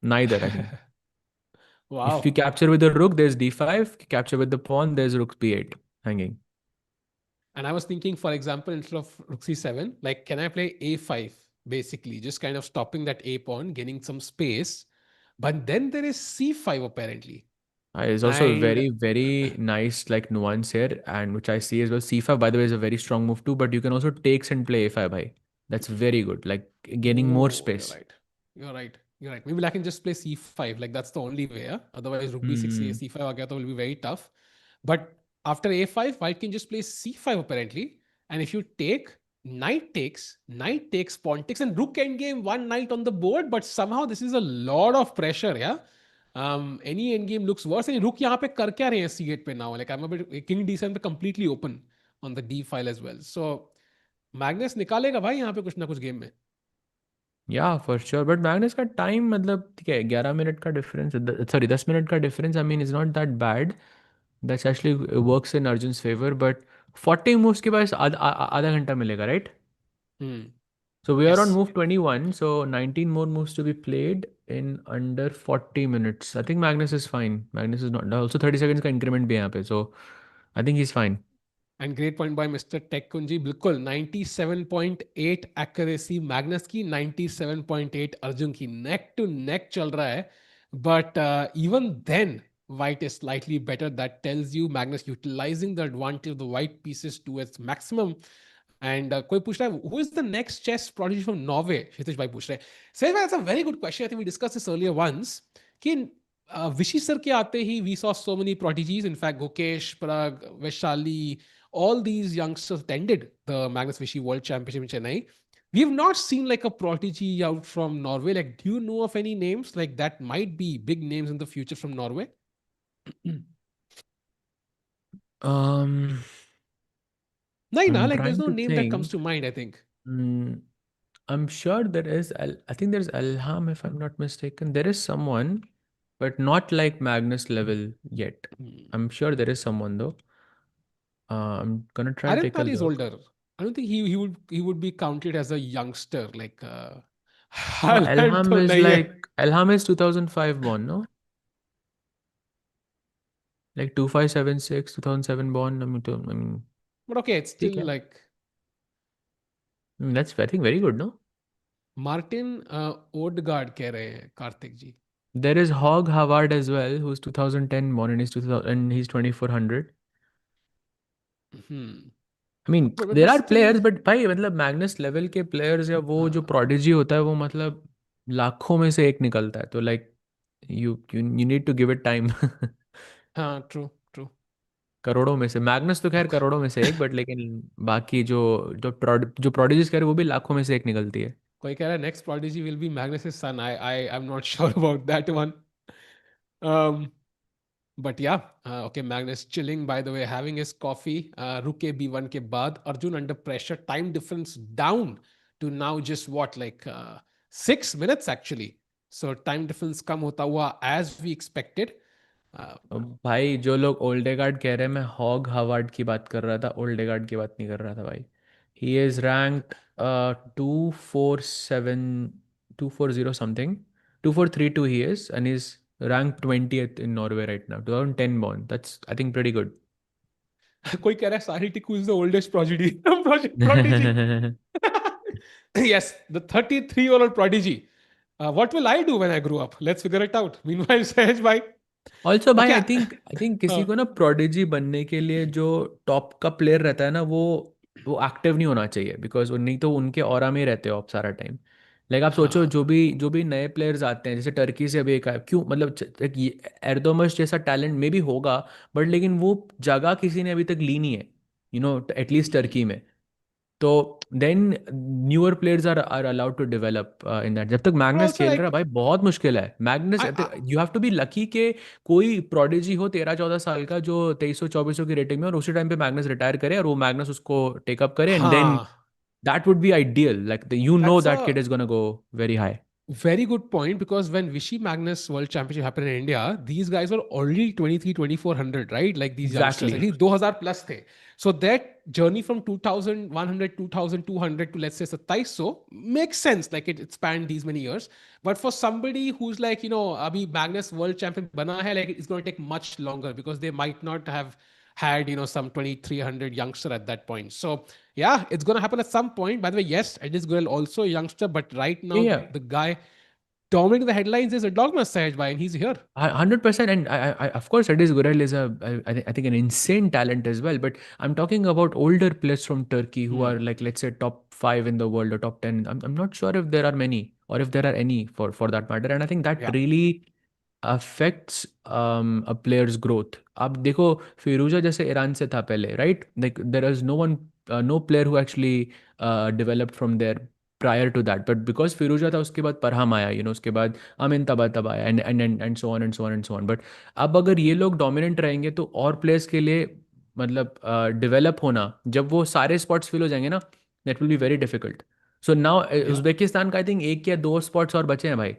Neither, I mean. If you Wow. capture with the rook, there's d5. Capture with the pawn, there's rook b8 hanging. And I was thinking, for example, instead of rook c7, like, can I play a5? Basically, just kind of stopping that a pawn, gaining some space. But then there is c5 apparently. There's also a And very, very nice like nuance here, and which I see as well. c5, by the way, is a very strong move too, but you can also takes and play a5 high. That's very good, like gaining more oh, you're space. right. You're right. You're right. Maybe I can just play c5. Like, that's the only way. Yeah? Otherwise, rook b6, Hmm. c5 aa gaya to will be very tough. But after a5, white can just play c5 apparently. And if you take, knight takes, pawn takes, and rook endgame, one knight on the board. But somehow this is a lot of pressure. Yeah. Any endgame looks worse. And rook यहाँ पे कर क्या रहे हैं c8 पे now? Like, I'm a bit king d7 पे completely open on the d file as well. So Magnus निकालेगा भाई यहाँ पे कुछ ना कुछ गेम में। Yeah, for sure. But Magnus का time मतलब ठीक है, 11 मिनट का डिफरेंस, सॉरी 10 मिनट का difference, I mean is not that bad. That's actually works in Arjun's favour, but 40 moves के बाद आधा घंटा मिलेगा, right? Hmm. So we are on Yes. move 21, so 19 more moves to be played in under 40 minutes. I think Magnus is fine. Magnus is not. Also 30 seconds का increment भी है यहाँ पे, so I think he's fine. And great point by Mr. Tech Kunji. बिल्कुल 97.8 accuracy Magnus की, 97.8 अर्जुन की, neck to neck चल रहा है. But even then, white is slightly better. That tells you Magnus utilizing the advantage of the white pieces to its maximum. And कोई पूछ रहा है, who is the next chess prodigy from Norway? क्षितिज भाई पूछ रहे हैं. So that's a very good question. I think we discussed this earlier once. कि विशी सर के आते ही we saw so many prodigies. In fact, Gokesh, Parag, Vaishali, all these youngsters attended the Magnus Vichy World Championship in Chennai. We have not seen like a prodigy out from Norway. Like, do you know of any names like that might be big names in the future from Norway? Um, No, I'm like there's trying no to name that comes think. to mind, I think. Mm, I'm sure there is. I think there's Alham, if I'm not mistaken. There is someone, but not like Magnus level yet. Hmm. I'm sure there is someone though. I'm gonna try and take a Arenpal is look. older. I don't think he would be counted as a youngster. Like Oh, Haaland Elham तो is नहीं है. like Elham is 2005 born, no? Like 2576, 2007 born. I mean, But okay, it's still ठीक है. like That's I think very good, no? Martin Odegaard कह रहे हैं कार्तिक जी. There is Hogg Havard as well, who's 2010 born and he's 2000 and he's 2400. Hmm. I mean, But there are still, players, but भाई मतलब Magnus level के players या वो जो हाँ प्रोडिजी होता है वो मतलब लाखों में से एक निकलता है, तो like you need to give it time. हाँ ट्रू ट्रू. करोड़ों में से मैग्नस तो खैर करोड़ों में से एक, बट लेकिन बाकी जो प्रोडिजीज कह रहे हैं वो भी लाखों में से एक निकलती है। कोई कह रहा है next prodigy will be Magnus' son. I'm not sure about that one. Um, but yeah, okay, Magnus chilling by the way, having his coffee. रुके B1 के बाद Arjun under pressure, time difference down to now just what like 6 minutes actually. So time difference कम होता हुआ as we expected. Uh, भाई जो लोग ओल्डेगार्ड कह रहे हैं, मैं हॉग हावर्ड की बात कर रहा था, ओल्डेगार्ड की बात नहीं कर रहा था भाई। He is ranked 247 240 something, 2432 he is, and is rank 20th in Norway right now, 2010 born. That's I think pretty good. कोई कह रहा है साहिल टिकू is the oldest prodigy. Prodigy. Yes, the 33-year-old prodigy. What will I do when I grow up? Let's figure it out. Meanwhile, Sahaj bhai. Also भाई Okay. I think किसी को ना prodigy बनने के लिए जो टॉप का प्लेयर रहता है ना, वो एक्टिव नहीं होना चाहिए, बिकॉज नहीं तो उनके ऑरा में ही रहते हो आप सारा टाइम। लाइक आप सोचो हाँ जो भी नए प्लेयर्स आते हैं, जैसे टर्की से अभी एक आया, क्यों मतलब एर्दोमस जैसा टैलेंट मे भी होगा, बट लेकिन वो जगह किसी ने अभी तक ली नहीं है, एटलीस्ट टर्की में। तो then newer players are allowed to develop in that. जब तक मैग्नस ऑल्सो खेल रहा है लाइक भाई, बहुत मुश्किल है Magnus. I you have to be lucky के कोई प्रोडिजी हो 13-14 साल का जो 2300-2400 की रेटिंग में, और उसी टाइम पे मैग्नस रिटायर करे और वो मैग्नस उसको टेकअप करे, एंड देन हाँ that would be ideal, like you know that's that kid is gonna go very high. very good point, because when Vichy Magnus World Championship happened in India, these guys were already 23, 2400, right? Like these youngsters, at Exactly. least 2000 plus the. So that journey from 2100, 2200 to let's say 2700 makes sense. Like it spanned these many years. But for somebody who's like, Abhi Magnus World Champion bana hai, like it's going to take much longer because they might not have had, some 2300 youngster at that point. So yeah, it's going to happen at some point. By the way, yes, Edis Goyal also a youngster, but right Yeah, now yeah. the guy dominating the headlines is Erdogmus Sahaj, and he's here. 100%. And of course, Edis Gurel is I think an insane talent as well. But I'm talking about older players from Turkey who are like, let's say, top 5 in the world or top 10. I'm not sure if there are many or if there are any for that matter. And I think that Yeah. really affects a player's growth. आप देखो फिरोजा जैसे Iran से था पहले, right? Like there is no player who actually developed from there prior to that. But because फिरोजा था, उसके बाद परहम आया, उसके बाद अमिन तब आया, and so on and so on and so on. But अब अगर ये लोग डोमिनेंट रहेंगे तो और प्लेयर्स के लिए मतलब डेवलप होना, जब वो सारे स्पॉट्स फिल हो जाएंगे ना, that will be very difficult. So now Yeah. Uzbekistan का आई थिंक 1 या 2 स्पॉट्स और बचे हैं भाई।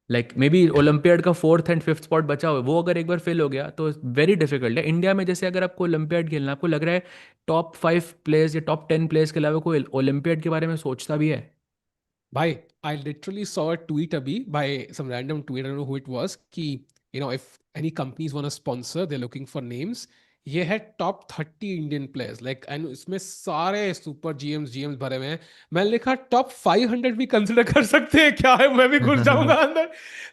लाइक मे बी ओलंपियाड का 4th एंड 5th स्पॉट बचा हुआ है, वो अगर एक बार फेल हो गया तो वेरी डिफिकल्ट है। इंडिया में जैसे अगर आपको ओलंपियाड खेलना, आपको लग रहा है टॉप 5 प्लेयर्स या टॉप 10 प्लेयर्स के अलावा कोई ओलंपियाड के बारे में सोचता भी है? Bhai, I literally saw a tweet abhi by some random tweet, I don't know who it was, ki, if any companies want to sponsor, they're looking for names. ये है top 30 Indian players, like and इसमें सारे super जीएम्स भरे हुए हैं। मैंने लिखा top 500 भी कंसिडर कर सकते हैं क्या? है मैं भी घुस जाऊंगा अंदर।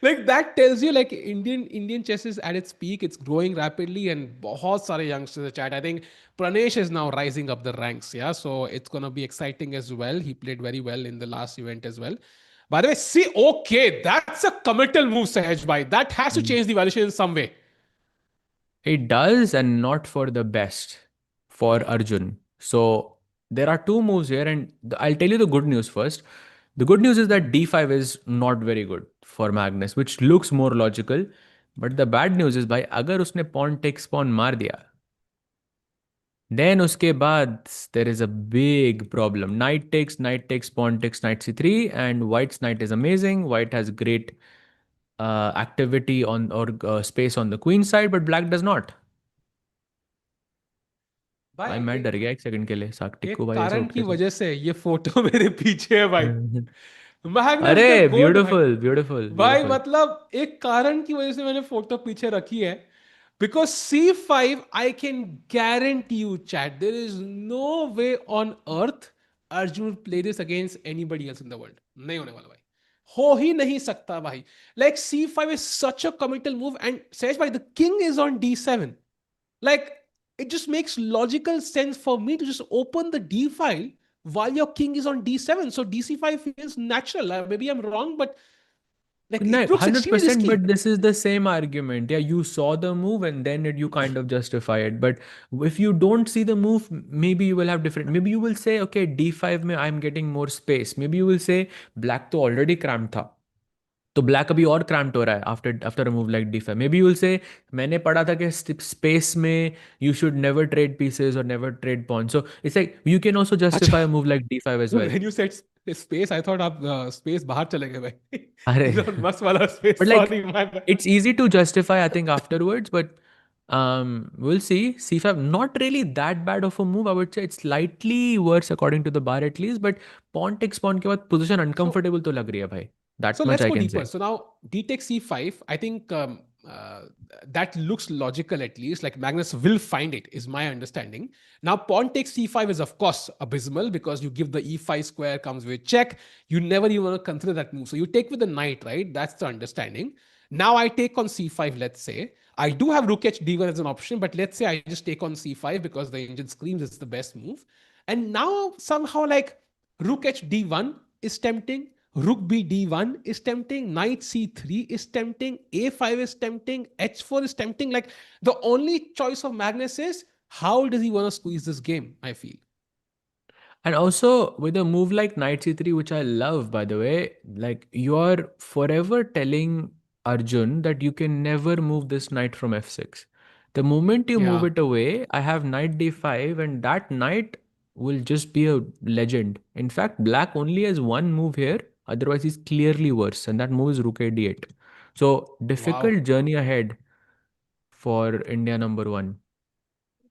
Like that tells you like Indian chess is at its peak, it's growing rapidly, and बहुत सारे youngsters chat. I think Pranesh is now rising up the ranks. Yeah. So it's going to be exciting as well. He played very well in the last event as well. By the way, see, okay, that's a committal move, Sahaj bhai. That has to change the valuation in some way. It does, and not for the best for Arjun. So there are two moves here, and I'll tell you the good news first. The good news is that d5 is not very good for Magnus, which looks more logical. But the bad news is, भाई अगर उसने pawn takes pawn मार दिया, then उसके बाद there is a big problem. Knight takes, pawn takes, knight c3, and white's knight is amazing. White has great activity on or space on the queen side, but black does not. भाई भाई मैं डर एक गया 1 second के लिए, टिक्कू एक भाई ऐसे कारण उठ की के से। वजह से ये फोटो मेरे पीछे है भाई। मैग्नस अरे द गोट भाई। ब्यूटीफुल ब्यूटीफुल भाई ब्यूटीफुल। मतलब एक कारण की वजह से मैंने फोटो पीछे रखी है। Because C5, I can guarantee you chat, there is no way on earth Arjun play this against anybody else in the world. नहीं होने वाला भाई, हो ही नहीं सकता भाई। Like C5 is such a committal move, and says भाई the king is on D7। like it just makes logical sense for me to just open the D file while your king is on D7. So DC5 feels natural. Maybe I'm wrong, but like No, it looks extremely 100%, risky. but this is the same argument. Yeah, you saw the move and then you kind of justify it. But if you don't see the move, maybe you will have different. Maybe you will say, okay, d5 में I'm getting more space. Maybe you will say black तो already cramped था, तो black अभी और cramped हो रहा है after a move like d5। Maybe you will say मैंने पढ़ा था कि स्पेस में you should never trade pieces और never trade pawn, so it's like you can also अच्छा, justify a move like d5 as well. when you said space, I thought आप space बाहर चले गए भाई। अरे Elon Musk वाला space, but like sorry my bad. it's easy to justify I think afterwards, but we'll see. c5 not really that bad of a move, I would say it's slightly worse according to the bar at least, but pawn takes pawn के बाद position So uncomfortable तो लग रही है भाई, So that much let's I go can deeper. say. So now D takes C5. I think that looks logical at least. Like Magnus will find it, is my understanding. Now pawn takes C5 is of course abysmal because you give the E5 square comes with check. You never even want to consider that move. So you take with the knight, right? That's the understanding. Now I take on C5, let's say. I do have rook h d1 as an option, but let's say I just take on C5 because the engine screams it's the best move. And now somehow like rook h d1 is tempting. Rook b d1 is tempting, knight c3 is tempting, a5 is tempting, h4 is tempting. Like the only choice of Magnus is how does he want to squeeze this game, I feel. And also with a move like knight c3, which I love, by the way, like you're forever telling Arjun that you can never move this knight from f6. The moment you move Yeah. it away, I have knight d5, and that knight will just be a legend. In fact, black only has one move here, otherwise he's clearly worse, and that move is rook a d8. So Wow. difficult journey ahead for India number one.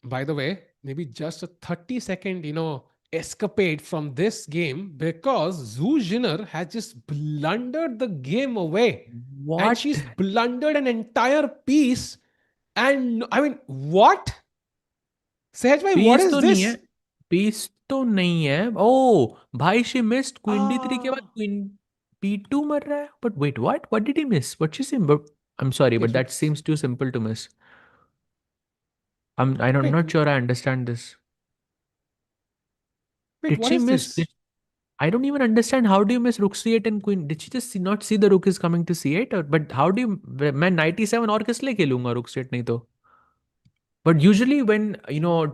By the way, maybe just a 30-second, escapade from this game because Zhu Jiner has just blundered the game away. And What? she's blundered an entire piece. And I mean, what? Sehaj bhai, what piece is तो नहीं है, this? Piece तो नहीं है। ओ भाई, she missed queen d3 के बाद Ah, queen b2 मर रहा है। But wait, what did he miss? What she saying? But I'm sorry, okay, but that seems too simple to miss. I'm wait, not sure I understand this. wait, Did what she is miss? this? I don't even understand. How do you miss rook c8 and queen? Did she just not see the rook is coming to c8? Or but how do you? मैं knight e7 और किस लिए खेलूंगा rook c8 नहीं तो? But usually when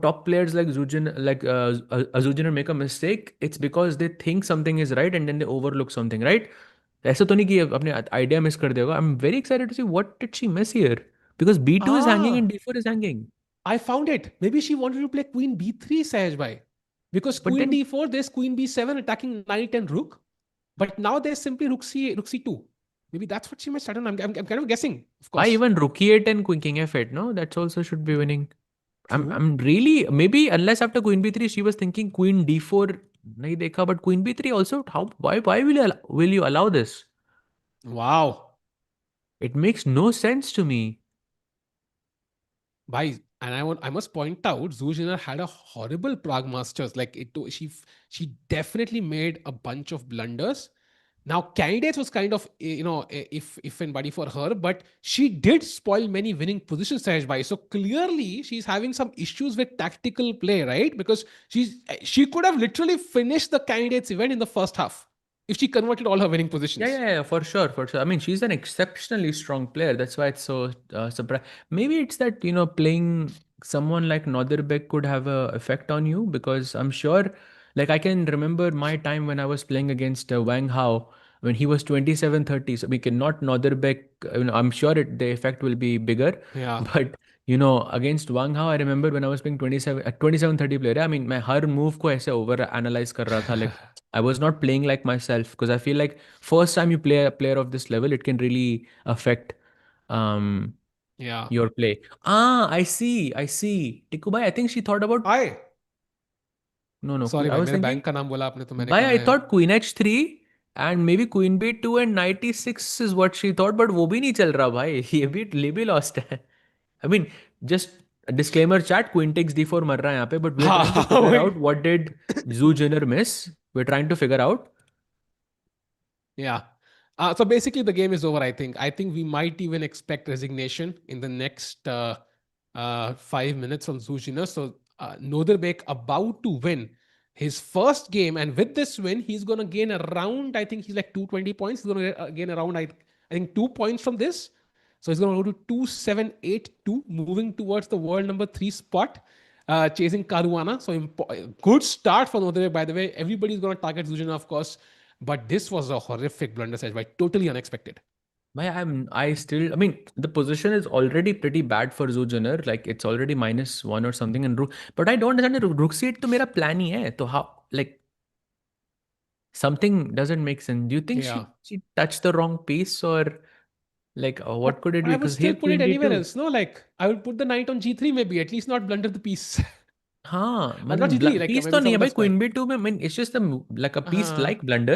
top players like Zujin make a mistake, it's because they think something is right and then they overlook something, right? ऐसा तो नहीं कि अपने idea miss कर देगा. I'm very excited to see what did she miss here because b2 is hanging and Ah, d4 is hanging. I found it. Maybe she wanted to play queen b3, Sehaj bhai. Because But queen then d4, there's queen b7 attacking knight and rook. But now there's simply rook c2. Maybe that's what she missed. I don't know. I'm kind of guessing, of why course. even rook e8 and queen king f8? No, that's also should be winning. I'm True. I'm really maybe unless after queen b3 she was thinking queen d4 nahi dekha, but queen b3 also how why will you allow this? Wow. It makes no sense to me. And I must point out, Zhu Jiner had a horrible Prague Masters. Like she definitely made a bunch of blunders. Now, candidates was kind of if and buddy for her, but she did spoil many winning positions, Sahaj Bhai. So clearly, she's having some issues with tactical play, right? Because she could have literally finished the candidates event in the first half if she converted all her winning Yeah, positions. yeah, yeah, for sure, for sure. I mean, she's an exceptionally strong player. That's why it's so surprising. Maybe it's that, playing someone like Nodirbek could have a effect on you because I'm sure, like, I can remember my time when I was playing against Wang Hao when he was 27-30. So we cannot Nodirbek, I'm sure the effect will be bigger. Yeah. But, against Wang Hao, I remember when I was playing 27-30 player, I mean, मैं हर move को ऐसे over analyze कर रहा था. Like, I was not playing like myself because I feel like first time you play a player of this level, it can really affect um Yeah. your play. Ah, I see. I see. Tikubai, I think she thought about Hi. no, no. Sorry I भाई was मेरे thinking, bank का नाम बोला आपने तो मैंने why कहा I मैं thought queen h3 and maybe queen b2 and knight e6 is what she thought, but वो भी नहीं चल रहा भाई. ये भी lost है. I mean, just a disclaimer chat, queen takes d4 मर रहा है यहाँ पे, but we're trying to हाँ figure वही out what did Zhu Jiner miss. We're trying to figure out. Yeah. So basically, the game is over. I think we might even expect resignation in the next 5 minutes from Zushina. So Nodirbek about to win his first game, and with this win, he's going to gain around. I think he's like 220 points. He's going to gain around I think 2 points from this. So he's going to go to 2782, moving towards the world number 3 spot. Chasing Caruana. So good start for Nodirbek, by the way. Everybody's going to target Zuzina, of course. But this was a horrific blunder, Saj, totally unexpected. I mean, the position is already pretty bad for Zhu Jiner. Like, it's already -1 or something. But I don't understand. Rook c8 to मेरा plan ही है. तो how, like, something doesn't make sense. Do you think Yeah. she touched the wrong piece or like what But could it be? I would Because still here put it queen anywhere d2. else. No, like I would put the knight on g3 maybe, at least not blunder the piece. हाँ, Not मतलब g3, like piece तो maybe नहीं है some other भाई square. queen b2 में. I mean, it's just like a piece Uh, like blunder.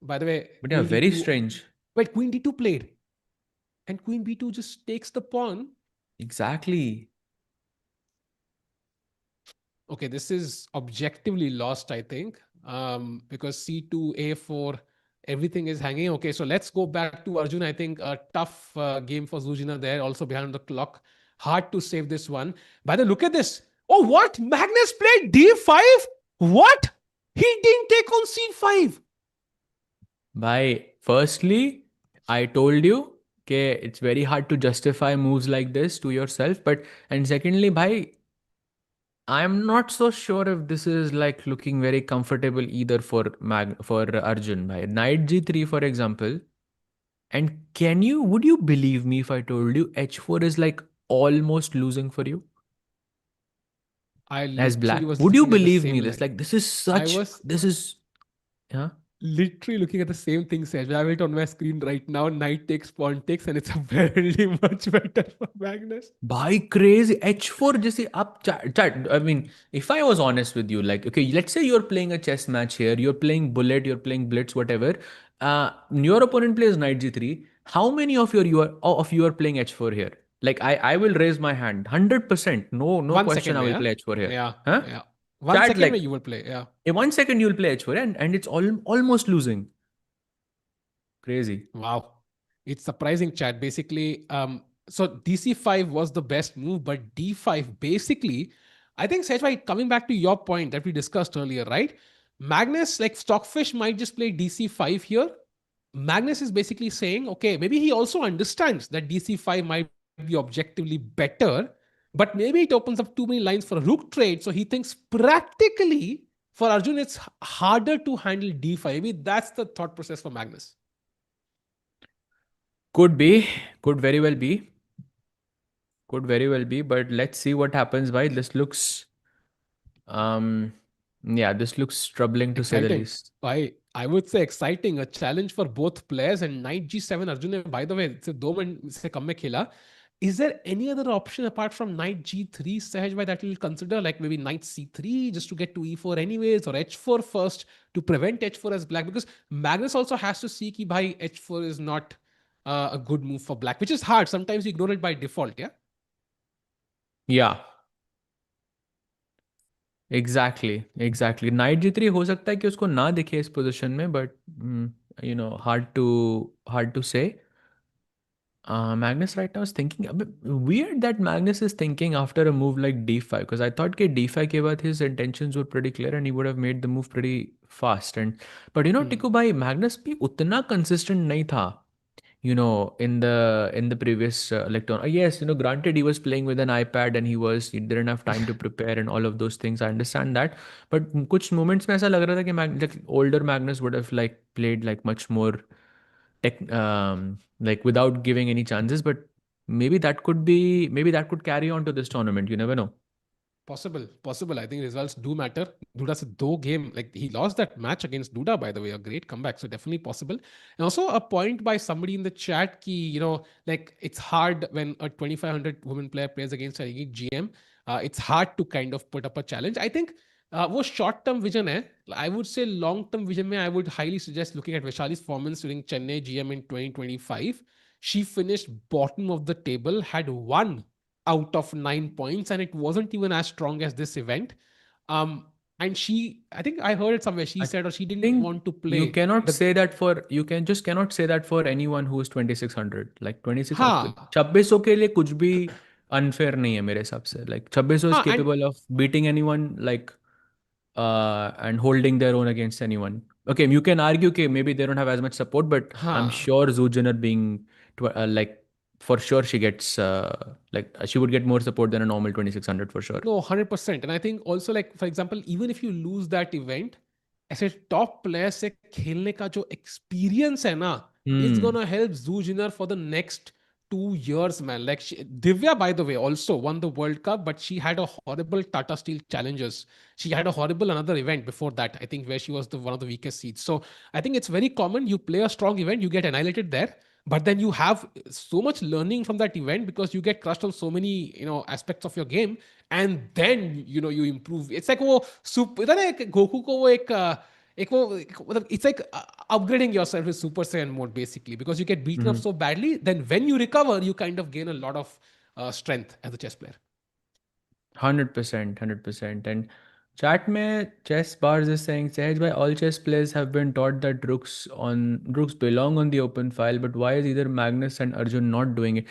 by the way, But yeah, queen very d2. strange. Wait, queen d2 played. And queen b2 just takes the pawn. Exactly. Okay, this is objectively lost, I think, because c2, a4, everything is hanging. Okay, so let's go back to Arjun. I think a tough game for Zujina there, also behind the clock. Hard to save this one. By the look at this. Oh, what? Magnus played d5? What? He didn't take on c5. Bhai, firstly, I told you okay, it's very hard to justify moves like this to yourself. But and secondly, bhai, I'm not so sure if this is like looking very comfortable either for Arjun. Bhai. Knight G3, for example. And would you believe me if I told you H4 is like almost losing for you I as literally black? was Would you looking at the believe me same this? line. Like I was this is, yeah. literally looking at the same thing, Sej. I have it on my screen right now. Knight takes, pawn takes, and it's apparently much better for Magnus. By crazy H4 जैसे up chat. I mean, if I was honest with you, like, okay, let's say you're playing a chess match here, you're playing bullet, you're playing blitz, whatever. Your opponent plays knight g3. How many of you are playing h4 here? Like, I will raise my hand, 100%. No One question. second, I will yeah, play h4 here. yeah, Huh? yeah. One Chat second, where like you will play, yeah. in 1 second you'll play h4 and it's almost losing. Crazy. Wow. It's surprising, chat. Basically, so DC5 was the best move, but D5 basically, I think, Sejai, coming back to your point that we discussed earlier, right? Magnus, like Stockfish, might just play DC5 here. Magnus is basically saying, okay, maybe he also understands that DC5 might be objectively better, but maybe it opens up too many lines for a rook trade. So he thinks practically for Arjun, it's harder to handle D5. Maybe that's the thought process for Magnus. Could be, could very well be. Could very well be, but let's see what happens. Why this looks, um, yeah, this looks troubling to say the Exciting. least. I would say exciting. A challenge for both players. And Knight G7 Arjun, by the way, it's a दो minute से कम में खेला. Is there any other option apart from Knight G3, Sahaj, by that you'll consider? Like maybe Knight C3 just to get to E4 anyways, or H4 first to prevent H4 as black? Because Magnus also has to see कि भाई H4 is not a good move for black, which is hard. Sometimes you ignore it by default, yeah? Yeah, exactly. Knight g3 हो सकता है कि उसको ना दिखे इस पोजीशन में, but hard to say. Magnus right now is thinking a bit weird that Magnus is thinking after a move like d5, because I thought कि d5 के बाद his intentions were pretty clear and he would have made the move pretty fast. But टिकू भाई, Magnus भी उतना consistent नहीं था. In the previous yes, granted he was playing with an iPad and he didn't have time to prepare and all of those things. I understand that, but कुछ moments में ऐसा लग रहा था कि like older Magnus would have like played like much more like without giving any chances. But maybe that could carry on to this tournament. You never know. Possible. I think results do matter. Duda said do game. Like he lost that match against Duda, by the way, a great comeback. So definitely possible. And also a point by somebody in the chat ki, like it's hard when a 2500 women player plays against a elite GM. It's hard to kind of put up a challenge. I think वो short term vision hai. I would say long term vision mein, I would highly suggest looking at Vaishali's performance during Chennai GM in 2025. She finished bottom of the table, had won out of 9 points, and it wasn't even as strong as this event. And I think I heard it somewhere. She said, or she didn't want to play. You cannot say that cannot say that for anyone who is 2600. Like 26, हाँ 2600 के लिए कुछ भी unfair नहीं है मेरे हिसाब से. Like 2600 is हाँ and capable of beating anyone, like and holding their own against anyone. Okay, you can argue okay, maybe they don't have as much support, but I'm हाँ sure Zhu Jiner being like for sure she gets she would get more support than a normal 2600 for sure. no 100%. And I think also, like for example, even if you lose that event, ऐसे top player से खेलने का जो experience है ना, it's Hmm. gonna help Zhu Jiner for the next 2 years, man. Like Divya, by the way, also won the World Cup, but she had a horrible Tata Steel Challengers. She had a horrible another event before that, I think, where she was the one of the weakest seeds. So I think it's very common. You play a strong event, you get annihilated there, but then you have so much learning from that event because you get crushed on so many aspects of your game, and then you improve. It's like वो इधर है Goku को वो it's like upgrading yourself with Super Saiyan mode basically, because you get beaten up so badly. Then when you recover, you kind of gain a lot of strength as a chess player. 100%. And chat mein chess bars is saying, Sahaj bhai, all chess players have been taught that rooks belong on the open file, but why is either Magnus and Arjun not doing it?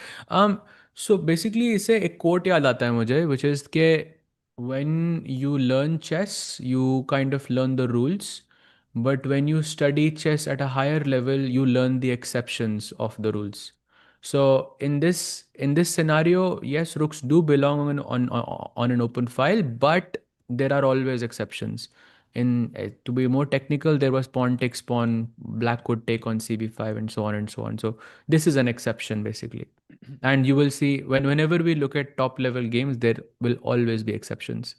So basically इसे एक quote याद आता है मुझे, which is के when you learn chess, you kind of learn the rules, but when you study chess at a higher level, you learn the exceptions of the rules. So in this scenario, yes, rooks do belong on an open file, but there are always exceptions. To be more technical, there was pawn takes pawn, black could take on cb5, and so on and so on. So this is an exception basically. And you will see whenever we look at top level games, there will always be exceptions.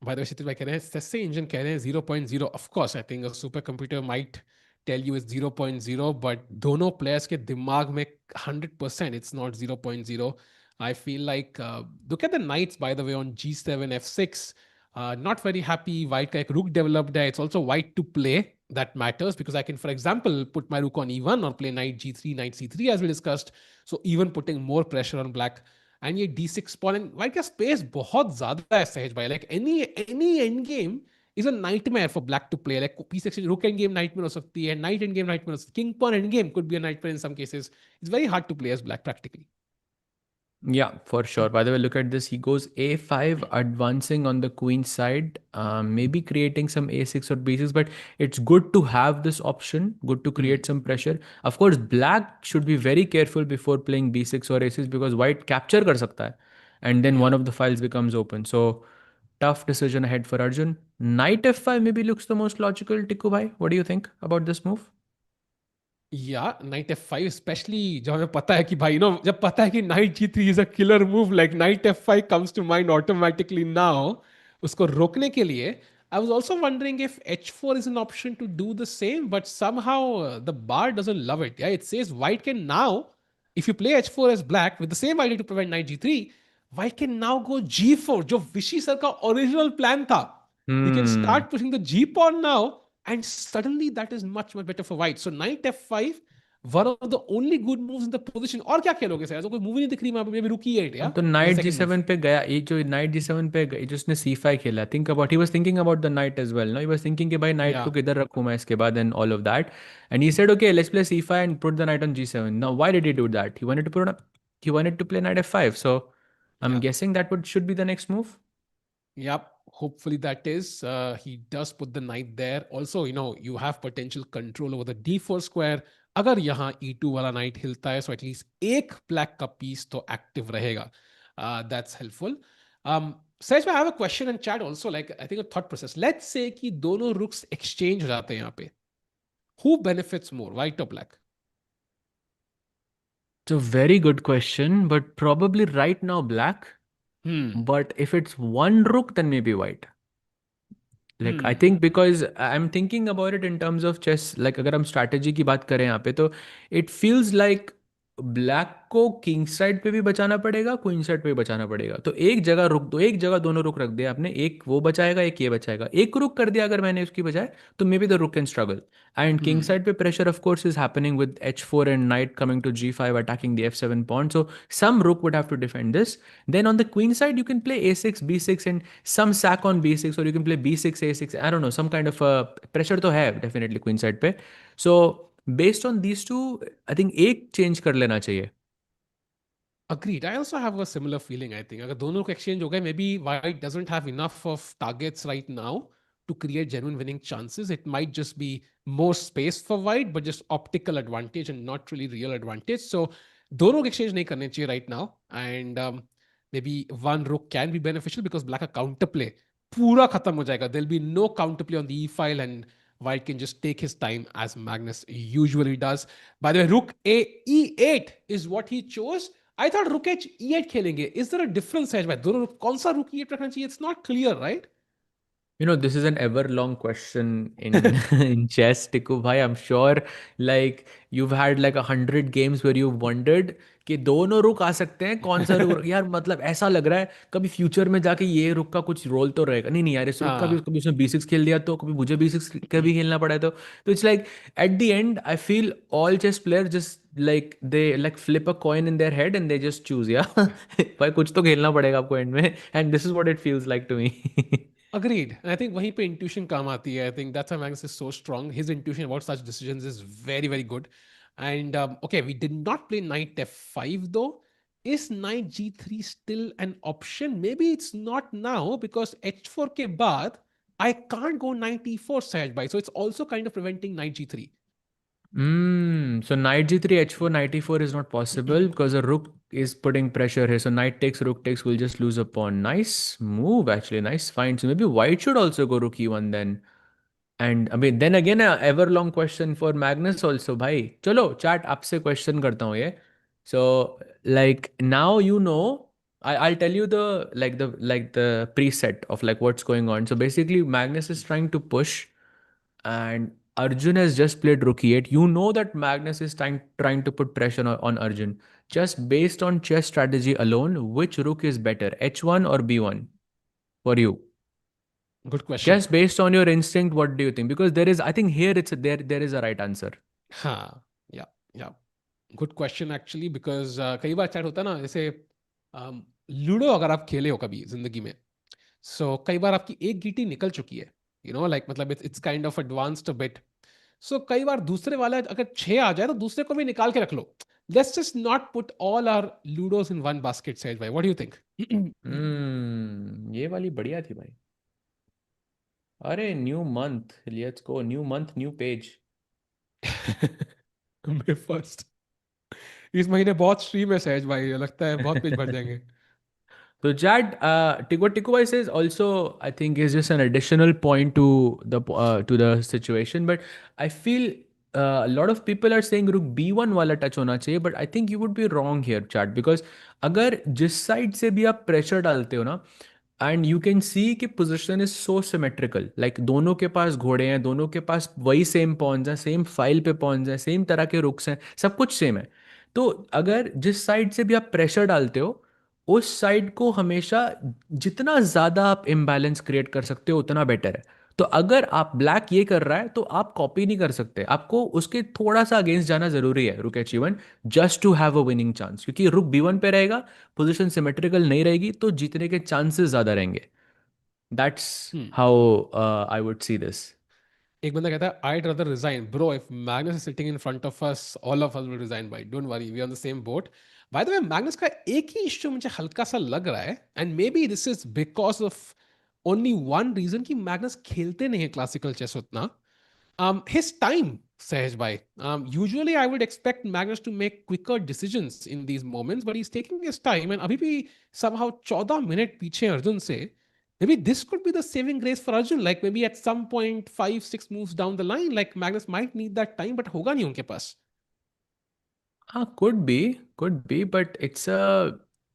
By the way, Shitil, कह रहे हैं सस्ते engine कह रहे हैं 0.0. Of course, I think a supercomputer might tell you it's 0.0, but दोनों players के दिमाग में 100% it's not 0.0. I feel like look at the knights, by the way, on g7, f6. Not very happy. White का एक rook developed there. It's also white to play. That matters because I can, for example, put my rook on e1 or play knight g3, knight c3 as we discussed. So even putting more pressure on black. And ये d6 pawn and white का space बहुत ज्यादा है सहज भाई like any end game is a nightmare for black to play like piece exchange रुक end game nightmare हो सकती है नाइट एंड गेम नाइटमेयर हो सकती है king pawn end game could be a nightmare in some cases it's very hard to play as black practically. Yeah, for sure. By the way, look at this. He goes a5, advancing on the queen side, maybe creating some a6 or b6, but it's good to have this option, good to create some pressure. Of course, black should be very careful before playing b6 or a6 because white capture kar sakta hai, and then one of the files becomes open. So tough decision ahead for Arjun. Knight f5 maybe looks the most logical. Tikku bhai, what do you think about this move? या night f five specially जब हमें पता है कि भाई no जब पता है कि knight g three is a killer move like knight f five comes to mind automatically now उसको रोकने के लिए I was also wondering if h4 is an option to do the same but somehow the bar doesn't love it. Yeah, it says white can now, if you play h4 as black with the same idea to prevent knight g3, white can now go g4 जो विशी sir का original plan था. He can start pushing the g pawn now and suddenly that is much better for white. So knight f5, one of the only good moves in the position. और क्या खेलोगे sir? ऐसा कोई movie नहीं दिख रही मैं rook e8 या तो नाइट g7 पे गया ये जो नाइट g7 पे जो उसने c5 खेला think about he was thinking about the knight as well no he was thinking कि भाई नाइट को किधर रखूं मैं इसके बाद and all of that and he said okay let's play c5 and put the knight on g7 now why did he do that he wanted to play knight f5 so I'm guessing that should be the next move. Yep, hopefully that is. He does put the knight there. Also, you have potential control over the d4 square. अगर यहाँ e2 वाला knight हिलता है, so at least एक black का piece तो active रहेगा. That's helpful. Sahaj, I have a question in chat also, like I think a thought process. Let's say कि दोनों rooks exchange हो जाते हैं यहाँ पे. Who benefits more, white or black? It's a very good question, but probably right now black. But if it's one rook, then maybe white. Like I think because I'm thinking about it in terms of chess, like अगर हम strategy की बात करें यहाँ पे तो it feels like black को king side पे भी बचाना पड़ेगा क्वीन साइड पे भी बचाना पड़ेगा तो एक जगह रुक दो एक जगह दोनों रुक रख दिया आपने एक वो बचाएगा एक ये बचाएगा एक रुक कर दिया अगर मैंने उसकी बजाय तो maybe the rook can struggle and king side पे pressure of course is happening with h4 and knight coming to g5 attacking the f7 pawn so some rook would have to defend this then on the queen side you can play a6 b6 and some sack on b6 or you can play b6 a6 I don't know some kind of pressure तो है definitely queen side पे so based on these two I think एक change कर लेना चाहिए. Agreed. I also have a similar feeling, I think. अगर दोनों को exchange हो गए, maybe white doesn't have enough of targets right now to create genuine winning chances. It might just be more space for white, but just optical advantage and not really real advantage. So दोनों को exchange नहीं करने चाहिए right now. And maybe one rook can be beneficial because black का counterplay पूरा खत्म हो जाएगा. There'll be no counterplay on the e file and white can just take his time as Magnus usually does. By the way, rook a e8 is what he chose. I thought rook h e8 खेलेंगे. Is there a difference है भाई? दोनों कौन सा rook e8 रखना चाहिए? It's not clear, right? You know, this is an ever long question in in chess, Tikku bhai. I'm sure like you've had like 100 games where you've wondered कि दोनों रुक आ सकते हैं कौन सा रुक यार मतलब ऐसा लग रहा है कभी फ्यूचर में जाके ये रुक का कुछ रोल तो रहेगा नहीं नहीं यार इस रुक का भी कभी उसने b6 खेल दिया तो कभी मुझे b6 का भी खेलना पड़ा तो it's like at the end I feel all chess player just like they like flip a coin in their head and they just choose yeah भाई कुछ तो खेलना पड़ेगा आपको एंड में and this is what it feels like to me. Agreed. And I think वहीं पे intuition काम आती है. I think that's why Magnus is so strong. His intuition about such decisions is very, very good. And okay, we did not play knight f5 though. Is knight g3 still an option? Maybe it's not now because h4 के बाद I can't go knight e4 Sahaj bhai. So it's also kind of preventing knight g3. So knight g3, h4, knight e4 is not possible because the rook is putting pressure here. So knight takes, rook takes, will just lose a pawn. Nice move, actually. Nice find. So maybe white should also go rook e1 then. And I mean, then again, a ever long question for Magnus also, bhai. Chalo, chat, आपसे question करता हूँ ये. So, like now you know, I'll tell you the preset of like what's going on. So basically, Magnus is trying to push, and Arjun has just played rook e8. You know that Magnus is trying to put pressure on Arjun. Just based on chess strategy alone, which rook is better, h1 or b1 for you? Good question. Just based on your instinct, what do you think? Because there is, I think here there is a right answer. हाँ, yeah. Good question actually, because कई बार chat होता है ना, जैसे ludo अगर आप खेले हो कभी जिंदगी में, so कई बार आपकी एक गीटी निकल चुकी है, like मतलब it's kind of advanced a bit. So कई बार दूसरे वाला अगर 6 आ जाए तो दूसरे को भी निकाल के रख लो. Let's just not put all our ludos in one basket, Sahaj bhai. What do you think? ये वाली बढ़िया थी भाई. अरे new month, let's go, new month, new page. May 1st. इस महीने बहुत स्ट्रीम है सहज भाई, लगता है बहुत पेज भर जाएंगे. So Chad, what Tikubai says also, I think, is just an additional point to the situation. But I feel a lot of people are saying rook b1 वाला touch होना चाहिए, but I think you would be wrong here, Chad, because अगर जिस side से भी आप pressure डालते हो ना, and you can see कि position is so symmetrical, like दोनों के पास घोड़े हैं, दोनों के पास वही same pawns हैं, same file पे pawns हैं, same तरह के rooks हैं, सब कुछ same है. तो अगर जिस साइड से भी आप प्रेशर डालते हो, उस साइड को हमेशा जितना ज्यादा आप इम्बैलेंस क्रिएट कर सकते हो उतना बेटर है. तो अगर आप ब्लैक ये कर रहा है तो आप कॉपी नहीं कर सकते, आपको उसके थोड़ा सा अगेंस्ट जाना जरूरी है rook h one, just to have a winning chance. क्योंकि रुक b1 पे रहेगा, पोजीशन सिमेट्रिकल नहीं रहेगी, तो जीतने के चांसेस ज्यादा रहेंगे. That's how I would see this. एक बंदा कहता है I'd rather resign bro if Magnus is sitting in front of us, all of us will resign by, don't worry, we are on the same boat. By the way, Magnus का एक ही issue मुझे हल्का सा लग रहा है, and maybe this is because of only one reason कि Magnus खेलते नहीं है क्लासिकल चेस उतना. His time, Sahaj bhai. Usually I would expect Magnus to make quicker decisions in these moments, but he's taking his time, and अभी भी somehow 14 minute पीछे अर्जुन से. Maybe this could be the saving grace for Arjun. Like maybe at some point, 5-6 moves down the line, like Magnus might need that time, but होगा नहीं उनके पास. Could be, but it's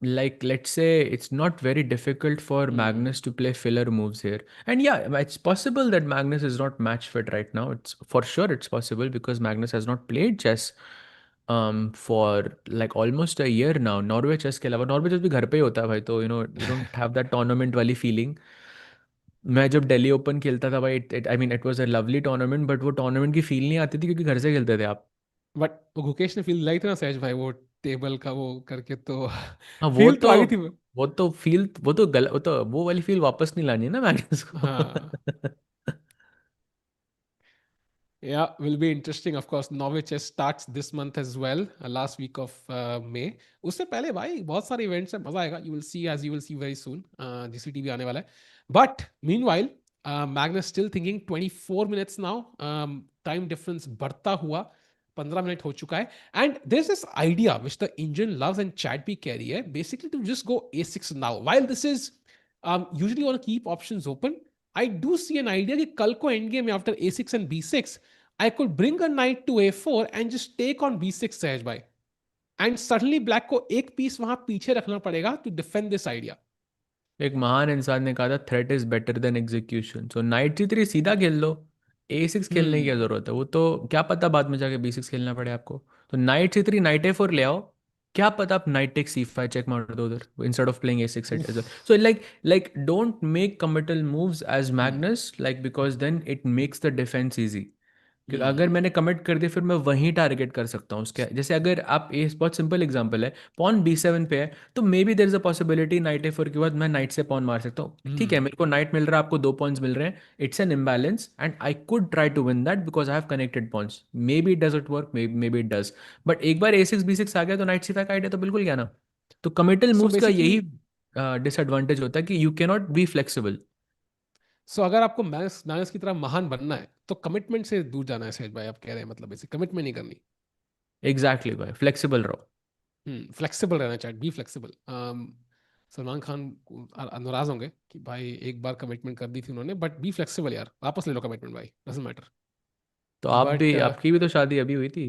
like, let's say it's not very difficult for Magnus to play filler moves here. And yeah, it's possible that Magnus is not match fit right now. It's for sure it's possible because Magnus has not played chess for like almost a year now. Norway chess के अलावा, Norway chess भी घर पे ही होता है भाई, तो you don't have that tournament वाली feeling. मैं जब दिल्ली ओपन खेलता था भाई, I mean it was a lovely tournament, but वो tournament की feel नहीं आती थी क्योंकि घर से खेलते थे आप. But वो गुकेश ने फील लाई थी ना सहज भाई, वो टेबल का वो करके तो हाँ फील तो आई थी. वो वाली फील वापस नहीं लानी है ना मैग्नस को. हाँ. Yeah, will be interesting. Of course, Norway Chess starts this month as well, last week of May. उससे पहले भाई बहुत सारे events हैं, मजा आएगा. You will see, as you will see very soon. GCT भी आने वाला है. But meanwhile, Magnus still thinking 24 minutes now. Time difference बढ़ता हुआ 15 मिनट हो चुका है. And there's this idea which the engine loves and chat भी कह रही है, basically to just go a6 now. While this is usually want to keep options open, I do see an idea कि कल को end game after a6 and b6, I could bring a knight to a4 and just take on b6 सहज भाई. And suddenly black को एक piece वहां पीछे रखना पड़ेगा to defend this idea. एक महान इंसान ने कहा था threat is better than execution. So night c3 सीधा खेल लो, a6 खेलने की क्या जरूरत है? वो तो क्या पता बाद में जाके b6 खेलना पड़े आपको. तो नाइट c3, नाइट a4 ले आओ, क्या पता आप नाइट टेक c5 चेक मार दो उधर instead of playing a6 at as well. So like don't make committal moves as Magnus, like because then it makes the defence easy. क्योंकि अगर मैंने कमिट कर दिया फिर मैं वहीं टारगेट कर सकता हूँ उसके. जैसे अगर आप, ये बहुत सिंपल एग्जांपल है, पॉन b7 पे है तो maybe there is a possibility knight a4 के बाद मैं नाइट से पॉन मार सकता हूँ. ठीक है, मेरे को नाइट मिल रहा है, आपको 2 पॉन्स मिल रहे हैं, it's an imbalance and I could try to win that because I have connected pawns. Maybe it doesn't work, maybe it does, but एक बार a6 b6 आ गया तो नाइट c5 का आइडिया तो बिल्कुल गया ना. तो कमिटल So मूव्स का basically, यही डिसएडवांटेज होता है कि यू कैनॉट बी फ्लेक्सिबल. सो अगर आपको मैग्नस की तरह महान बनना है तो कमिटमेंट से दूर जाना है सहज भाई, आप कह रहे हैं मतलब ऐसे कमिटमेंट नहीं करनी। एग्जैक्टली भाई, फ्लेक्सिबल रहो। फ्लेक्सिबल रहना चाहिए, बी फ्लेक्सिबल। सलमान खान नाराज होंगे कि भाई एक बार कमिटमेंट कर दी थी उन्होंने, बट बी फ्लेक्सिबल यार, वापस ले लो कमिटमेंट भाई, डजंट मैटर। तो आप बट भी, आपकी भी तो शादी अभी हुई थी।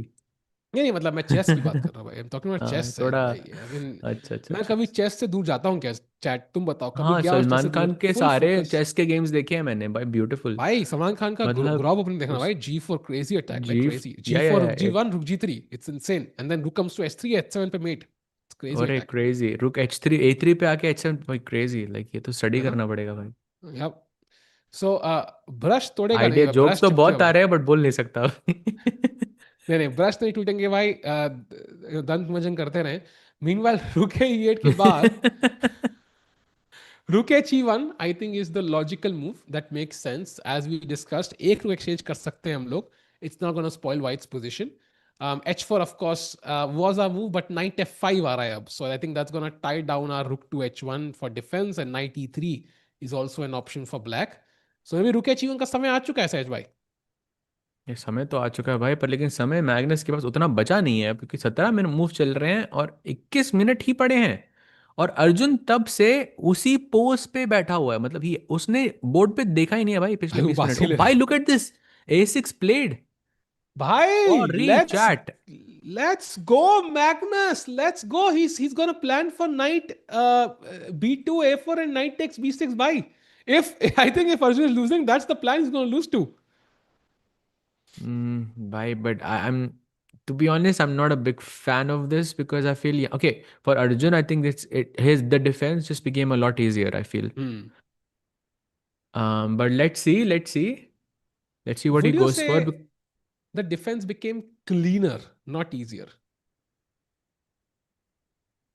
नहीं नहीं, मतलब मैं चेस की बात कर रहा हूँ भाई, आई एम टॉकिंग अबाउट हाँ, चेस सहज थोड़ा। भाई, आई मीन अच्छा अच्छा मैं अच्छा कभी अच्छा। चेस से दूर जाता हूँ क्या? चैट तुम बताओ, कभी हाँ, गया हो चेस से सलमान दूर? खान के फुल सारे फोकस। चेस के गेम्स देखे हैं मैंने भाई, ब्यूटीफुल। भाई सलमान खान का मतलब ग्रॉब ओपनिंग देखना उस भाई, G4 crazy attack, like g, crazy, या G4 या rook G1 rook G3, it's insane, and then rook comes to S3 H7 पे मेट, इट्स क्रेजी अरे attack. Crazy, rook H3 A3 पे आके H7 भाई, क्रेजी, लाइक ये तो study है ना? करना पड़ेगा भाई। यप। सो ब्रश तोड़ेगा नहीं आइडिया भाई, जोक्स ब्रश तो चिपके बहुत आ होगा। रहे हैं बट बोल नहीं सकता अभी। नहीं नहीं, ब्रश नहीं टूटेंगे भाई, दंत मंजन करते रहे। मीनवाइल रुके E8 के बाद Rook H1 I think is the logical move that makes sense as we discussed. एक rook exchange कर सकते हैं हम लोग. It's not going to spoil White's position. H4 of course was a move, but Knight F5 आ रहा है अब. So I think that's going to tie down our Rook to H1 for defense, and Knight E3 is also an option for Black. So maybe Rook H1 का समय आ चुका है सहज भाई. ये समय तो आ चुका है भाई, पर लेकिन समय मैग्नस के पास उतना बचा नहीं है, क्योंकि 17 मिनट मूव चल रहे हैं और 21 मिनट ही पड़े हैं। और अर्जुन तब से उसी पोज पे बैठा हुआ है, मतलब ही उसने बोर्ड पे देखा ही नहीं है भाई पिछले भाई 20 मिनट। उबासी ओ ले भाई, रहे. Look at this, A6 played. Bhai, sorry chat. let's go, Magnus. Let's go. He's gonna plan for knight B2 A4 and knight takes B6. Bhai, if I think if Arjun is losing, that's the plan he's gonna lose to. Bye, but I'm, to be honest, I'm not a big fan of this because I feel, yeah, okay, for Arjun, I think the defense just became a lot easier, I feel. Hmm. But let's see what he Would you goes for. say the defense became cleaner, not easier?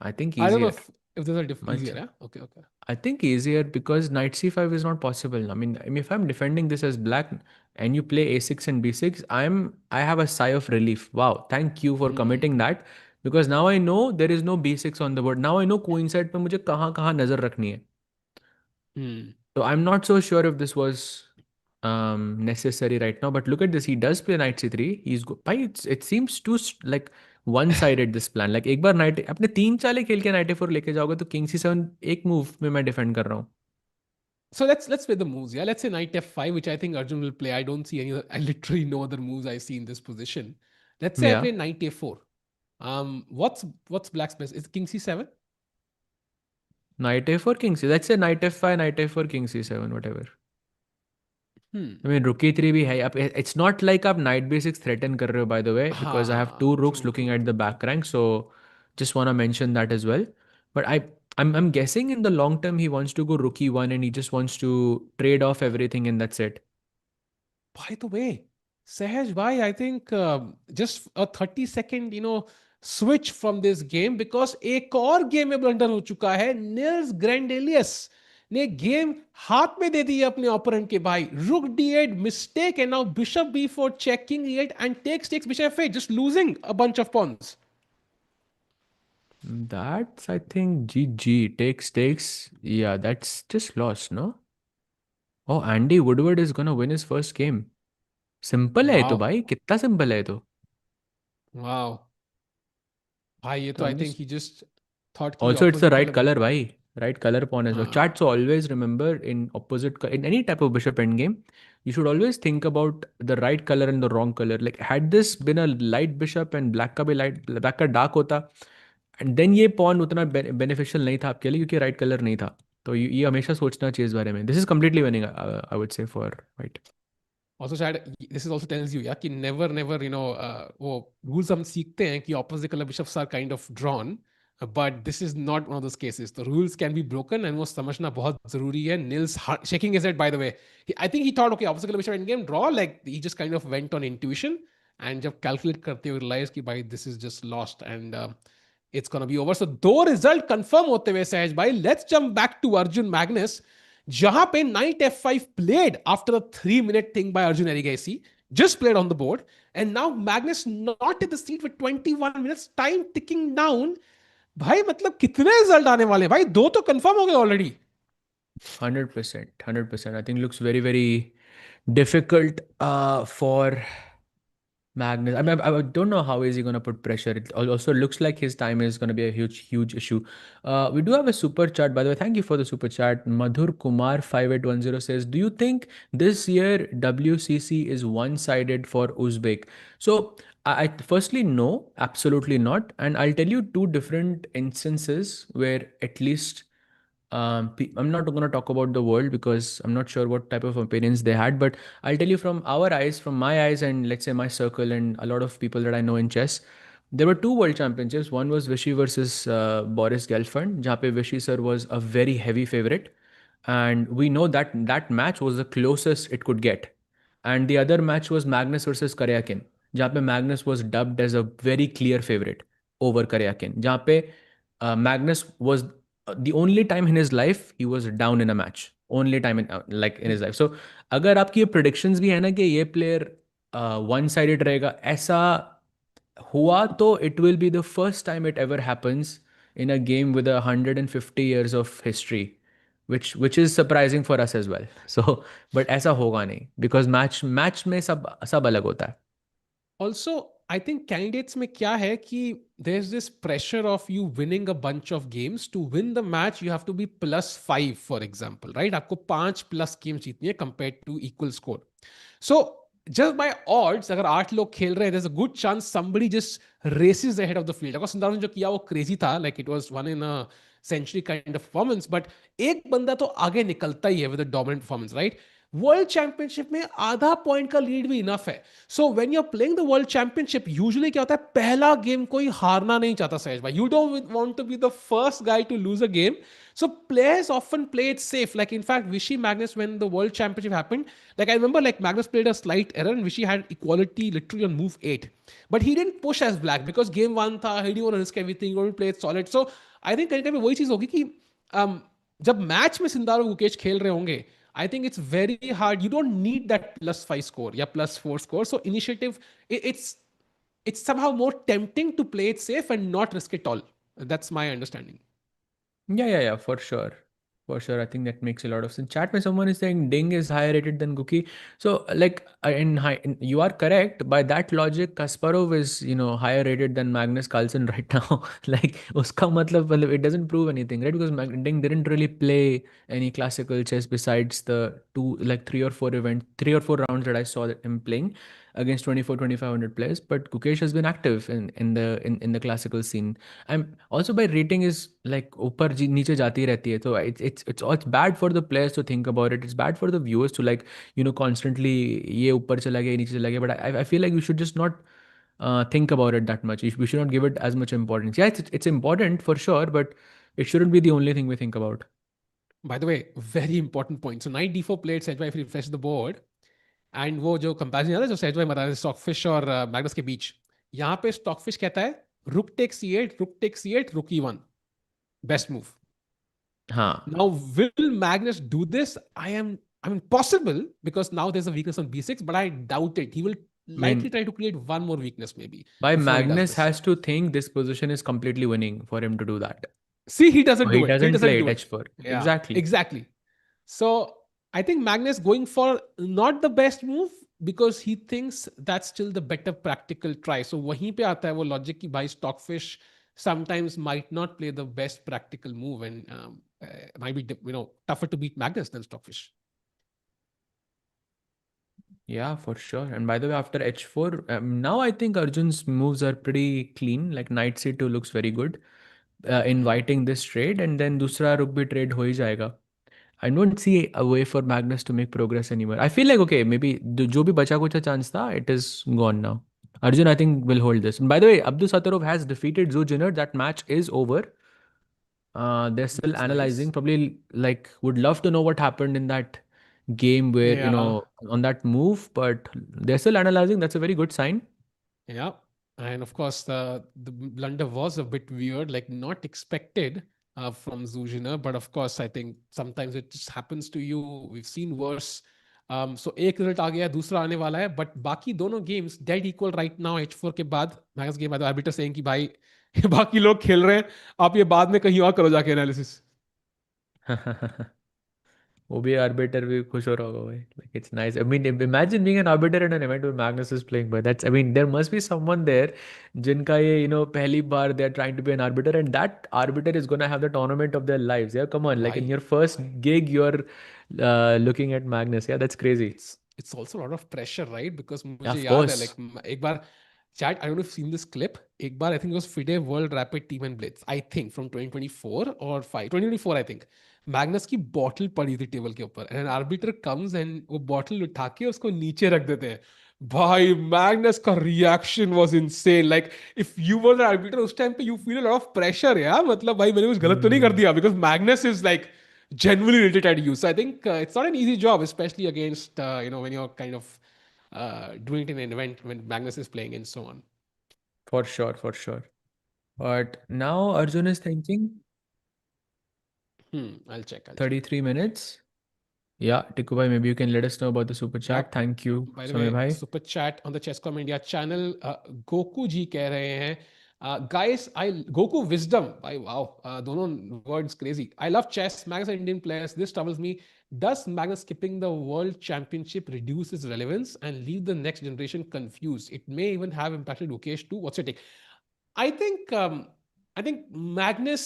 I think I don't know easier. if there's a Much. easier. Yeah. Okay. Okay. I think easier because knight c5 is not possible. I mean, if I'm defending this as black and you play a6 and b6, I have a sigh of relief. Wow, thank you for Hmm. committing that, because now I know there is no b6 on the board. Now I know queen side पे मुझे कहाँ कहाँ नजर रखनी है. Hmm. So I'm not so sure if this was necessary right now. But look at this. He does play knight c3. It seems too like one-sided this plan. Like एक बार knight अपने 3 चालें खेल के knight a4 लेके जाओगे तो king c7 एक move में मैं defend कर रहा हूँ. So let's play the moves. Yeah, let's say knight F5, which I think Arjun will play. I don't see any. I literally no other moves I see in this position. Let's say I Yeah. play knight A4. What's black's best? Is king C7? Knight a4, king c. Let's say knight f5, knight a4, king c7, whatever. Hmm. I mean, rook e3 भी है. अब it's not like आप knight b6 threaten कर रहे हो, by the way, because I have 2 Ah, rooks true, looking true, at the true, true. back rank. So just want to mention that as well. But I'm guessing in the long term he wants to go rook e1 and he just wants to trade off everything and that's it. By the way, Sahaj bhai, I think just a 30-second, switch from this game because एक और game में blunder हो चुका है. Nils Grandelius ने game हाथ में दे दी है अपने ओपोनेंट के भाई. Rook D8 mistake and now Bishop B4 check King E8 and takes Bishop F8, just losing a bunch of pawns. That's, I think, GG. Takes. Yeah, that's just lost, no? Oh, Andy Woodward is gonna win his first game. Simple है ये तो Wow, भाई, कितना simple है ये तो. wow. भाई ये So तो I I'm think just he just thought कि also it's the opposite right वाला. color, bhai. Right color pawn as well. Chat, so हाँ. always remember in any type of bishop endgame, you should always think about the right color and the wrong color. Like had this been a light bishop and black का भी black का dark होता, and then ये pawn उतना beneficial नहीं था आपके लिए क्योंकि right color नहीं था. तो ये हमेशा सोचना चाहिए इस बारे में. This is completely winning, I would say, for white. Also शायद this is also tells you, yeah, कि never वो rules हम सीखते हैं कि opposite color bishops are kind of drawn, but this is not one of those cases. The rules can be broken and वो समझना बहुत जरूरी है. Nils shaking his head, by the way. I think he thought, okay, opposite color bishop endgame draw, like he just kind of went on intuition and जब calculate करते हुए realize कि भाई this is just lost and it's gonna be over. So दो result confirm होते हुए सहज भाई, let's jump back to Arjun Magnus. जहां पे knight f5 played after a 3-minute thing by Arjun Erigaisi, just played on the board, and now Magnus not at the seat with 21 minutes, time ticking down. भाई मतलब कितने result आने वाले हैं भाई, दो तो कंफर्म हो गए already. 100%, 100%. I think looks very, very difficult for Magnus. I mean, I don't know how is he going to put pressure. It also looks like his time is going to be a huge, huge issue. We do have a super chat, by the way. Thank you for the super chat. Madhur Kumar 5810 says, "Do you think this year WCC is one-sided for Uzbek?" So, I firstly no, absolutely not. And I'll tell you two different instances where at least I'm not going to talk about the world because I'm not sure what type of opinions they had, but I'll tell you from our eyes, from my eyes, and let's say my circle, and a lot of people that I know in chess. There were two world championships. One was Vichy versus Boris Gelfand, जहाँ पे Vichy sir was a very heavy favorite, and we know that that match was the closest it could get. And the other match was Magnus versus Karyakin, जहाँ पे Magnus was dubbed as a very clear favorite over Karyakin, जहाँ पे Magnus was the only time in his life he was down in a match. Only time in like in his life. So अगर आपकी ये predictions भी है ना कि ये player one sided रहेगा, ऐसा हुआ तो it will be the first time it ever happens in a game with 150 years of history, which is surprising for us as well. So but ऐसा होगा नहीं because match में सब अलग होता है. Also, I think candidates में क्या है कि there's this pressure of you winning a bunch of games. To win the match, you have to be +5, for example, right? आपको 5 plus games जीतनी है compared to equal score. So, just by odds, अगर 8 लोग खेल रहे हैं, there's a good chance somebody just races ahead of the field. अगर सुंदर ने जो किया वो crazy था, like it was one in a century kind of performance, but एक बंदा तो आगे निकलता ही है with a dominant performance, right? World championship में आधा पॉइंट का लीड भी इनफ है. So when you are playing the world championship, usually क्या होता है, पहला गेम कोई हारना नहीं चाहता सहज भाई. You don't want to be the first guy to lose a game. So players often play it safe. Like in fact, Vichy Magnus, when the World Championship happened, like I remember, like Magnus played a slight error and Vichy had equality literally on move 8. But he didn't push as black because game 1 था, he didn't want to risk everything, he wanted to play it solid. So I think कहीं कहीं वही चीज होगी कि जब match में Sindarov Gukesh खेल रहे होंगे, I think it's very hard. You don't need that +5 score, yeah, +4 score. So initiative, it's somehow more tempting to play it safe and not risk it all. That's my understanding. Yeah, for sure. For sure. I think that makes a lot of sense. Chat में someone is saying Ding is higher rated than Guki. So like you are correct. By that logic, Kasparov is, higher rated than Magnus Carlsen right now. Like uska matlab, it doesn't prove anything, right? Because Ding didn't really play any classical chess besides the three or four rounds that I saw him playing against 2,200 players. But Gukesh has been active in the classical scene. I'm also by rating is like ऊपर नीचे जाती रहती है. So it's bad for the players to think about it. It's bad for the viewers to constantly ये ऊपर चला गया ये नीचे चला गया. But I feel like we should just not think about it that much. We should not give it as much importance. Yeah, it's important for sure, but it shouldn't be the only thing we think about. By the way, very important point. So knight d4 played Sedgwick, if you refresh the board, and वो जो comparison आता है जो Sedgwick बता रहे Stockfish और Magnus के बीच, यहाँ पे स्टॉकफिश कहता है रुक टेक c8, रुक टेक c8, रुक e1, बेस्ट मूव. हाँ. Now, will Magnus do this? I mean, possible because now there's a weakness on b6, but I doubt it. He will likely try to create one more weakness maybe. By before he does Magnus this. has to think this position is completely winning for him to do that. See, he doesn't So do he it. doesn't play do it it. h4. Yeah, exactly. So I think Magnus going for not the best move because he thinks that's still the better practical try. So वहीं पे आता है वो logic कि भाई Stockfish sometimes might not play the best practical move and might be tougher to beat Magnus than Stockfish. Yeah, for sure. And by the way, after h4, now I think Arjun's moves are pretty clean. Like knight c2 looks very good, inviting this trade, and then दूसरा रुक भी trade हो ही जाएगा. I don't see a way for Magnus to make progress anymore. I feel like, okay, maybe जो भी बचा कुछ chance था, it is gone now. Arjun, I think, will hold this. And by the way, Abdusattorov has defeated Zhu Jiner. That match is over. They're still That's analyzing. nice. Probably would love to know what happened in that game where, on that move, but they're still analyzing. That's a very good sign. Yeah. And of course, the blunder was a bit weird, like not expected from Zhu Jiner. But of course, I think sometimes it just happens to you. We've seen worse. So एक result आ गया, दूसरा आने वाला है, but बाकी दोनों games dead equal right now. h4 के बाद मैग्नस गेम बाद आर्बिटर सेइंग कि भाई बाकी लोग खेल रहे हैं, आप ये बाद में कहीं और करो जाके एनालिसिस. वो भी arbiter भी खुश हो रहा होगा भाई. Like it's nice. I mean, imagine being an arbiter in an event where Magnus is playing. But that's, I mean, there must be someone there जिनका ये पहली बार they are trying to be an arbiter, and that arbiter is gonna have the tournament of their lives. Yeah, come on. Like in Why? your first gig, you're looking at Magnus. Yeah, that's crazy. It's also a lot of pressure, right? Because Yeah, मुझे of याद है course. like एक बार chat, I don't know if you've seen this clip. एक बार I think it was FIDE World Rapid Team and Blitz. I think from 2024 or 5, 2024 I think. Magnus की bottle पड़ी थी table के ऊपर and orbiter comes and वो bottle उठा के उसको नीचे रख देते हैं. भाई मैग्नस का reaction was insane. Like if you were the arbiter उस टाइम पे you feel a lot of pressure यार. मतलब भाई मैंने कुछ गलत तो नहीं कर दिया because Magnus is like genuinely irritated at you. So I think it's not an easy job, especially against when you're kind of doing it in an event when Magnus is playing and so on. For sure, for sure. But now Arjun is thinking I'll check. 33 minutes. Yeah, Tikku bhai, maybe you can let us know about the super chat. Yep. Thank you, By the Samir way, bhai. super chat on the Chesscom India channel. Goku ji कह रहे हैं, guys, Goku wisdom. Wow, दोनों words crazy. I love chess. Magnus are Indian players. This troubles me. Does Magnus skipping the world championship reduce its relevance and leave the next generation confused? It may even have impacted Mukesh too. What's your take? I think Magnus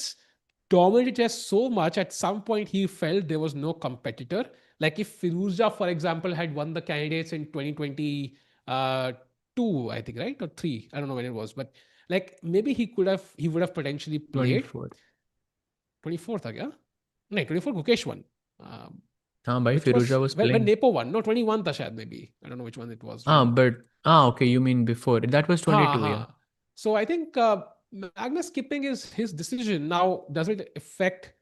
dominated chess so much. At some point, he felt there was no competitor. Like if Firouzja, for example, had won the candidates in 2022, I think, right? Or 3. I don't know when it was. But like maybe he would have potentially played. 24. 24 था क्या? नहीं, 24 Gukesh won. हाँ भाई, Which Firouzja was when playing. Nepo won. No, 21 था शायद maybe. I don't know which one it was. Okay, you mean before. That was 22, yeah. So I think Magnus skipping is his decision. Now, does it affect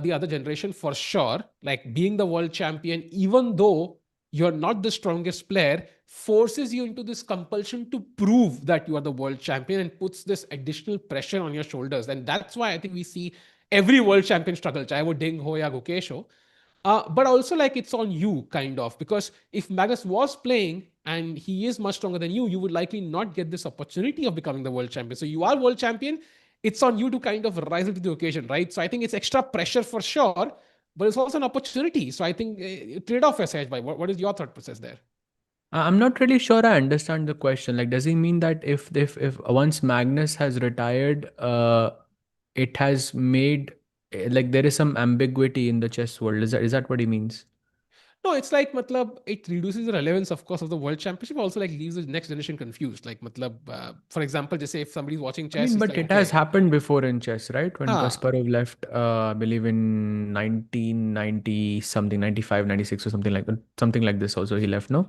the other generation? For sure. Like being the world champion, even though you're not the strongest player, forces you into this compulsion to prove that you are the world champion and puts this additional pressure on your shoulders. And that's why I think we see every world champion struggle, chahe wo Ding ho ya Gukesh ho. But also like it's on you kind of, because if Magnus was playing and he is much stronger than you would likely not get this opportunity of becoming the world champion. So you are world champion. It's on you to kind of rise up to the occasion, right? So I think it's extra pressure for sure, but it's also an opportunity. So I think trade-off is Sahaj bhai. What is your thought process there? I'm not really sure I understand the question. Like, does he mean that if once Magnus has retired, it has made like there is some ambiguity in the chess world? Is that what he means? No, it's like matlab, it reduces the relevance, of course, of the world championship. Also, like leaves the next generation confused. Like matlab, for example, just say if somebody's watching chess, but like, it has happened before in chess, right? When ah, Kasparov left, I believe in 1990 something, 95, 96 or something like this. Also, he left. No.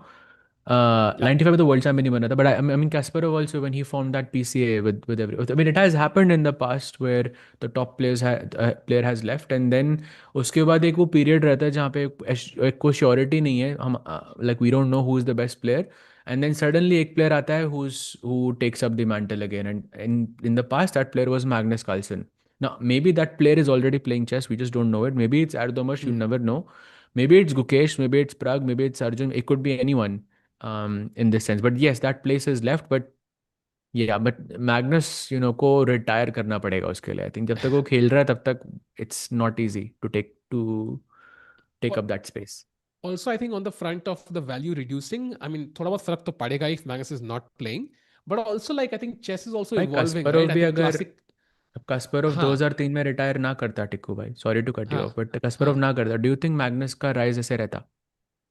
95 with the world champion ही बना था, but I mean Kasparov also when he formed that PCA with every, I mean it has happened in the past where the top player has left and then उसके बाद एक वो period रहता है जहाँ पे एक कोई surety नहीं है हम like we don't know who is the best player and then suddenly एक player आता है who takes up the mantle again and in the past that player was Magnus Carlsen. Now maybe that player is already playing chess, we just don't know it. Maybe it's Erdogmus, you never know. Maybe it's Gukesh, maybe it's Prag, maybe it's Arjun. It could be anyone. In this sense, but yes, that place is left. But yeah, but Magnus, को retire करना पड़ेगा उसके लिए. I think जब तक वो खेल रहा है तब तक it's not easy to take up that space. Also, I think on the front of the value reducing, I mean, थोड़ा बहुत फर्क तो पड़ेगा if Magnus is not playing. But also, like I think chess is also भाई evolving, Kasparov right? I भी think अगर classic. अब Kasparov हाँ 2003 में रिटायर ना करता टिक्कू भाई, sorry to cut you off, हाँ बट Kasparov हाँ. ना करता, डू यू थिंक मैग्नस का राइज ऐसे रहता?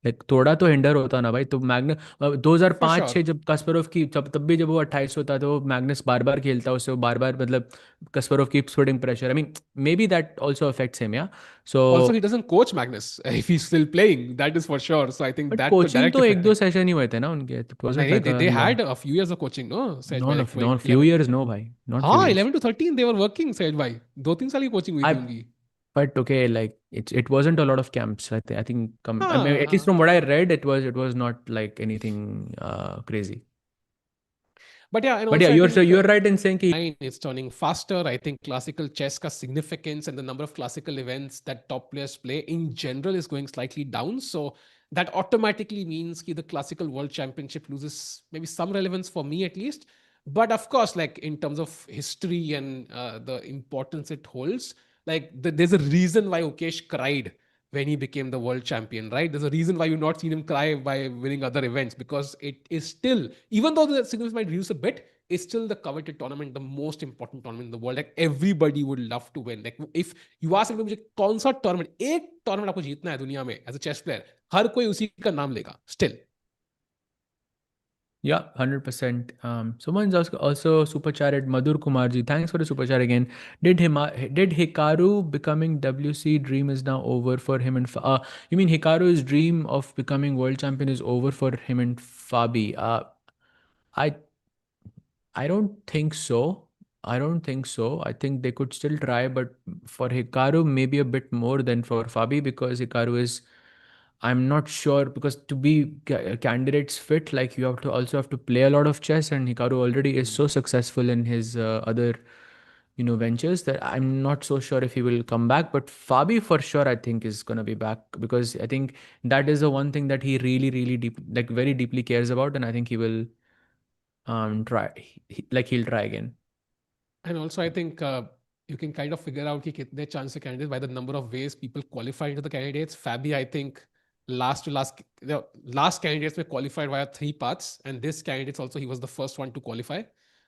लाइक थोड़ा तो हिंडर होता ना भाई. तो मैग्नस For 2005-6 sure. जब कास्परोव की तब भी जब वो 28 होता तो मैग्नस बार बार खेलता, उससे वो बार बार मतलब Kasparov keeps putting pressure. I mean may be that also affects him. या सो Also, he doesn't coach Magnus if he's still playing. That is for sure. So I think but that तो coaching direct तो एक effect दो है. Session ही हुए थे ना उनके. इट वाजंट नहीं, like a they had a few years of coaching, no? Sahaj bhai, like not few 11. Years. No भाई, नॉट फ्यू हाँ, years. 11 to 13 they were working, Sahaj bhai. 2-3 साल की coaching हुई आई थी उनकी. But okay, like it wasn't a lot of camps. I think I mean, हाँ at least हाँ. from what I read, it was not like anything crazy. But yeah, and But yeah, also I think you're right in saying कि it's turning faster. I think classical chess ka significance and the number of classical events that top players play in general is going slightly down. So that automatically means that the classical world championship loses maybe some relevance for me at least. But of course, like in terms of history and the importance it holds, like there's a reason why Ukesh cried when he became the world champion, right? There's a reason why you've not seen him cry by winning other events, because it is still, even though the significance might reduce a bit, it's still the coveted tournament, the most important tournament in the world. Like everybody would love to win. Like if you ask me, मुझे कौन सा tournament, एक tournament आपको जीतना है दुनिया में as a chess player, हर कोई उसी का नाम लेगा still. Yeah, 100%. Someone's also super chatted. Madhur Kumarji, thanks for the super chat again. Did Hikaru becoming WC dream is now over for him and you mean Hikaru's dream of becoming world champion is over for him and Fabi? I I don't think so. I don't think so. I think they could still try, but for Hikaru, maybe a bit more than for Fabi, because Hikaru is, I'm not sure, because to be candidates fit, like you have to also have to play a lot of chess, and Hikaru already is so successful in his other, ventures, that I'm not so sure if he will come back. But Fabi for sure, I think, is gonna be back, because I think that is the one thing that he really, really deep, like very deeply cares about, and I think he will try, he'll try again. And also, I think you can kind of figure out कि कितने chance से candidates by the number of ways people qualify into the candidates. Fabi, I think, last candidates were qualified via 3 paths, and this candidates also, he was the first one to qualify.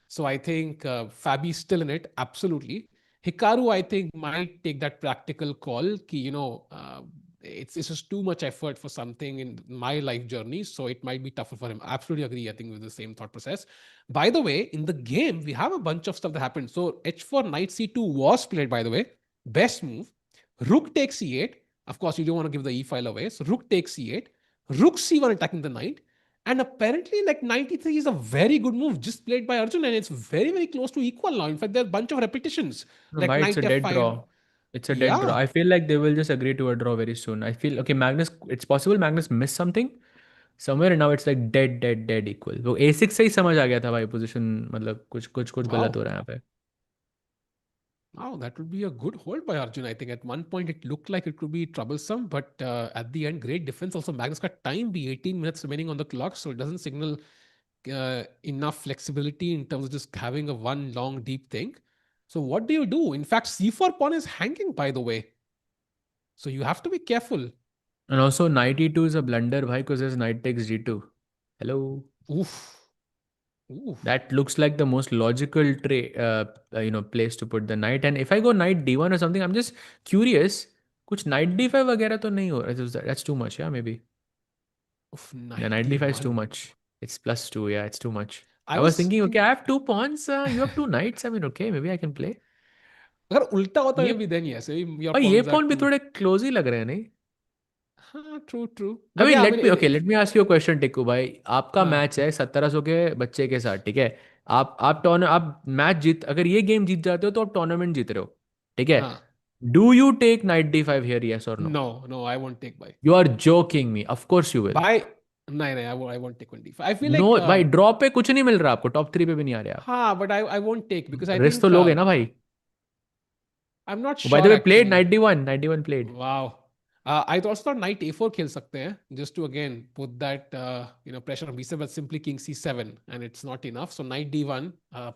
So I think Fabi is still in it, absolutely. Hikaru, I think, might take that practical call कि, it's just too much effort for something in my life journey, so it might be tougher for him. I absolutely agree, I think, with the same thought process. By the way, in the game, we have a bunch of stuff that happened. So h4 knight c2 was played, by the way. Best move. Rook takes c8. Of course, you don't want to give the e file away. So rook takes c8. Rook c1 attacking the knight. And apparently, like 93 is a very good move just played by Arjun, and it's very, very close to equal now. In fact, there are a bunch of repetitions. No, Like bhai, it's knight a dead f5. draw. It's a dead draw. Yeah. I feel like they will just agree to a draw very soon. I feel, okay, Magnus, it's possible Magnus missed something somewhere, and now it's like dead, dead, dead equal. वो a6 से ही समझ आ गया था भाई, position मतलब कुछ कुछ कुछ गलत हो Wow. रहा है यहाँ पे. Wow, that would be a good hold by Arjun. I think at one point it looked like it could be troublesome, but at the end, great defense. Also, Magnus got time, be 18 minutes remaining on the clock, so it doesn't signal enough flexibility in terms of just having a one long deep thing. So what do you do? In fact, c4 pawn is hanging, by the way. So you have to be careful. And also knight e2 is a blunder bhai, because there's knight takes g2. Hello. Oof. Oof. That looks like the most logical place to put the knight. And if I go knight d1 or something, I'm just curious. कुछ knight d5 वगैरह तो नहीं हो रहा. That's too much, yeah, maybe. Oof, Yeah, knight knight d5 is too d1. much. It's +2. Yeah, it's too much. I I was was thinking, okay, I have 2 pawns. You have 2 knights. I mean, okay, maybe I can play. अगर उल्टा होता ये maybe then yes, maybe your और ये pawns are pawn भी too. थोड़े close ही लग रहे हैं नहीं? True. I But mean, yeah, I let mean, me let me ask you a question, Tikku भाई. आपका हाँ, मैच है 1700 के बच्चे के साथ, ठीक है? आप मैच जीत, अगर ये गेम जीत जाते हो तो आप टूर्नामेंट जीत रहे हो, ठीक है? हाँ. Do you take knight d5 here, yes or no? No, I won't take by. You are joking me. Of course you will. By, no, I won't take 1d5. I feel No, like, भाई draw पे कुछ नहीं मिल रहा आपको, top 3 पे भी नहीं आ रहे आप. हाँ, but I won't take because I risk तो think लोगे ना भाई. I'm not By the sure way, played actually. knight d1 played. Wow. I also thought knight a4 खेल सकते हैं just to again put that pressure on b7, but simply king c7 and it's not enough. So knight d1,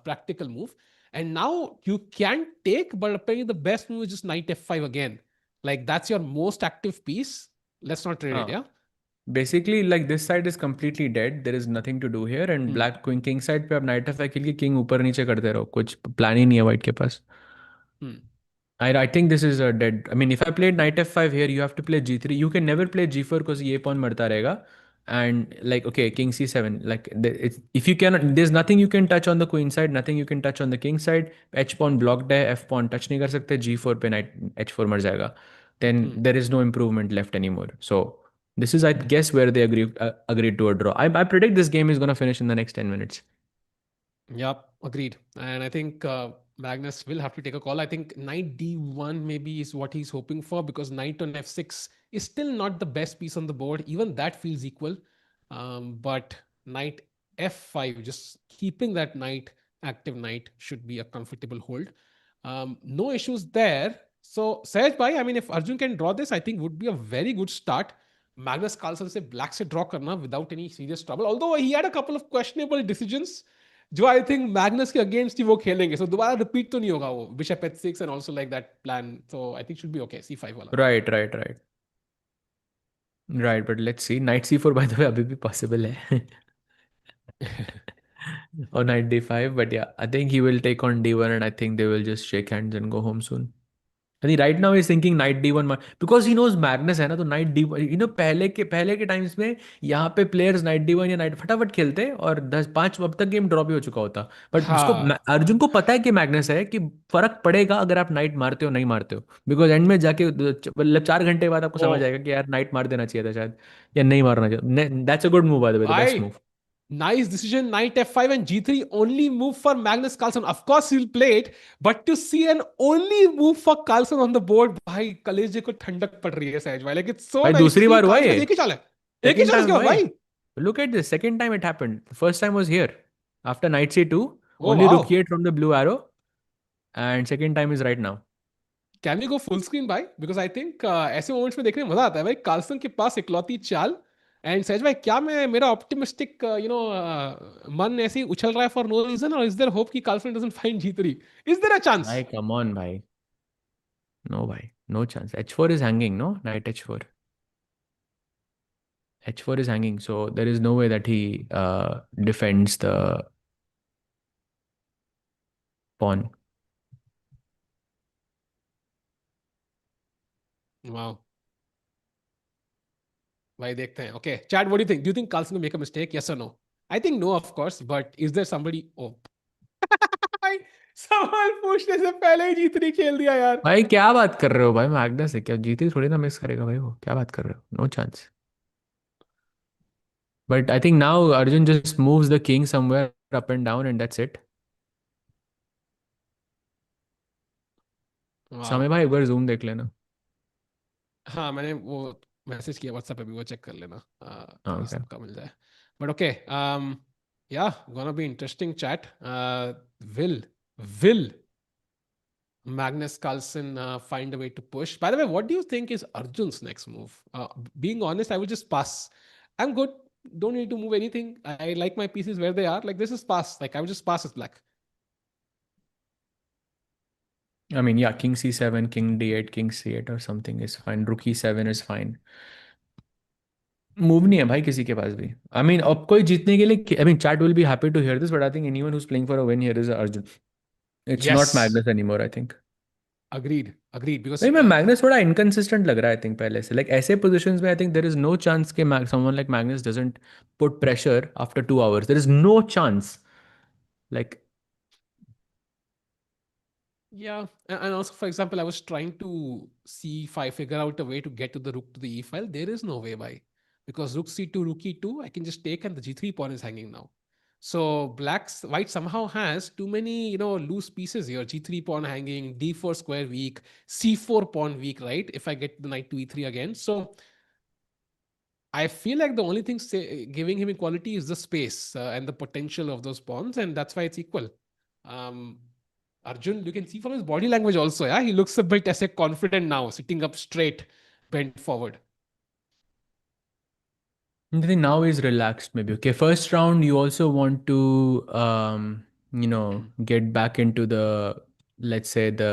practical move. And now you can take, but apparently the best move is just knight f5 again. Like that's your most active piece. Let's not trade it, हाँ. yeah? Basically, like this side is completely dead. There is nothing to do here. And black queen king side पे आप knight f5 खेल के king ऊपर नीचे करते रहो. कुछ plan ही नहीं है white के पास. Hmm. I think this is a dead. I mean, if I played knight f5 here, you have to play g3. You can never play g4 because ये pawn मरता रहेगा. And like, okay, king c7. Like, if you cannot, there's nothing you can touch on the queen side, nothing you can touch on the king side. H pawn blocked है, f pawn touch नहीं कर सकते. g4 पे knight h4 मर जाएगा. Then there is no improvement left anymore. So this is, I guess, where they agreed to a draw. I predict this game is going to finish in the next 10 minutes. Yep, agreed. And I think Magnus will have to take a call. I think knight d1 maybe is what he's hoping for because knight on f6 is still not the best piece on the board. Even that feels equal. But knight f5, just keeping that knight, active knight, should be a comfortable hold. No issues there. So, Sahaj bhai, I mean, if Arjun can draw this, I think would be a very good start. Magnus Carlsen से black से draw करना without any serious trouble. Although he had a couple of questionable decisions, जो I think Magnus के against ही वो खेलेंगे सो दोबारा repeat तो नहीं होगा वो bishop h6 and also like that plan so I think should be okay c5 वाला Right. Right, but let's see. Knight c4, by the way, abhi bhi possible hai. Or knight d5, but yeah, I think he will take on d1, and I think they will just shake hands and go home soon. I think right now he's thinking knight d1 because he knows Magnus है ना, तो knight d1, पहले के times में यहाँ पे players knight d1 या knight फटाफट खेलते और 10-5 अब तक गेम ड्रॉ भी हो चुका होता, बट उसको हाँ अर्जुन को पता है कि मैग्नस है कि फर्क पड़ेगा अगर आप नाइट मारते हो नहीं मारते हो, बिकॉज एंड में जाके मतलब 4 घंटे बाद आपको ओ समझ आएगा कि यार नाइट मार देना चाहिए था शायद, या नहीं मारना चाहिए. That's a good move by the way, the best भाई, move. nice decision. Knight f5 and g3 only move for Magnus Carlsen. Of course, he'll play it, but to see an only move for Carlsen on the board, भाई कलेजे को ठंडक पड़ रही है सहज भाई. Like it's so भाई nice to दूसरी see बार हुआ Carlsen ये, का एक ही चाल है. एक ही सेकेंड चाल टाइम उसके हुआ बाद ये. भाई. Look at this. Second time it happened. The first time was here. After knight c2, Oh only rook wow. e8 from the blue arrow. And second time is right now. Can we go full screen भाई? Because I think ऐसे moments में देखने में मजा आता है भाई. Carlsen के पास इकलौती चाल. एंड सहज भाई, क्या मैं मेरा ऑप्टिमिस्टिक मन ऐसे ही उछल रहा है फॉर नो रीजन, और इज देयर होप कि Carlsen doesn't find g3? Is there a chance? Bhai, come on, bhai. No, bhai. No chance. h4 is hanging, no? Knight h4. h4 is hanging. So there is no way that he defends the pawn. Wow भाई, देखते हैं. Okay chat, what do you think? Do you think Carlsen will make a mistake, yes or no? I think no of course, but is there somebody? Oh भाई, सवाल पूछने से पहले ही जीतनी खेल दिया यार. भाई क्या बात कर रहे हो भाई, मैग्नस है क्या, जीती थोड़ी ना मिस करेगा भाई, वो क्या बात कर रहे हो, no chance. But I think now Arjun just moves the king somewhere up and down and that's it. Wow. समय भाई एक बार जूम देख लेना. हाँ, मैंने वो मैसेज किया व्हाट्सएप पे भी, वो चेक कर लेना हाँ, ताकि okay. सबका मिल जाए. बट ओके, या gonna be interesting chat. Will Magnus Carlsen find a way to push? By the way, what do you think is Arjun's next move? Being honest, I will just pass. I'm good. Don't need to move anything. I like my pieces where they are. Like this is pass. Like I will just pass as black. I mean, yeah, king c7, king d8, king c8 or something is fine. Rook e7 is fine. Move नहीं है भाई किसी के पास भी. I mean अब कोई जीतने के लिए, I mean chat will be happy to hear this, but I think anyone who is playing for a win here is Arjun. It's not Yes. Magnus anymore I think. Agreed. Agreed. Because नहीं, मैं Magnus थोड़ा inconsistent लग रहा है I think पहले से. Like ऐसे positions में I think there is no chance कि someone like Magnus doesn't put pressure after 2 hours. There is no chance. Like yeah, and also, for example, I was trying to see if I figure out a way to get to the rook to the e file. There is no way by, because rook c2, rook e2, I can just take, and the g3 pawn is hanging now. So white somehow has too many, loose pieces here. G3 pawn hanging, d4 square weak, c4 pawn weak, right? If I get the knight to e3 again. So I feel like the only thing giving him equality is the space and the potential of those pawns, and that's why it's equal. Arjun, you can see from his body language also, yeah, he looks a bit as confident now, sitting up straight, bent forward. I think now he's relaxed maybe. Okay, first round you also want to get back into the, let's say, the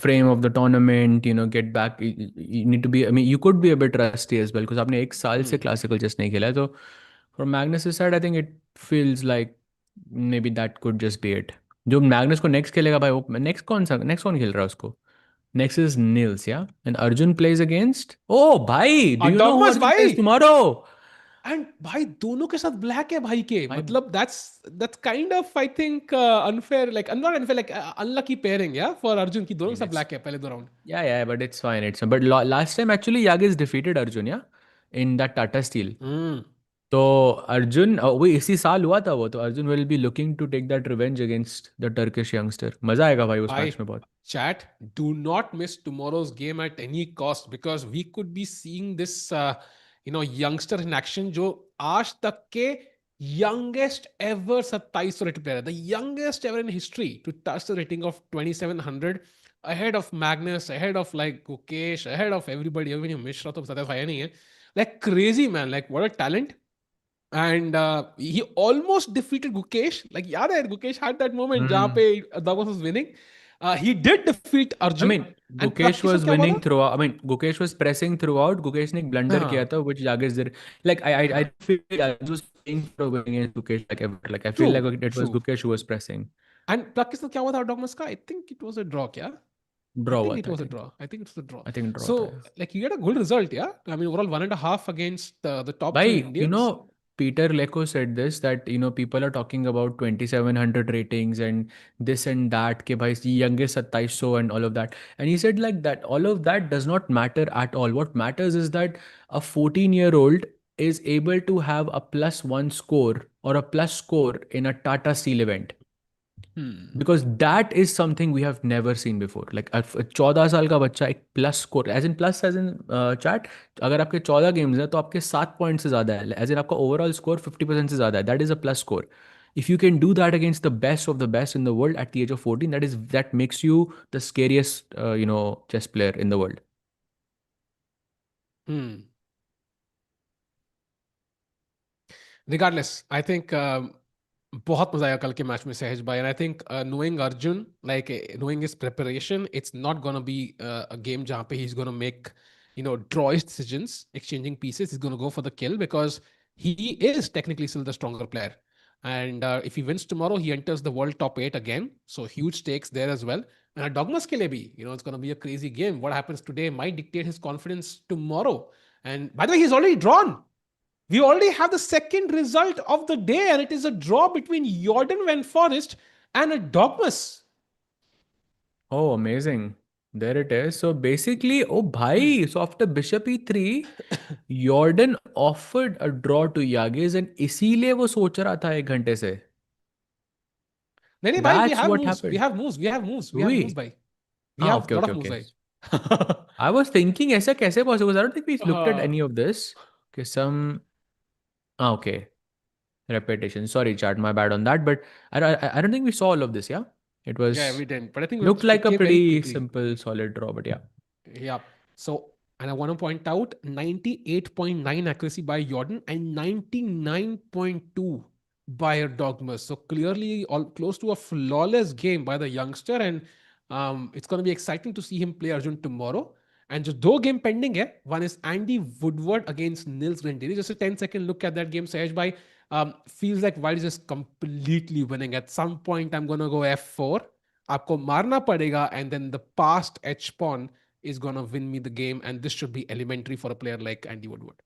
frame of the tournament, get back. You need to be, I mean, you could be a bit rusty as well because आपने एक साल से classical chess नहीं खेला है, तो from Magnus's side I think it feels like maybe that could just be it. जो Magnus को next खेलेगा भाई, वो next कौन खेल रहा है उसको? Next is Nils, yeah? And Arjun plays against, oh भाई, do you know who Erdogmus Arjun plays भाई, tomorrow? and भाई दोनों के साथ ब्लैक है भाई के, मतलब that's kind of, I think, unfair, like not unfair, like unlucky pairing, yeah, for Arjun की दोनों के साथ ब्लैक है पहले 2 round. Yeah, but it's fine. But last time actually Yagiz defeated Arjun, yeah, in that Tata Steel. तो अर्जुन वो इसी साल हुआ था वो, तो Arjun will be looking to take that revenge against the Turkish youngster. मजा आएगा भाई उस मैच में बहुत. Chat, do not miss tomorrow's game at any cost, because we could be seeing this youngster in action, जो आज तक के youngest ever 2700 rated player, the youngest ever in history to touch the rating of 2700, ahead of Magnus, ahead of like Gukesh, ahead of everybody. Even you Mishra तो satisfy नहीं है. Like crazy man, like what a talent. And he almost defeated Gukesh. Like, yaad hai, Gukesh had that moment जहाँ पे Erdogmus was winning. He did defeat I Arjun. mean, And Gukesh plucky से was क्या हुआ winning था? throughout. I mean, Gukesh was pressing throughout. Gukesh ने एक blunder किया हाँ, था, which Yagiz did. Like I हाँ. feel like Yagiz was playing for a win against Gukesh like ever. Like I feel True, like it was true. Gukesh who was pressing. And plucky से क्या हुआ था Erdogmus का? I think it was a draw, क्या? I Draw think हुआ it था, I was a think. draw. I think it was a draw. I think draw था. So, like, you get a good result, yeah? I mean, overall 1.5 against the top three Bhai, Indians. Peter Lecco said this that people are talking about 2700 ratings and this and that, ke bhai, youngest 2700 and all of that. And he said like that all of that does not matter at all. What matters is that a 14-year-old is able to have a +1 score or a plus score in a Tata Steel event. Because that is something we have never seen before. Like a 14 साल का बच्चा एक plus score as in plus as in chat, अगर आपके 14 games हैं तो आपके 7 point से ज़्यादा है, एज इन आपका ओवरऑल स्कोर 50% से ज़्यादा है, that is a plus score. If you can do that against the best of the best in the world at the age of 14, that makes you the scariest chess player in the world. Regardless, I think बहुत मजा आया कल के match में सहज भाई. And I think knowing Arjun, like knowing his preparation, it's not gonna be a game जहाँ पे he's gonna make drawish decisions, exchanging pieces. He's gonna go for the kill because he is technically still the stronger player. And if he wins tomorrow, he enters the world top 8 again. So huge stakes there as well. And Erdogmus ke liye bhi, it's gonna be a crazy game. What happens today might dictate his confidence tomorrow. And by the way, he's already drawn. We already have the second result of the day, and it is a draw between Jorden van Foreest and Erdogmus. Oh, amazing. There it is. So basically, oh bhai, so after bishop e3, Jordan offered a draw to Yagiz and इसीलिए वो सोच रहा था 1 घंटे से. No, no, bhai, we That's have what moves. We happened. have moves. We have moves. We Do have moves, we? bhai. We Ah, have okay, a lot okay, of moves, okay. bhai. I was thinking ऐसा कैसे possible? I don't think we've looked at Uh, any of this. Okay, some. Ah, okay. Repetition. Sorry, chat. My bad on that. But I don't think we saw all of this. Yeah, it yeah, was we didn't. But I think looked like it a came very pretty quickly. simple, solid draw. But yeah. Yeah. So, and I want to point out 98.9 accuracy by Jordan and 99.2 by Erdogmus. So clearly all close to a flawless game by the youngster. And it's going to be exciting to see him play Arjun tomorrow. And just two game pending hai. One is Andy Woodward against Nils Grandelius. Just a 10-second look at that game. Sahej bhai, feels like Wild is just completely winning. At some point, I'm going to go F4. आपको मारना पड़ेगा, and then the past H pawn is gonna win me the game, and this should be elementary for a player like Andy Woodward.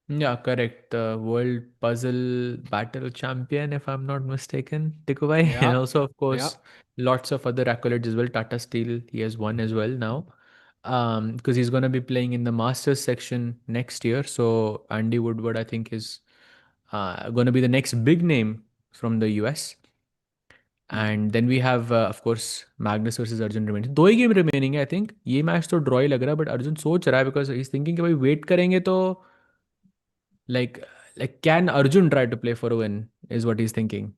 Yeah, correct. The world puzzle battle champion, if I'm not mistaken, Tikuvai. And Yeah, also, of yeah. course, lots of other accolades as well. Tata Steel, he has won as well now. Because he's going to be playing in the Masters section next year. So Andy Woodward, I think, is going to be the next big name from the US. And then we have, of course, Magnus versus Arjun remaining. दो ही game remaining है, I think. ये match तो draw ही लग रहा है, but Arjun सोच रहा है because he's thinking कि भाई wait करेंगे तो like can Arjun try to play for a win is what he's thinking.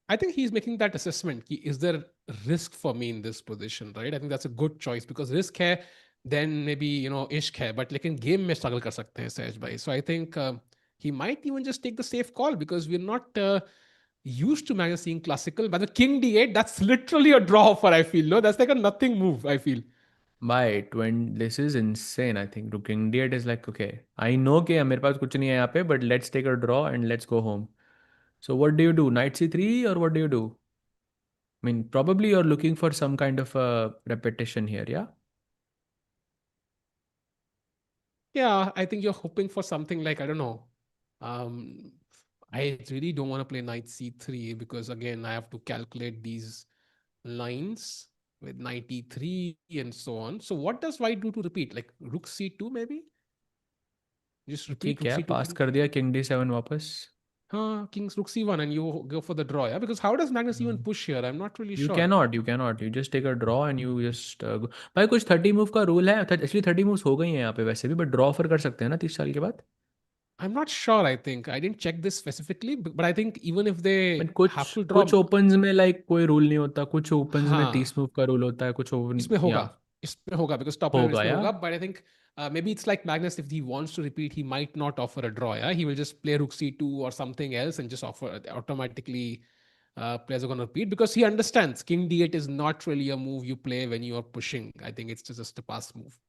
I think he's making that assessment. Is there risk for me in this position, right? I think that's a good choice because risk hai, then maybe ishq hai, but like in game mein struggle kar sakte hain Sahej bhai. So I think he might even just take the safe call because we're not used to Magnus seeing classical. But the king d8, that's literally a draw for I feel. No, that's like a nothing move. I feel. This is insane. I think King D8 is like, okay, I know कि मेरे पास कुछ नहीं है यहाँ पे, but let's take a draw and let's go home. So what do you do? Knight C3 or what do you do? I mean, probably you're looking for some kind of a repetition here, yeah? Yeah, I think you're hoping for something like, I don't know. I really don't want to play knight c3 because again, I have to calculate these lines with knight e3 and so on. So what does white do to repeat? Like rook c2 maybe? Just repeat ठीक rook है, c2 पास king. कर दिया King D7 वापस. King's rook c1 and you go for the draw, yeah? Because how does Magnus even push here? I'm not really You sure. cannot. You just take a draw and you just go. भाई कुछ 30 move का rule है. Actually 30 moves हो गई हैं यहाँ पे वैसे भी, but draw ऑफर कर सकते हैं ना 30 साल के बाद. I'm not sure, I think. I didn't check this specifically, but I think even if they have कुछ to draw, कुछ ओपन्स में लाइक कोई रूल नहीं होता, कुछ ओपन्स में हाँ, 30 मूव का रूल होता है, कुछ ओपन इसमें होगा, या इसमें होगा because top level होगा इसमें या. होगा. But I think maybe it's like Magnus, if he wants to repeat, he might not offer a draw. Yeah, he will just play rook c2 or something else and just offer automatically players are going to repeat because he understands King D8 is not really a move you play when you are pushing. I think it's just a pass move.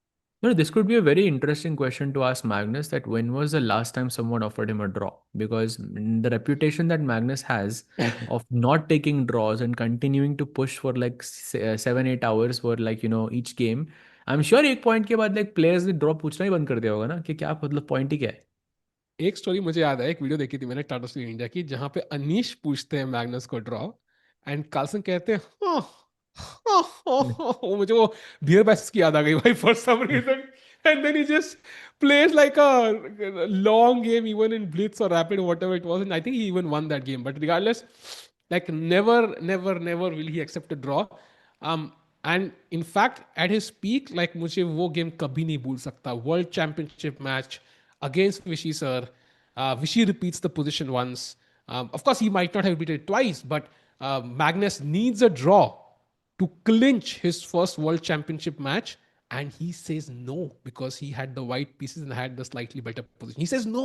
No, this could be a very interesting question to ask Magnus, that when was the last time someone offered him a draw? Because the reputation that Magnus has of not taking draws and continuing to push for like 7-8 hours for like, each game. I'm sure एक point के बाद like players ने draw पूछना ही बंद कर दिया होगा ना कि क्या मतलब point ही क्या है? एक स्टोरी मुझे याद है, एक वीडियो देखी थी मैंने टाटा स्टील इंडिया की, जहां पे अनीश पूछते हैं मैग्नस को ड्रॉ एंड कार्लसन कहते हैं वो मुझे वो बियर बैसेस की याद आ गई भाई for some reason and then he just plays like a long game even in blitz or rapid or whatever it was, and I think he even won that game. But regardless, like never will he accept a draw. And in fact at his peak, like मुझे वो game कभी नहीं भूल सकता. World Championship match against Vishy sir. Vishy repeats the position once. Of course he might not have repeated it twice, but Magnus needs a draw to clinch his first World Championship match, and he says no because he had the white pieces and had the slightly better position. He says no.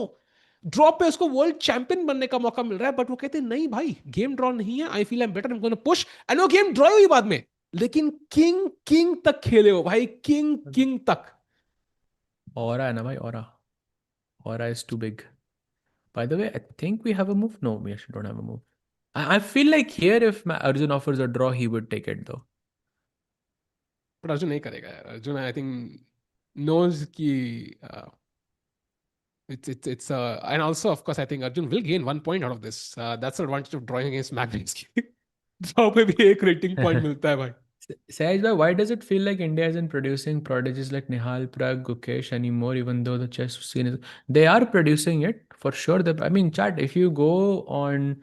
Draw पे उसको world champion बनने का मौका मिल रहा है, but वो कहते हैं नहीं भाई, गेम ड्रॉ नहीं है, I feel I am better, I am gonna push, and वो गेम ड्रॉ हुई बाद में, लेकिन किंग तक खेले हो भाई, किंग तक. Aura है ना भाई, aura is too big. By the way, I think we have a move. No, we actually don't have a move. I feel like here if Arjun offers a draw, he would take it though. But Arjun नहीं करेगा यार. Arjun I think knows कि it's and also of course I think Arjun will gain 1 point out of this. That's the advantage of drawing against Magnus. Draw पे भी एक rating point मिलता है भाई. Sahaj bhai, why does it feel like India isn't producing prodigies like Nihal, Prag, Gukesh anymore, even though the chess scene is... They are producing it, for sure. I mean, chat, if you go on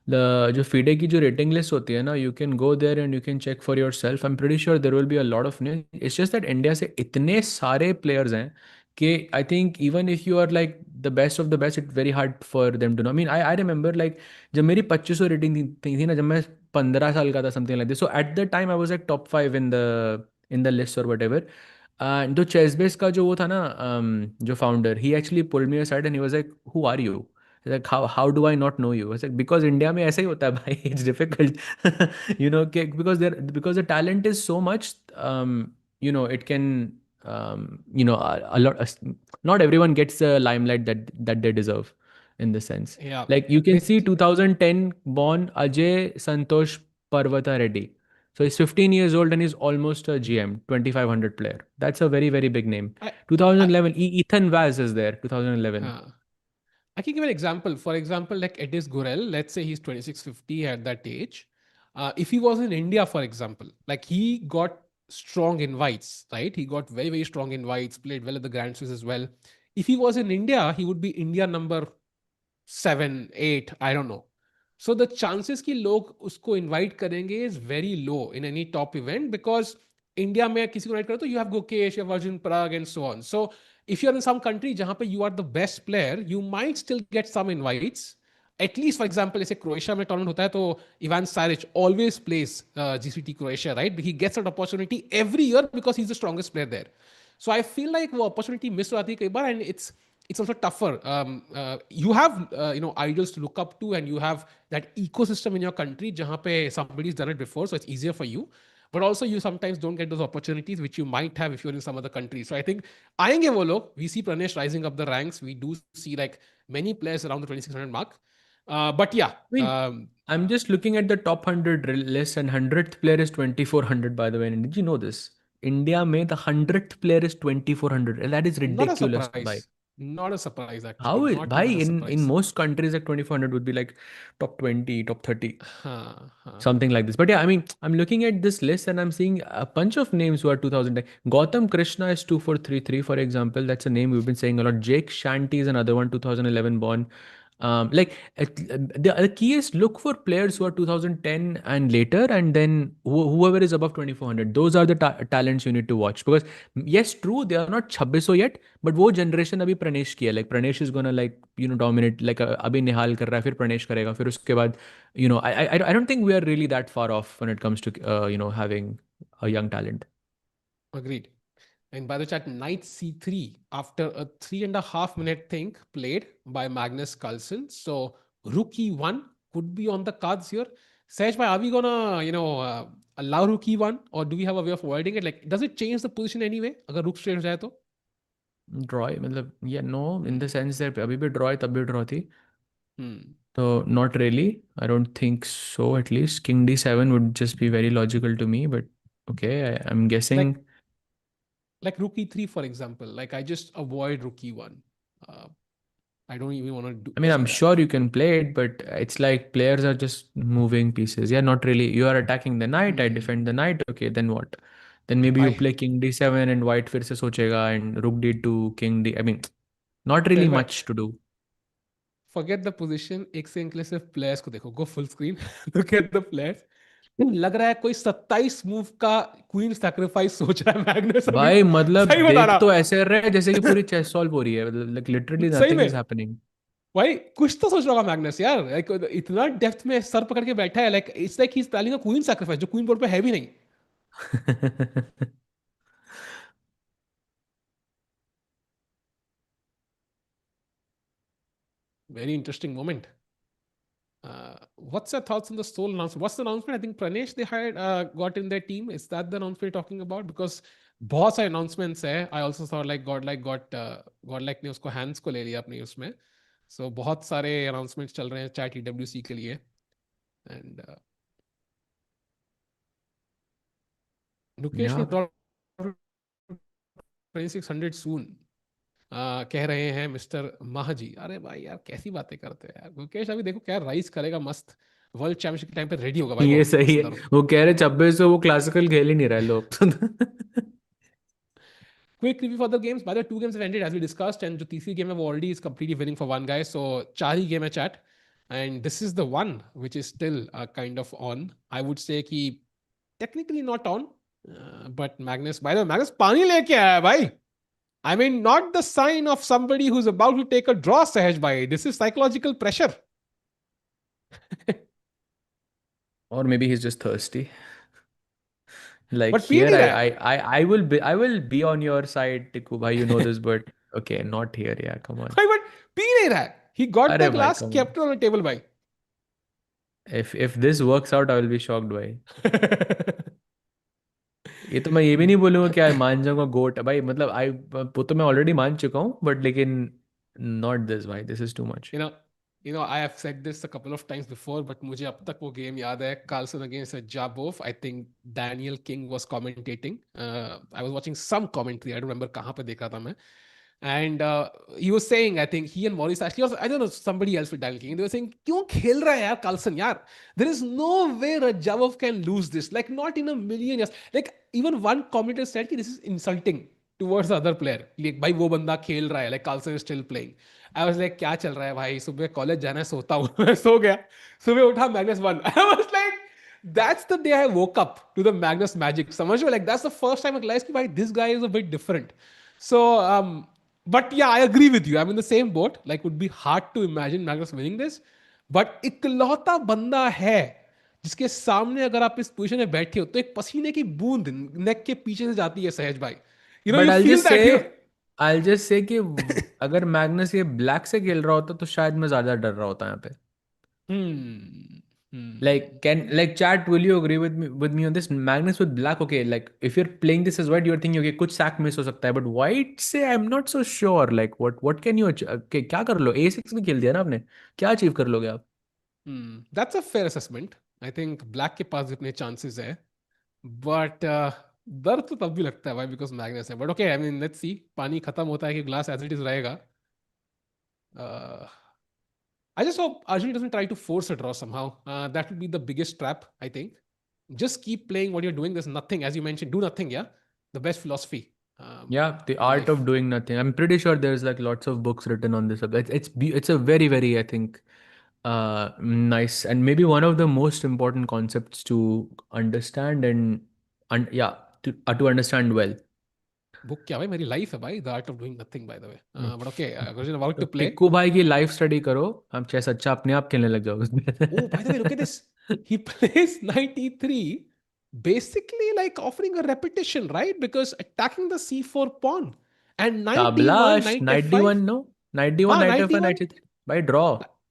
the जो FIDE की जो rating list होती है ना, you can go there and you can check for yourself. I'm pretty sure there will be a lot of names. It's just that India से इतने सारे players हैं कि I think even if you are like the best of the best, it's very hard for them to know. I mean, I remember like जब मेरी 2500 rating थी ना, जब मैं 15 साल का था, something like this. So at the time I was like top 5 in the list or whatever. तो Chessbase का जो वो था ना, जो founder, he actually pulled me aside and he was like, who are you? He's like, how do I not know you? I was like, because India में ऐसा ही होता है भाई. It's difficult. Because the talent is so much, it can, a lot, not everyone gets the limelight that they deserve in this sense. Yeah. Like you can see 2010 born Ajay Santosh Parvata Reddy. So he's 15 years old and he's almost a GM, 2500 player. That's a very, very big name. 2011, Ethan Vaz is there, 2011. I can give an example. For example, like Edis Gurel, let's say he's 2650 at that age. If he was in India, for example, like he got strong invites, right? He got very, very strong invites, played well at the Grand Swiss as well. If he was in India, he would be India number 7, 8, I don't know. So the chances कि लोग उसको invite करेंगे is very low in any top event, because India में किसी को invite करो तो you have Gukesh, you have Arjun Parag and so on. So if you're in some country जहाँ पे you are the best player, you might still get some invites. At least, for example, जैसे Croatia में tournament होता है तो Ivan Saric always plays GCT Croatia, right? He gets that opportunity every year because he's the strongest player there. So I feel like वो opportunity miss हो जाती है कई बार, and it's also tougher. You have idols to look up to, and you have that ecosystem in your country जहाँ पे somebody's done it before, so it's easier for you. But also you sometimes don't get those opportunities which you might have if you're in some other country. So I think आएंगे वो लोग. We see Pranesh rising up the ranks. We do see like many players around the 2600 mark. But yeah. I'm just looking at the top 100 list, and 100th player is 2400, by the way. And did you know this? India made the 100th player is 2400. And that is ridiculous. Not a surprise. Not a surprise, actually. How is bhai, in most countries like 2400 would be like top 20, top 30, something like this. But yeah, I mean, I'm looking at this list and I'm seeing a bunch of names who are 2000. Gautam Krishna is 2433, for example. That's a name we've been saying a lot. Jake Shanti is another one, 2011 born. The key is look for players who are 2010 and later, and then whoever is above 2400. Those are the talents you need to watch, because yes, true, they are not 2600 yet, but वो generation अभी Pranesh की है. Like Pranesh is gonna dominate. Like अभी निहाल कर रहा है, फिर Pranesh करेगा, फिर उसके बाद I don't think we are really that far off when it comes to having a young talent. Agreed. And by the chat, knight c3 after a 3.5 minute think played by Magnus Carlsen. So rook e1 could be on the cards here. Sahej bhai, are we gonna, allow rook e1, or do we have a way of avoiding it? Like, does it change the position anyway? अगर rook straight हो जाए तो? Draw मतलब yeah, no, in the sense that अभी भी draw है तब भी draw थी. Hmm. So not really. I don't think so. At least king d7 would just be very logical to me. But okay, I'm guessing. Like rook e3, for example. Like, I just avoid rook e1. Uh, I don't even want to I mean, see I'm that. sure you can play it, but it's like players are just moving pieces. Yeah, not really. You are attacking the knight. I defend the knight. Okay, then what? Then maybe you I play king d7 and white फिर से सोचेगा and rook d2, king d. I mean, not really Sahej bhai, much to do. forget the position. एक से के लिए सिर्फ players को देखो. Go full screen. Look at the players. लग रहा है कोई 27 मूव का क्वीन सैक्रिफाइस सोच रहा है मैग्नस अभी. भाई मतलब सही बता देख तो रहा. ऐसे रहे हैं जैसे कि पूरी चेस सॉल्व हो रही है. Like literally सही nothing में is happening. भाई कुछ तो सोच रहा होगा मैग्नस यार. Like, इतना डेप्थ में सर पकड़ के बैठा है. Like it's like he is planning a queen sacrifice जो क्वीन बोर्ड पे है भी नहीं. Very interesting moment. What's your thoughts on the Soul announcement? What's the announcement? I think Pranesh they had got in their team. Is that the announcement you're talking about? Because बहुत सारे announcements है. I also saw like Godlike ने उसको hands को ले लिया अपने उसमें. So बहुत सारे announcements चल रहे हैं चाहे TWC के लिए. And Nukesh Yeah. will drop 2600 soon. कह रहे हैं मिस्टर महाजी. अरे भाई यार कैसी बातें करते हैं यार. मुकेश अभी देखो क्या राइज करेगा मस्त. वर्ल्ड चैंपियनशिप के टाइम पे रेडी होगा भाई ये वो. सही है. वो कह रहे 26 वो क्लासिकल खेल ही नहीं रहे लोग. Quick review for the games. By the way, 2 games have ended as we discussed, and the तीसरी game है वो already is completely winning for one guy. So 4 he game है chat, and this is the one which is still kind of on. I would say कि technically not on, but Magnus. By the way, Magnus पानी लेके आया है भाई. I mean, not the sign of somebody who's about to take a draw, Sahaj bhai. This is psychological pressure. Or maybe he's just thirsty. Like But P here, नहीं रहा है. I will be on your side, Tikku bhai. You know this, but okay, not here. Yeah, come on. भाई but P नहीं रहा है. He got अरे the भाई glass, come on. kept it on the table भाई. If this works out, I will be shocked भाई. ये तो मैं ये भी नहीं बोलूंगा कि यार मान जाऊंगा गोट भाई. मतलब आई वो तो मैं ऑलरेडी मान चुका हूँ, बट लेकिन नॉट दिस भाई. This is too much. I have said this a couple of times before, but मुझे अब तक वो गेम याद है. Carlsen against Jabov. I think Daniel King was commentating. I was watching some commentary. I don't remember कहाँ पे देखा था मैं. And he was saying, I think he and Maurice actually, I don't know, somebody else with Daniel King. They were saying, क्यों खेल रहा है यार Carlsen यार? There is no way Rajabov can lose this. Like not in a million years. Like even one commentator said कि this is insulting towards the other player. Like भाई वो बंदा खेल रहा है. Like Carlsen is still playing. I was like क्या चल रहा है भाई. सुबह कॉलेज जाना है सोता हूँ. मैं सो गया. सुबह उठा Magnus won. I was like, that's the day I woke up to the Magnus magic. समझ लो, like that's the first time I realized कि भाई this guy is a bit different. So but yeah, I agree with you. I'm in the same boat. Like, would be hard to imagine Magnus winning this. But इकलौता बंदा है जिसके सामने अगर आप इस पोजीशन में बैठे हो तो एक पसीने की बूंद नेक के पीछे से जाती है सहज भाई. But You feel that. I just say कि अगर मैग्नस ये ब्लैक से खेल रहा होता तो शायद मैं ज्यादा डर रहा होता यहाँ पे. Like chat, will you agree with me on this? Magnus with black, okay, like if you're playing this as white, you're thinking okay कुछ sack miss हो सकता है, but white से I'm not so sure. Like what can you okay, क्या कर लो. A6 भी खेल दिया ना आपने, क्या अचीव कर लोगे आप. That's a fair assessment. I think black के पास जितने chances है, but डर तो तब भी लगता है भाई because Magnus है. But okay, I mean let's see. पानी खत्म होता है कि glass as it is रहेगा. I just hope Arjun doesn't try to force a draw somehow. That will be the biggest trap, I think. Just keep playing what you're doing. There's nothing, as you mentioned, do nothing, yeah? The best philosophy. Yeah, the in art life. of doing nothing. I'm pretty sure there's like lots of books written on this subject. It's a very very I think nice and maybe one of the most important concepts to understand and yeah to understand well. Book क्या भाई मेरी life है भाई. The art of doing nothing, by the way. But okay, Arjun about तो to play. Tikku भाई की life study करो, हम चेस अच्छा अपने आप खेलने लग जाओगे. Oh, by the way, look at this. He plays 93, basically like offering a repetition, right? Because attacking the c4 pawn and knight d1, शाबाश. knight knight d f5. One no. Knight d one, knight Knight f knight d1. C three भाई. Draw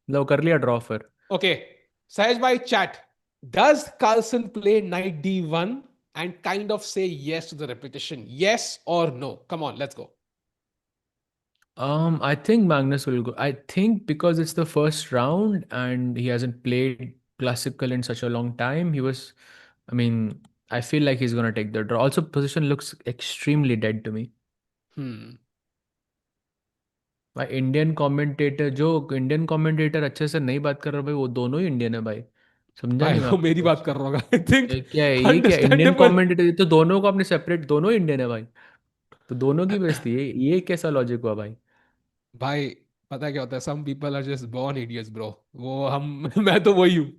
लो कर लिया draw फिर. Okay, Sahaj bhai chat. Does Carlsen play knight d1 and kind of say yes to the repetition? Yes or no? Come on, let's go. I think Magnus will go. I think because it's the first round and he hasn't played classical in such a long time, I mean, I feel like he's gonna take the draw. Also, position looks extremely dead to me. Hmm. भाई Indian commentator अच्छे से नहीं बात कर रहा भाई, वो दोनों ही इंडियन है भाई। समझा भाई नहीं मैं वो आपको मेरी बात कुछ। कर रहा होगा आई थिंक। क्या है ये, क्या इंडियन अंडरस्टैंडेबल। कमेंटेटर, ये तो दोनों को अपने सेपरेट, दोनों इंडियन है भाई। तो दोनों की बेइज्जती, ये कैसा लॉजिक हुआ भाई। भाई पता है क्या होता है, some people are just born idiots bro. वो हम मैं तो वही हूँ।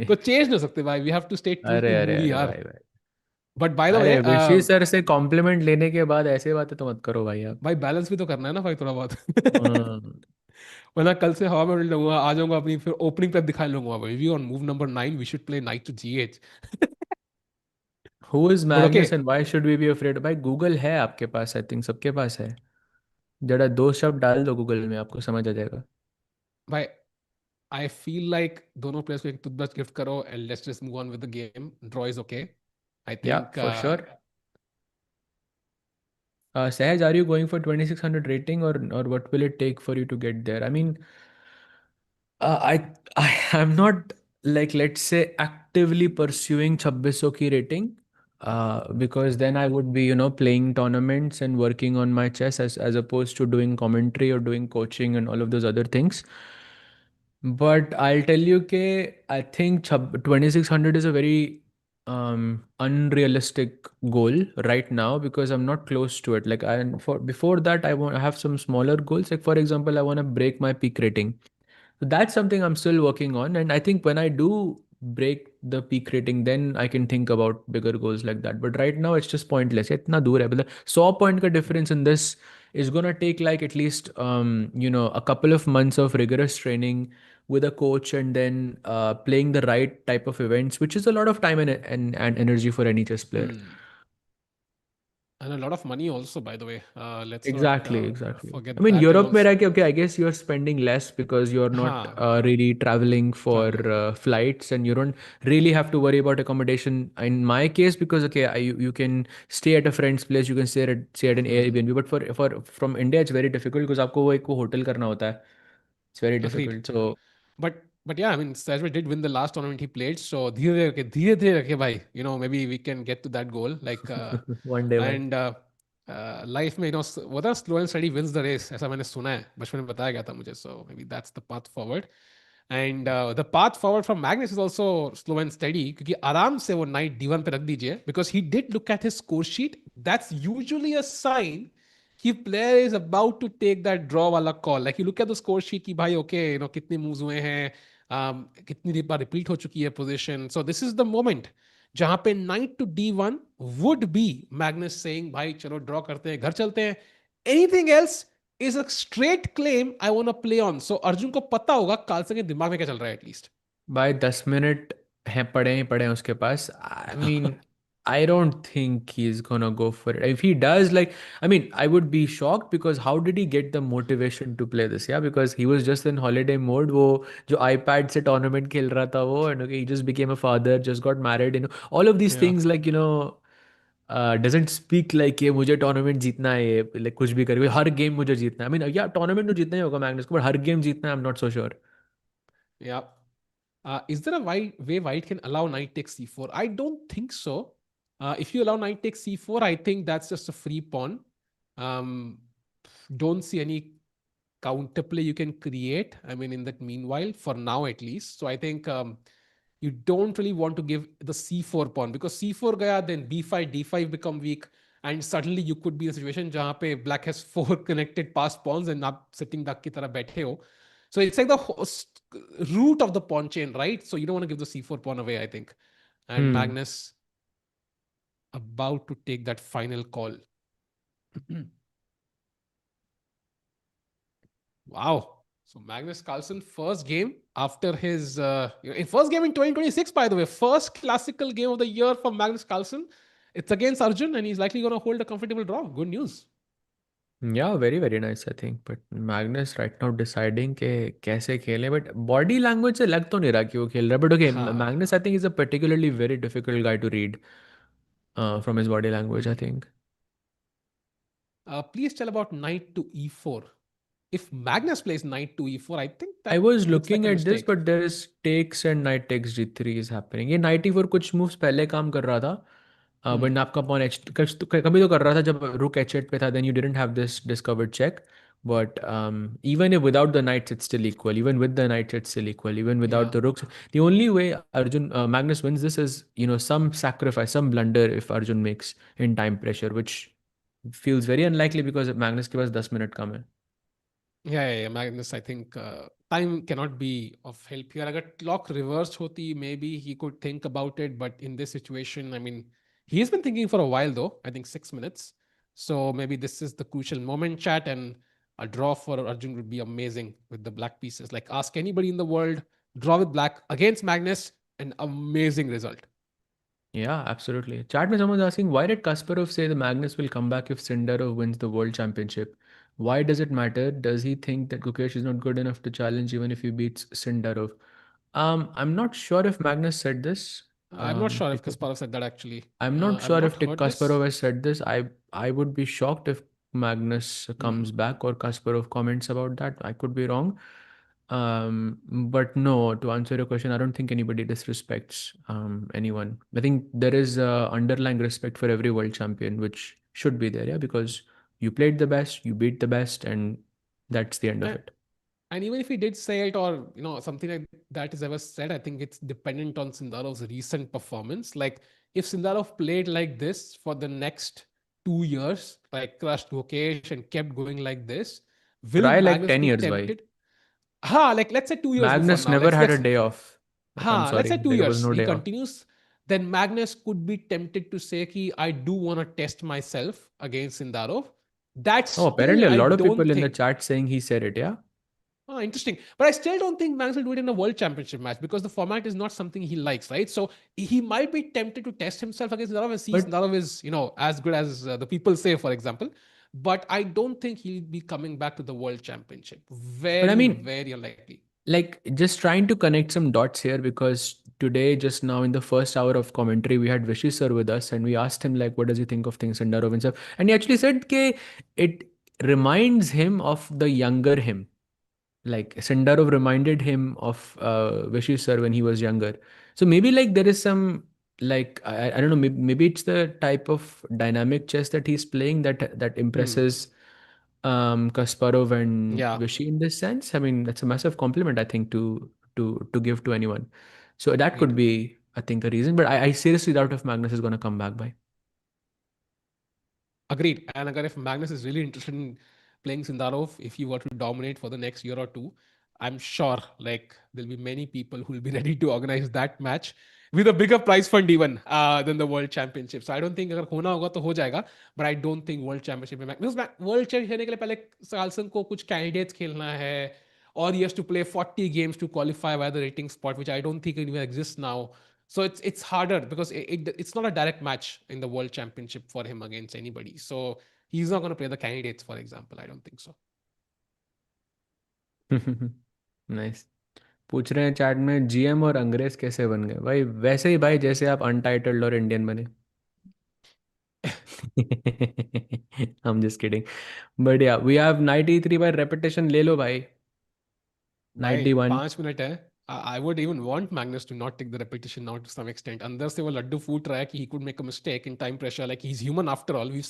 तो चेंज नहीं हो सकते भाई, we have to stay true अरे टू अरे मूवी अरे यार। भाई भाई। बट बाय द वे अरे ऋषि सर से कॉम्प्लीमेंट लेने के बाद ऐसे बातें तो मत करो भाई आप। भाई बैलेंस भी तो करना है ना भाई थोड़ा बहुत। हम्म। वरना कल से हवा में उड़ लूंगा, आ जाऊंगा अपनी फिर ओपनिंग पे दिखा लूंगा भाई, we on move number 9 we should play knight to जीएच। Who is but okay Magnus and why should we be afraid? भाई गूगल है आपके पास, आई थिंक सबके पास है। जरा दो शब्द डाल दो गूगल में, आपको समझ आ जाएगा। भाई आई फील लाइक दोनों प्लेयर्स को एक टूथब्रश गिफ्ट करो and let's just move on with the game, draw is okay I या think. For sure. Sahaj, are you going for 2600 rating, or what will it take for you to get there? I mean, I am not, like, let's say, actively pursuing 2600 ki rating, because then I would be, playing tournaments and working on my chess, as opposed to doing commentary or doing coaching and all of those other things. But I'll tell you that I think 2600 is a very unrealistic goal right now, because I'm not close to it. Like, for before that, I have some smaller goals. Like, for example, I want to break my peak rating. So that's something I'm still working on. And I think when I do break the peak rating, then I can think about bigger goals like that. But right now, it's just pointless. इतना दूर है, मतलब 100 point का difference in this is gonna take like at least a couple of months of rigorous training with a coach, and then playing the right type of events, which is a lot of time and energy for any chess player. And a lot of money also, by the way. Let's not Exactly. I forget mean, that is Europe में also. रह के, okay, I guess you're spending less because you're not हाँ, really traveling for traveling. flights, and you don't really have to worry about accommodation. In my case, because okay, you can stay at a friend's place, you can stay at an Hmm. Airbnb, but for from India, it's very difficult because आपको वो एक वो hotel करना होता है. It's very Agreed. difficult. So But yeah, I mean, Sajway did win the last tournament he played. So धीरे धीरे रखे भाई. Maybe we can get to that goal. Like one day, भाई. and life में वो था slow and steady wins the race. ऐसा मैंने सुना है, बचपन में बताया गया था मुझे. So maybe that's the path forward. And the path forward from Magnus is also slow and steady क्योंकि आराम से वो knight d1 पे रख दीजिए, because he did look at his score sheet. That's usually a sign कि player is about to take that draw वाला call. Like you look at the score sheet कि भाई okay, कितने moves हुए हैं, कितनी बार repeat हो चुकी है position. So this is the moment जहां पे knight to d1 would be Magnus saying भाई चलो draw करते हैं, घर चलते हैं. Anything else is a straight claim I want to play on. So Arjun को पता होगा कार्लसन के दिमाग में क्या चल रहा है एटलीस्ट. भाई 10 मिनट हैं, पड़े ही पड़े हैं उसके पास. I mean, I don't think he is gonna go for it. If he does, like, I mean, I would be shocked, because how did he get the motivation to play this? या because he was just in holiday mode. वो जो iPad से tournament खेल रहा था वो, and he just became a father, just got married, all of these Yeah. Things, like, doesn't speak like ये मुझे टूर्नामेंट जीतना है, ये लाइक कुछ भी करके हर गेम मुझे जीतना है. आई मीन, या टूर्नामेंट तो जीतना ही होगा मैग्नस को, बट हर गेम जीतना है, I am not so sure. Yeah. Is there a way white can allow knight takes c4? I don't think so. If you allow knight takes c4, I think that's just a free pawn. Um, don't see any counterplay you can create. I mean, in that meanwhile, for now at least. So I think you don't really want to give the c4 pawn, because c4 gaya, then b5, d5 become weak. And suddenly you could be in a situation जहाँ पे black has 4 connected passed pawns and आप sitting duck की तरह बैठे हो. So it's like the root of the pawn chain, right? So you don't want to give the c4 pawn away, I think. And Hmm. Magnus about to take that final call. Wow. So Magnus Carlsen, first game after his first game in 2026, by the way, first classical game of the year for Magnus Carlsen. It's against Arjun, and he's likely going to hold a comfortable draw. Good news. Yeah, very, very nice, I think. But Magnus right now deciding के कैसे खेले, but body language से लग तो नहीं रहा कि वो खेल रहा है. But okay, Magnus I हाँ. think is a particularly very difficult guy to read from his body language, I think. Please tell about knight to e4. If Magnus plays knight to e4, I think I that was looks like looking a at this, mistake. but there is takes and knight takes g3 is happening. ये knight e4 कुछ moves पहले काम कर रहा था. But आपका pawn h कभी तो कर रहा था जब rook h8 पे था, then you didn't have this discovered check. But even if without the knights, it's still equal. Even with the knights, it's still equal. Even without Yeah. the rooks, the only way Arjun Magnus wins this is some sacrifice, some blunder if Arjun makes in time pressure, which feels very unlikely because Magnus के पास 10 minute कम है. Yeah. Magnus, I think time cannot be of help here. अगर clock reversed होती, maybe he could think about it. But in this situation, I mean, he's been thinking for a while though. I think 6 minutes. So maybe this is the crucial moment, chat, and a draw for Arjun would be amazing with the black pieces. Like ask anybody in the world, draw with black against Magnus, an amazing result. Yeah, absolutely. Chat में someone's asking, why did Kasparov say the Magnus will come back if Sindarov wins the world championship? Why does it matter? Does he think that Gukesh is not good enough to challenge even if he beats Sindarov? I'm not sure if Magnus said this. I'm not sure if It- Kasparov said that actually. I'm not I've sure not if Dick heard this. Kasparov has said this. I would be shocked if Magnus comes back or Kasparov comments about that. I could be wrong. But no, to answer your question, I don't think anybody disrespects anyone. I think there is underlying respect for every world champion, which should be there, yeah, because you played the best, you beat the best, and that's the end of And, it. and even if he did say it or something like that is ever said, I think it's dependent on Sindarov's recent performance. Like if Sindarov played like this for the next 2 years, like crushed Gukesh and kept going like this, will Try like Magnus 10 be years, bhai. tempted? Like let's say 2 years before Magnus now. never had a Let's day off. Like, I'm let's sorry, say two there was years no he day off. continues, then Magnus could be tempted to say ki I do want to test myself against Sindarov. That's Oh, still apparently a I lot of don't people in the think. chat saying he said it, yeah? Interesting. But I still don't think Magnus will do it in a world championship match because the format is not something he likes, right? So he might be tempted to test himself against Sindarov and see But Sindarov is, as good as the people say, for example. But I don't think he'll be coming back to the world championship. but I Very, mean, very unlikely. like just trying to connect some dots here because today just now in the first hour of commentary we had Vishy sir with us and we asked him like what does he think of things Sandarov and stuff and he actually said that it reminds him of the younger him, like Sandarov reminded him of Vishy sir when he was younger. So maybe like there is some like I don't know, maybe it's the type of dynamic chess that he's playing that Hmm. impresses Kasparov and Yeah, Vishy in this sense. I mean, that's a massive compliment, I think, to give to anyone. So that could agreed. be, I think, a reason. But I seriously doubt if Magnus is going to come back by. Agreed. And agar if Magnus is really interested in playing Sindarov, if he were to dominate for the next year or two, I'm sure like there'll be many people who will be ready to organize that match with a bigger prize fund even than the World Championship. So I don't think अगर होना होगा तो हो जाएगा, but I don't think World Championship में because World Championship खेलने के लिए पहले Carlsen को कुछ candidates खेलना है or he has to play 40 games to qualify via the rating spot, which I don't think even exists now. So it's harder because it's not a direct match in the World Championship for him against anybody. So he's not going to play the candidates, for example. I don't think so. Nice. पूछ रहे हैं chat में GM और अंग्रेज कैसे बन गए भाई, वैसे ही भाई जैसे आप अनटाइटल्ड और इंडियन बने. I'm just kidding. But yeah, we have knight e3 by repetition. ले लो भाई. Knight भाई d1. 5 मिनट है. I would even want Magnus to not take the repetition now to some extent. अंदर से वो लड्डू फूट रहा है कि he could make a mistake in time pressure. Like he's human after all. We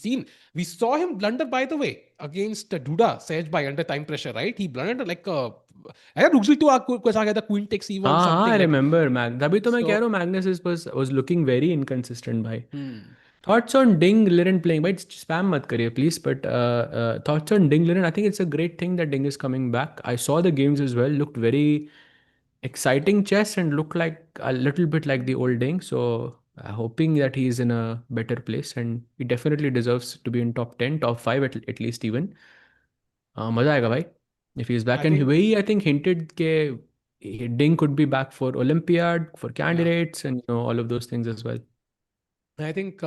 saw him blunder by the way against Duda Sehaj by under time pressure, right? He blundered like a. अरे रुक जी तो कुछ आ गया था queen takes e1 हाँ, I something like. remember Mag. तभी तो मैं कह So रहा हूँ Magnus was looking very inconsistent भाई. hmm. Thoughts on Ding Liren playing? भाई spam मत करिए please. But thoughts on Ding Liren? I think it's a great thing that Ding is coming back. I saw the games as well. Looked very exciting chess and looked like a little bit like the old Ding. So hoping that he is in a better place and he definitely deserves to be in top 10, top 5 at least even. मजा आएगा भाई. If he's back I and think he I think hinted के Ding could be back for Olympiad, for yeah. candidates, and all of those things as well. I think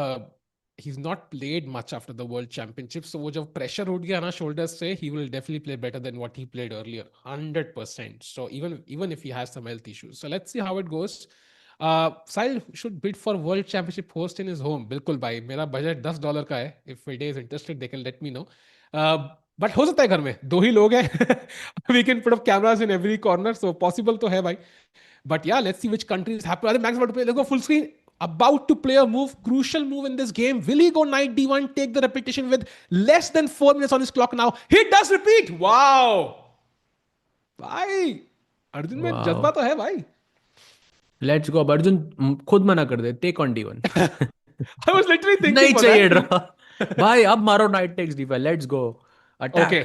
he's not played much after the World Championship. So वो जब pressure उठ गया ना shoulders से, he will definitely play better than what he played earlier, 100%. So even if he has some health issues, so let's see how it goes. Sahil should bid for World Championship host in his home. बिल्कुल भाई, मेरा budget $10 का है. If FIDE is interested, they can let me know. But हो सकता है घर में 2 ही लोग हैं. We can put up cameras in every corner, so possible तो है भाई. But yeah, let's see which countries happen. Are Max about to play? Let's go full screen. About to play a move, crucial move in this game. Will he go knight d1, take the repetition with less than 4 minutes on his clock now? He does repeat. Wow. भाई अर्जुन में जज्बा तो है भाई. Let's go. Arjun खुद मना कर दे, take on d1. I was literally thinking नहीं for चाहिए that. ड्रॉ. भाई अब मारो knight takes d5. Let's go. Attack. Okay,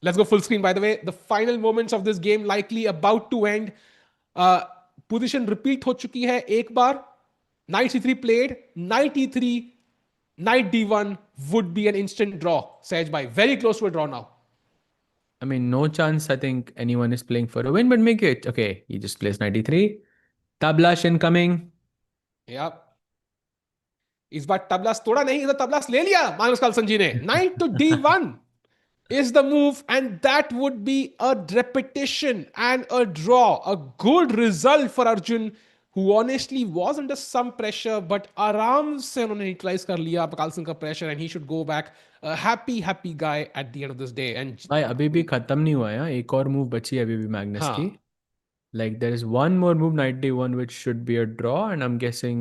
let's go full screen. By the way, the final moments of this game likely about to end. Position repeat हो चुकी है एक बार. Knight c3 played. Knight e3. Knight d1 would be an instant draw. Sahaj bhai, very close to a draw now. I mean, no chance I think anyone is playing for a win, but make it. Okay, he just plays knight e3. Tablash incoming. Yep. इस बार तबलास तोड़ा नहीं, इधर तबलास ले लिया माग्नस Carlsen जी ने. Knight to d1 is the move, and that would be a repetition and a draw. A good result for Arjun, who honestly was under some pressure, but आराम से उन्होंने neutralize कर लिया कार्लसन का pressure, and he should go back a happy guy at the end of this day. And भाई अभी भी खत्म नहीं हुआ है. एक और मूव बची है अभी भी मैग्नस की. हाँ, Like there is one more move, knight d1, which should be a draw, and I'm guessing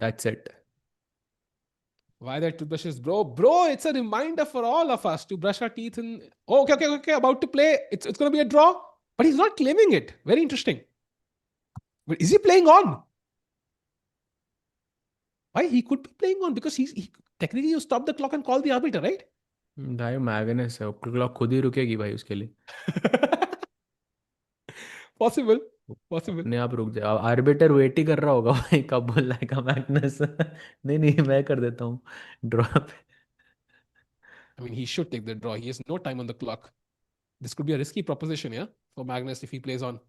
that's it. why that toothbrushes, bro, it's a reminder for all of us to brush our teeth. And okay, about to play. It's going to be a draw, but he's not claiming it. Very interesting. But is he playing on? Why he could be playing on, because he technically you stop the clock and call the arbiter, right? भाई Magnus है, clock खुद ही रुकेगी भाई उसके लिए. Possible. अपने आप रुक जाए. आर्बिटर वेट ही कर रहा होगा भाई, कब बोल रहा है मैग्नस. नहीं मैं कर देता हूँ ड्रॉ पे. I mean, he should take the draw. He has no time on the clock. This could be a risky proposition, yeah, for Magnus if he plays on.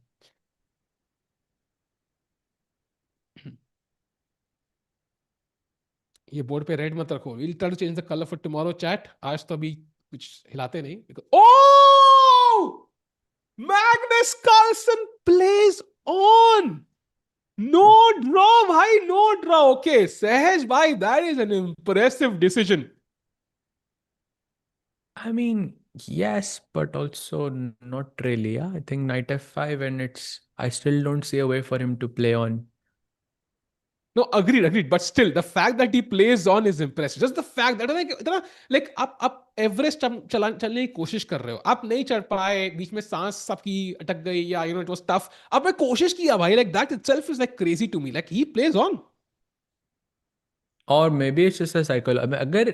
ये बोर्ड पे रेड मत रखो. We'll try to change the color for tomorrow, chat. आज तो अभी कुछ हिलाते नहीं. Oh! Magnus Carlsen plays on. No draw, bhai. No draw. Okay, Sahaj, bhai, that is an impressive decision. I mean, yes, but also not really. Yeah, I think knight f5, and I still don't see a way for him to play on. No, agreed. But still, the fact that he plays on is impressive. Just the fact that like आप Everest चलने की कोशिश कर रहे हो, आप नहीं चढ़ पाए, बीच में सांस सबकी अटक गई, या इट वाज टफ, आपने कोशिश किया भाई. Like that itself is like crazy to me. Like he plays on. Or maybe it's just a cycle. I mean, अगर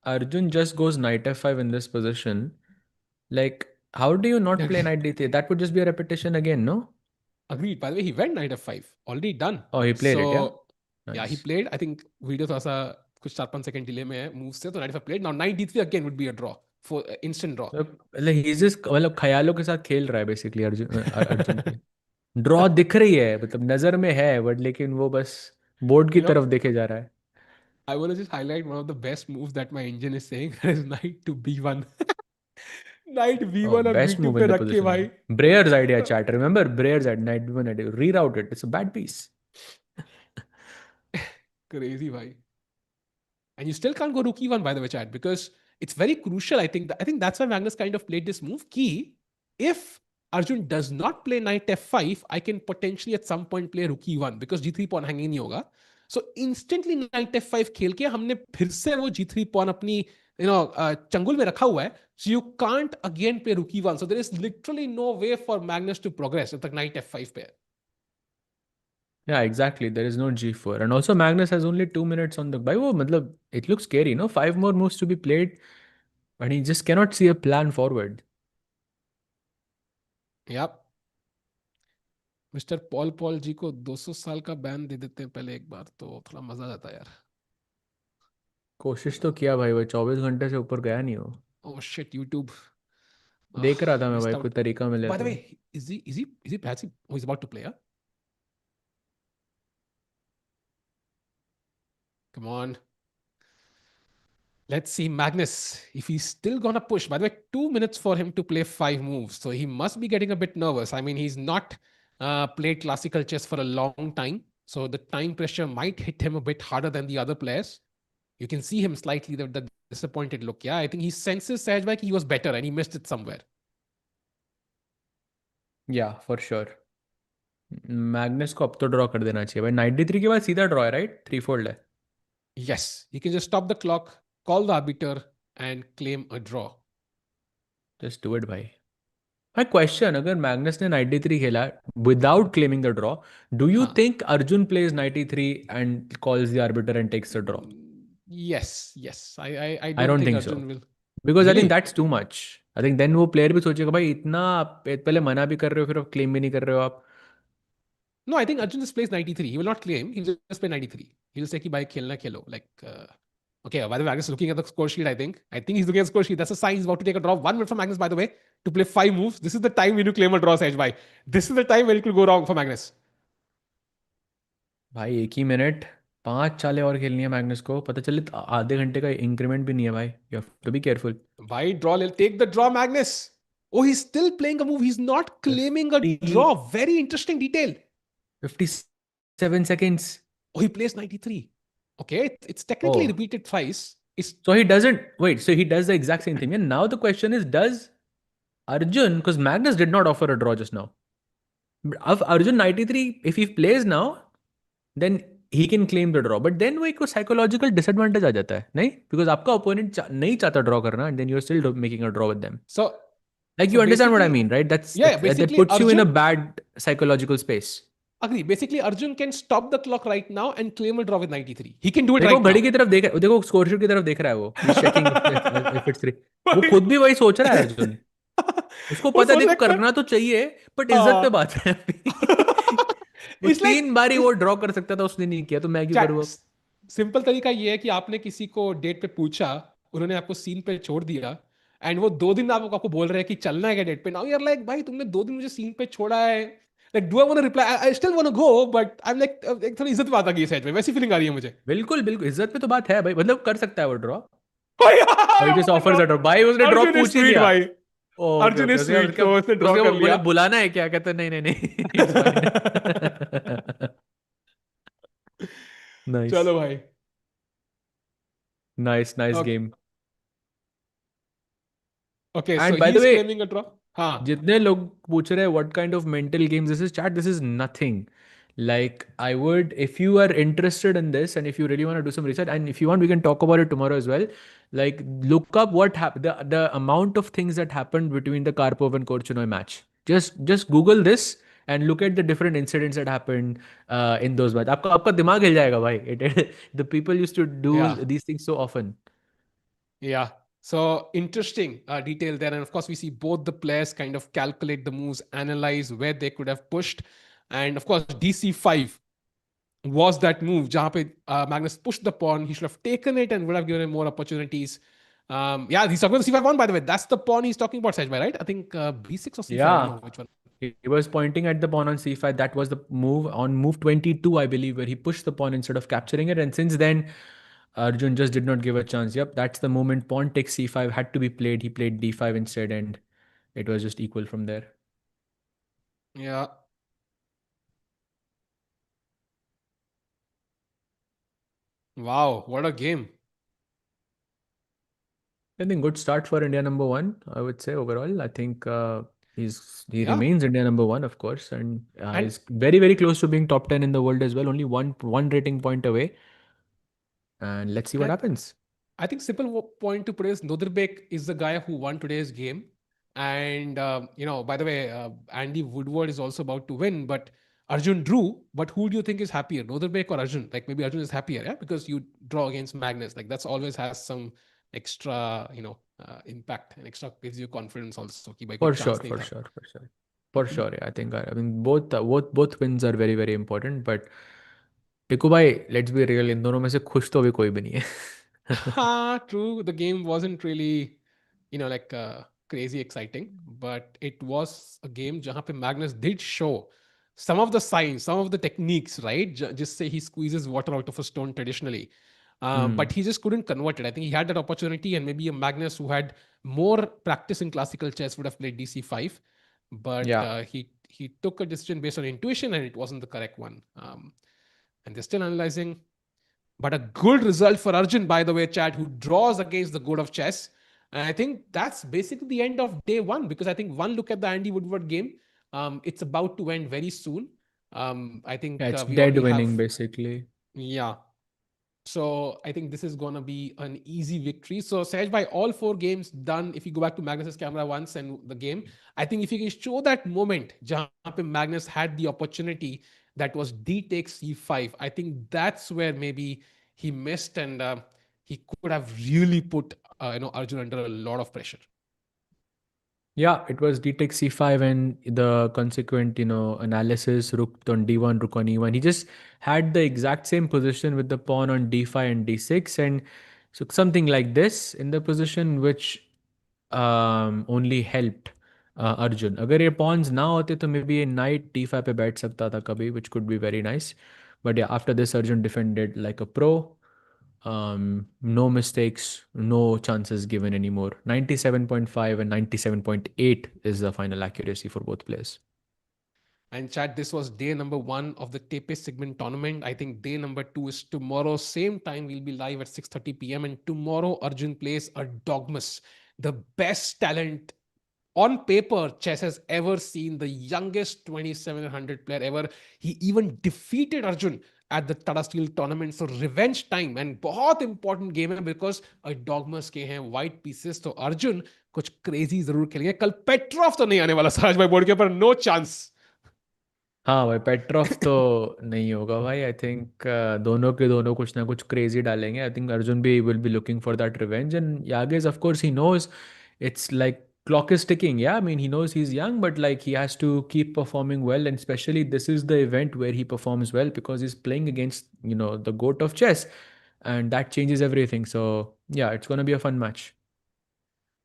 Arjun just goes knight f5 in this position, like how do you not play knight d3? That would just be a repetition again, no? Agreed. By the way, he went knight f5. Already done. Oh, he played it, yeah? Yeah, he Nice. played. I think video थोड़ा सा कुछ 4-5 second delay में है move से, तो 95 played. Now knight d3 again would be a draw, for instant draw. मतलब he's just मतलब ख्यालों के साथ खेल रहा है बेसिकली अर्जुन के. ड्रॉ दिख रही है, मतलब नजर में है, बट लेकिन वो बस बोर्ड की You know, तरफ देखे जा रहा है. I want to just highlight one of the best moves that my engine is saying. That is knight to b1. Knight Oh, b1 और best b2 move पे in the रख के position. भाई. Breyer's idea, chat. Remember Breyer's idea, knight b1 idea. Reroute it. It's a bad piece. Crazy भाई. And you still can't go rook e1, by the way, chat, because it's very crucial. I think that's why Magnus kind of played this move. Key, if Arjun does not play knight f5, I can potentially at some point play rook e1, because g3 pawn hanging नहीं होगा. So instantly knight f5 खेल के हमने फिर से वो g3 pawn अपनी चंगुल में रखा हुआ है. So you can't again play rook e1. So there is literally no way for Magnus to progress with the knight f5 pair. Yeah, exactly. There is no g4. And also Magnus has only 2 minutes on the... Bhai, wo, matlab, it looks scary, no? 5 more moves to be played, but he just cannot see a plan forward. Yep. Mister Paul ji को 200 साल का ban दे देते हैं पहले एक बार, तो थोड़ा मजा आ जाता है यार. कोशिश तो किया भाई, वो 24 घंटे से ऊपर गया नहीं हो. Oh shit, YouTube. देख रहा था मैं Missed भाई, out. कोई तरीका मिले By the तो. way, is he passing? Oh, he's about to play, huh? Come on. Let's see Magnus, if he's still gonna push. By the way, 2 minutes for him to play 5 moves. So he must be getting a bit nervous. I mean, he's not played classical chess for a long time. So the time pressure might hit him a bit harder than the other players. You can see him slightly the disappointed look. Yeah, I think he senses Sahaj he was better and he missed it somewhere. Yeah, for sure. Magnus को अब तो draw कर देना चाहिए भाई. 93 के बाद सीधा ड्रॉ है, राइट? 3 फोल्ड है. Yes, he can just stop the clock, call the arbiter, and claim a draw. Just do it भाई. My question, अगर मैग्नस ने 93 खेला without claiming the draw, do you think Arjun plays 93 and calls the arbiter and takes the draw? Yes. I don't think Arjun so. will. Because I Really? think that's too much. I think then वो player भी सोचेगा भाई इतना पहले मना भी कर रहे हो फिर अब claim भी नहीं कर रहे हो आप. No, I think Arjun just plays 93. He will not claim. He will just play 93. He will say कि भाई खेलना खेलो. Like, okay, by the way, Magnus is looking at the score sheet, I think. I think he's looking at the score sheet. That's a sign he's about to take a draw. 1 minute for Magnus, by the way, to play 5 moves. This is the time when you claim a draw, Sahaj bhai. This is the time when it could go wrong for Magnus. भाई एक ही minute 5 चालें और खेलनी है Magnus को. पता चले तो आधे घंटे का इंक्रीमेंट भी नहीं है भाई. You have to be careful. Bhai, draw. Take the draw, Magnus. Oh, he's still playing a move. He's not claiming a draw. Very interesting detail. 57 seconds. Oh, he plays 93. Okay, it's technically repeated twice. So he doesn't wait. So he does the exact same thing. And now the question is, does Arjun, because Magnus did not offer a draw just now. If Arjun 93, if he plays now, then he can claim the draw. But then वो एक psychological disadvantage आ जाता है, नहीं? Because आपका opponent नहीं चाहता draw करना, and then you're still making a draw with them. So, like you understand what I mean, right? That puts you in a bad psychological space. Agree. Basically, Arjun can stop the clock right now and claim a draw with 93. He can do it देखो right घड़ी now. की तरफ देखो score sheet की तरफ देख रहा है वो. He's checking if it's 3. वो खुद भी वही सोच रहा है अर्जुन. उसको पता देखो करना तो चाहिए, but इज्जत पे बात है. वो 3 बारी वो ड्रॉ कर सकता था, उसने नहीं किया, तो मैं क्यों करूँ? सिंपल तरीका ये है कि आपने किसी को डेट पे पूछा, उन्होंने आपको सीन पे छोड़ दिया, एंड वो 2 दिन आपको बोल रहे हैं कि चलना है क्या डेट पे. नाउ यू आर लाइक, भाई तुमने 2 दिन मुझे सीन पे छोड़ा है. Like, do I want to reply? I still want to go, but I'm like, थोड़ी इज्जत बात आ गई है, वैसी फीलिंग आ रही है मुझे. बिल्कुल इज्जत पे तो बात है भाई. मतलब कर सकता है वो draw. He just offers a draw. भाई उसने ड्रॉ पूछ ही लिया. अर्जुन इज स्वीट, तो उसने ड्रॉ कर लिया. बुलाना है क्या? कहता नहीं. Nice. चलो भाई. Nice game. Okay, and so by the way, claiming a draw. जितने लोग पूछ रहे हैं what kind of mental games this is, chat, this is nothing. Like, I would, if you are interested in this and if you really want to do some research, and if you want, we can talk about it tomorrow as well. Like, look up what happened, the amount of things that happened between the Karpov and Korchnoi match. Just Google this and look at the different incidents that happened in those matches. आपका दिमाग हिल जाएगा भाई. The people used to do these things so often. Yeah. So interesting detail there. And of course, we see both the players kind of calculate the moves, analyze where they could have pushed. And of course, DC5 was that move. Jahan pe, Magnus pushed the pawn. He should have taken it and would have given him more opportunities. He's talking about the C5 pawn, by the way. That's the pawn he's talking about, Sahaj bhai, right? I think B6 or C5. Yeah. I don't know which one. He was pointing at the pawn on C5. That was the move on move 22, I believe, where he pushed the pawn instead of capturing it. And since then, Arjun just did not give a chance. Yep, that's the moment. Pawn takes C5 had to be played. He played D5 instead, and it was just equal from there. Yeah. Wow, what a game. I think good start for India number 1, I would say overall. I think he remains India number 1, of course, and he's very, very close to being top 10 in the world as well. Only one rating point away. And let's see what happens. I think simple point to put is Nodirbek is the guy who won today's game. And, by the way, Andy Woodward is also about to win, but Arjun drew. But who do you think is happier, Nodirbek or Arjun? Like, maybe Arjun is happier, yeah? Because you draw against Magnus. Like, that's always has some extra, impact and extra gives you confidence also. For sure. Yeah. I think, both wins are very, very important. But Piku bhai, let's be real, in दोनों में से खुश तो अभी कोई भी नहीं है. True. The game wasn't really, crazy exciting, but it was a game jahan pe Magnus did show some of the signs, some of the techniques, right? Just say he squeezes water out of a stone traditionally. But he just couldn't convert it. I think he had that opportunity, and maybe a Magnus who had more practice in classical chess would have played DC5. But Yeah. he took a decision based on intuition, and it wasn't the correct one. And they're still analyzing. But a good result for Arjun, by the way, Chad, who draws against the god of chess. And I think that's basically the end of day one, because I think one look at the Andy Woodward game, it's about to end very soon. I think Yeah, it's we dead already winning, have, basically. yeah. So I think this is going to be an easy victory. So Sahaj, by all four games done, if you go back to Magnus's camera once and the game, I think if you can show that moment, jahan pe Magnus had the opportunity, that was D takes C5. I think that's where maybe he missed, and he could have really put Arjun under a lot of pressure. Yeah, it was d takes c5 and the consequent, analysis, rook on d1, rook on e1. He just had the exact same position with the pawn on d5 and d6, and so something like this in the position which only helped Arjun. अगर ये pawns ना होते तो maybe a knight d5 पे बैठ सकता था कभी, which could be very nice. But yeah, after this Arjun defended like a pro. No mistakes, no chances given anymore. 97.5 and 97.8 is the final accuracy for both players. And Chad, this was day number 1 of the TePe Sigeman Tournament. I think day number 2 is tomorrow. Same time, we'll be live at 6:30 p.m. And tomorrow, Arjun plays Erdogmus, the best talent on paper chess has ever seen, the youngest 2700 player ever. He even defeated Arjun at the Tata Steel tournament. So revenge time, and बहुत important game है because Erdogmus के हैं white pieces. तो Arjun कुछ crazy जरूर खेलेंगे. कल पेट्रॉफ तो नहीं आने वाला साज भाई बोर्ड के ऊपर, no chance. हाँ भाई, पेट्रॉफ तो नहीं होगा भाई. आई थिंक दोनों के दोनों कुछ ना कुछ क्रेजी डालेंगे. आई थिंक अर्जुन भी will be looking for that revenge, and Yagiz of course he knows it's like clock is ticking. Yeah, I mean, he knows he's young, but like he has to keep performing well, and especially this is the event where he performs well because he's playing against the goat of chess, and that changes everything. So yeah, it's going to be a fun match.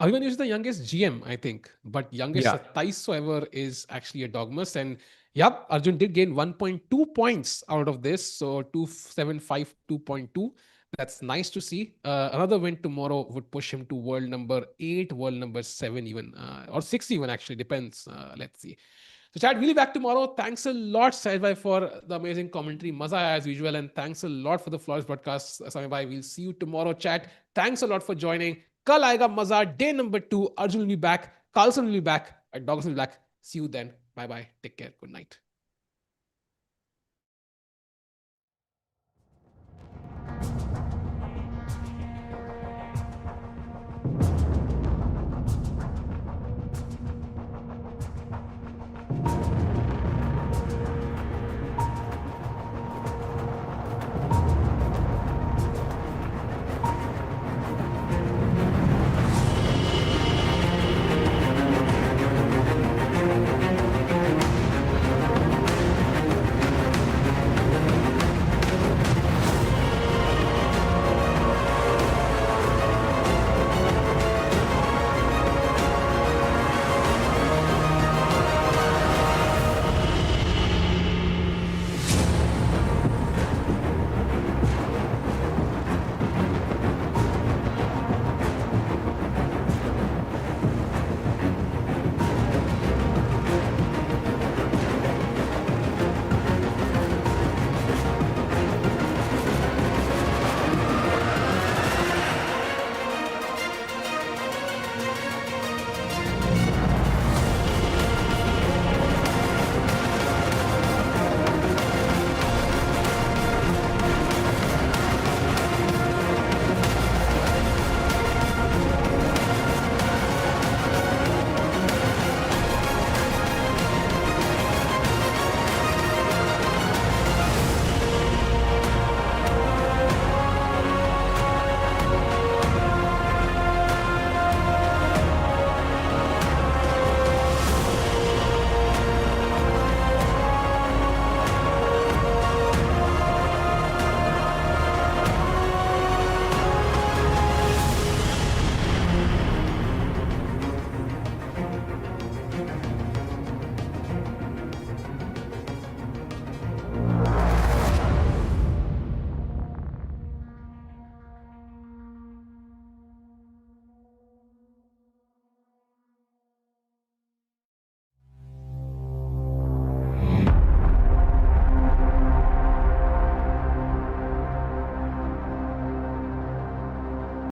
Abhimanyu is the youngest GM, I think, but youngest Yeah. 27 ever is actually Erdogmus. And yep, Arjun did gain 1.2 points out of this. So 275, 2.2. That's nice to see. Another win tomorrow would push him to world number 8, world number 7 even, or 6 even, actually, depends. Let's see. So Chad, we'll be back tomorrow. Thanks a lot, Sahil bhai, for the amazing commentary. Maza aaya as usual. And thanks a lot for the flawless broadcast, Sami bhai. We'll see you tomorrow, Chad. Thanks a lot for joining. Kal aayega maza. Day number 2. Arjun will be back. Carlsen will be back. Dogs will be back. See you then. Bye-bye. Take care. Good night.